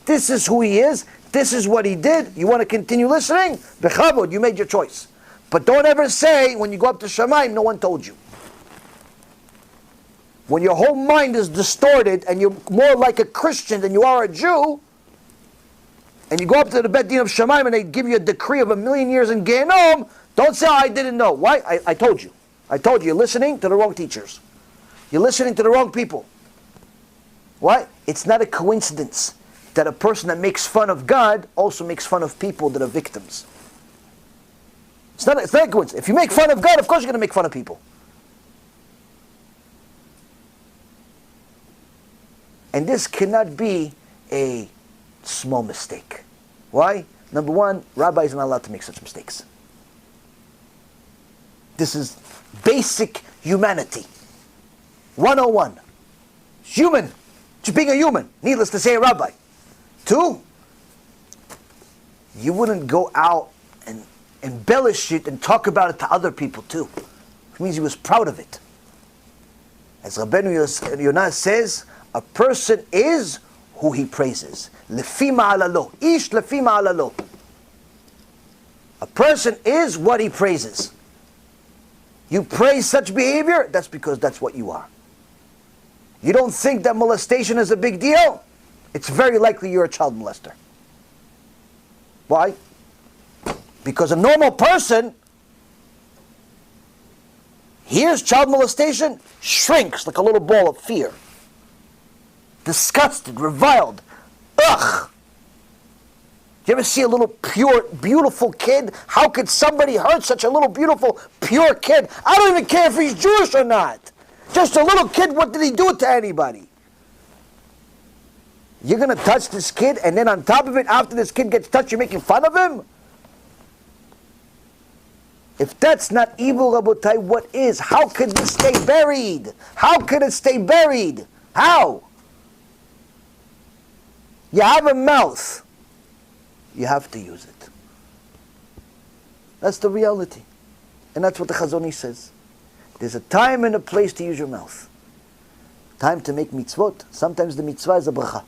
This is who he is. This is what he did. You want to continue listening? Bechavod, you made your choice. But don't ever say, when you go up to Shamayim, no one told you. When your whole mind is distorted and you're more like a Christian than you are a Jew, and you go up to the Bet Din of Shamayim and they give you a decree of 1,000,000 years in Gehenom, Don't say, oh, I didn't know. Why? I told you. I told you, you're listening to the wrong teachers. You're listening to the wrong people. Why? It's not a coincidence that a person that makes fun of God also makes fun of people that are victims. It's not a coincidence. If you make fun of God, of course you're going to make fun of people. And this cannot be a small mistake. Why? Number one, rabbis are not allowed to make such mistakes. This is basic humanity. 101. Human. Just being a human. Needless to say, a rabbi. 2, you wouldn't go out and embellish it and talk about it to other people too. It means he was proud of it. As Rabbi Yonah says, a person is who he praises. Lefi ma'alalo. Ish lefi ma'alalo. A person is what he praises. You praise such behavior, that's because that's what you are. You don't think that molestation is a big deal? It's very likely you're a child molester. Why? Because a normal person hears child molestation, shrinks like a little ball of fear. Disgusted, reviled. Ugh! Do you ever see a little pure, beautiful kid? How could somebody hurt such a little beautiful, pure kid? I don't even care if he's Jewish or not. Just a little kid, what did he do to anybody? You're going to touch this kid, and then on top of it, after this kid gets touched, you're making fun of him? If that's not evil, Rabotai, what is? How could this stay buried? How could it stay buried? How? You have a mouth. You have to use it. That's the reality. And that's what the Chazon Ish says. There's a time and a place to use your mouth. Time to make mitzvot. Sometimes the mitzvah is a bracha.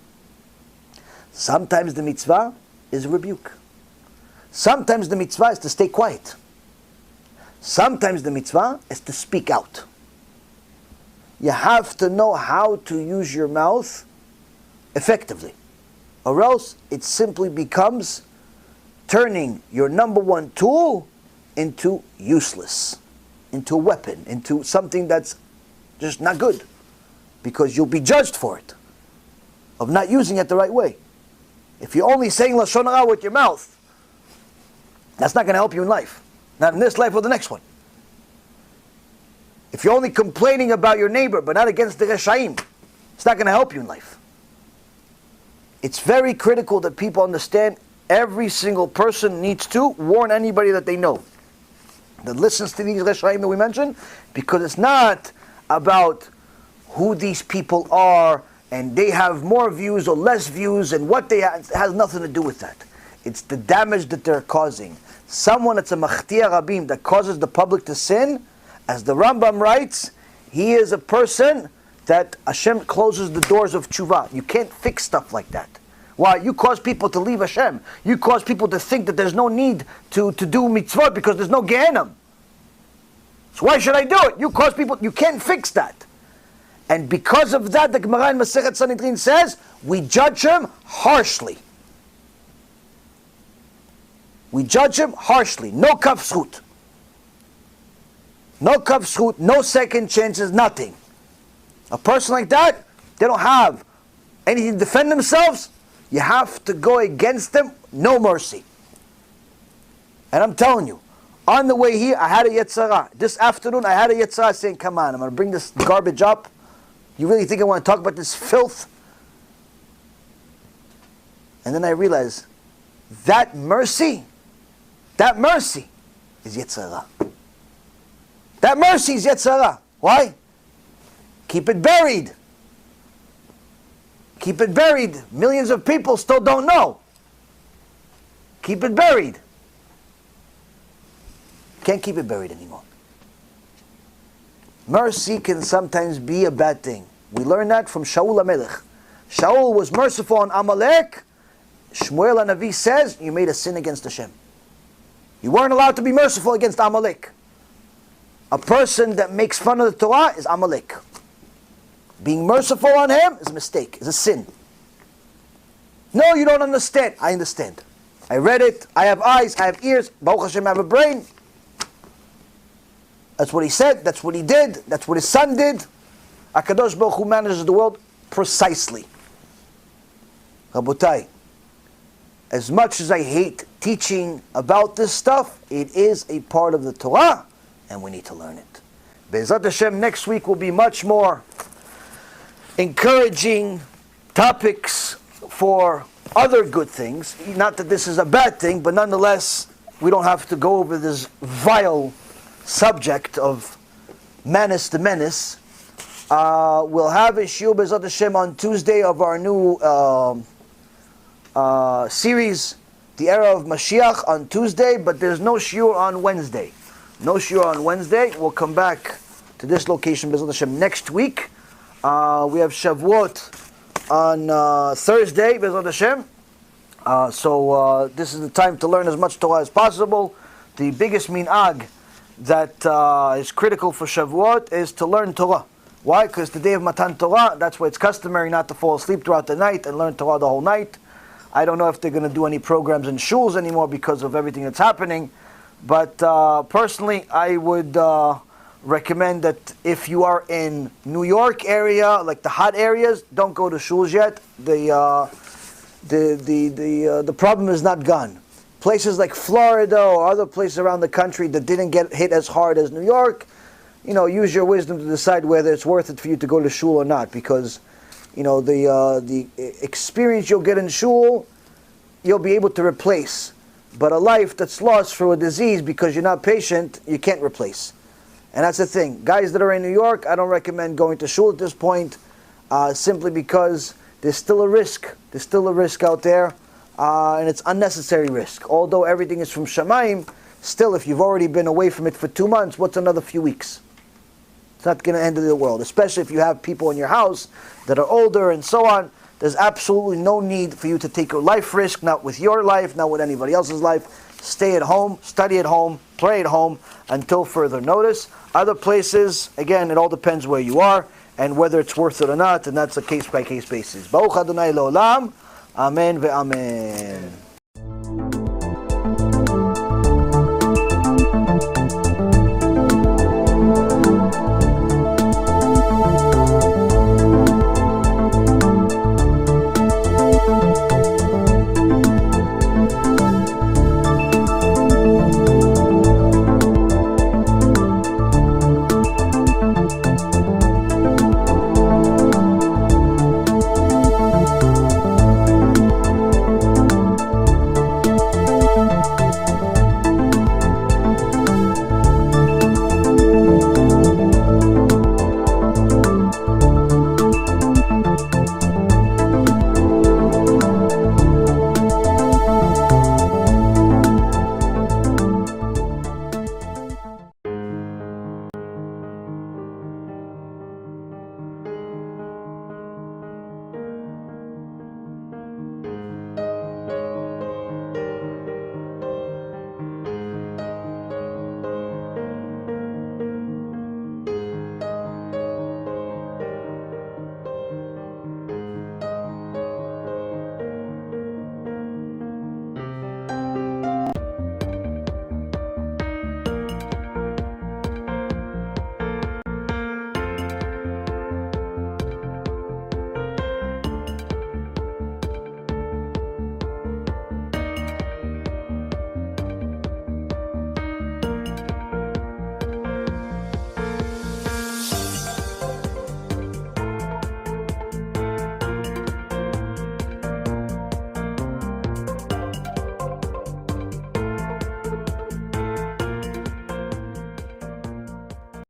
Sometimes the mitzvah is a rebuke. Sometimes the mitzvah is to stay quiet. Sometimes the mitzvah is to speak out. You have to know how to use your mouth effectively. Or else it simply becomes turning your number one tool into useless, into a weapon, into something that's just not good. Because you'll be judged for it, of not using it the right way. If you're only saying Lashon Hara with your mouth, that's not going to help you in life. Not in this life or the next one. If you're only complaining about your neighbor, but not against the Reshaim, it's not going to help you in life. It's very critical that people understand every single person needs to warn anybody that they know that listens to these Reshaim that we mentioned, because it's not about who these people are and they have more views or less views and what they have. It has nothing to do with that. It's the damage that they're causing. Someone that's a machtia rabim that causes the public to sin, as the Rambam writes, he is a person that Hashem closes the doors of tshuva. You can't fix stuff like that. Why? You cause people to leave Hashem. You cause people to think that there's no need to do mitzvot because there's no Gehenna. So why should I do it? You cause people, you can't fix that. And because of that, the Gemara in Masechet Sanhedrin says, we judge him harshly. We judge him harshly. No kaf zchut. No kaf zchut, no second chances, nothing. A person like that, they don't have anything to defend themselves. You have to go against them, no mercy. And I'm telling you, on the way here, I had a Yetzirah. This afternoon, I had a Yetzirah saying, come on, I'm going to bring this garbage up. You really think I want to talk about this filth? And then I realized, that mercy is Yetzirah. That mercy is Yetzirah. Why? Keep it buried. Keep it buried. Millions of people still don't know. Keep it buried. Can't keep it buried anymore. Mercy can sometimes be a bad thing. We learn that from Shaul HaMelech. Shaul was merciful on Amalek. Shmuel HaNavi says, you made a sin against Hashem. You weren't allowed to be merciful against Amalek. A person that makes fun of the Torah is Amalek. Being merciful on him is a mistake, is a sin. No, you don't understand. I understand. I read it. I have eyes. I have ears. Baruch Hashem, I have a brain. That's what he said, that's what he did, that's what his son did. HaKadosh Baruch Hu manages the world precisely. Rabotai, as much as I hate teaching about this stuff, it is a part of the Torah, and we need to learn it. BeEzrat Hashem, next week will be much more encouraging topics for other good things. Not that this is a bad thing, but nonetheless, we don't have to go over this vile subject of Manis the Menace. We'll have a Shiur BeEzrat Hashem on Tuesday of our new series, The Era of Mashiach, on Tuesday, but there's no Shiur on Wednesday. No Shiur on Wednesday. We'll come back to this location BeEzrat Hashem next week. We have Shavuot on Thursday BeEzrat Hashem. So this is the time to learn as much Torah as possible. The biggest minhag that is critical for Shavuot is to learn Torah. Why? Because the day of Matan Torah, that's why it's customary not to fall asleep throughout the night and learn Torah the whole night. I don't know if they're going to do any programs in shuls anymore because of everything that's happening. But personally, I would recommend that if you are in New York area, like the hot areas, don't go to shuls yet. The problem is not gone. Places like Florida or other places around the country that didn't get hit as hard as New York, use your wisdom to decide whether it's worth it for you to go to shul or not, because the experience you'll get in shul, you'll be able to replace. But a life that's lost through a disease because you're not patient, you can't replace. And that's the thing. Guys that are in New York, I don't recommend going to shul at this point, simply because there's still a risk. There's still a risk out there, and it's unnecessary risk. Although everything is from Shamayim, still, if you've already been away from it for 2 months, what's another few weeks? It's not going to end the world, especially if you have people in your house that are older and so on. There's absolutely no need for you to take a life risk, not with your life, not with anybody else's life. Stay at home, study at home, pray at home until further notice. Other places, again, it all depends where you are and whether it's worth it or not, and that's a case-by-case basis. Baruch Adonai Le'olam, Amen ve'amen.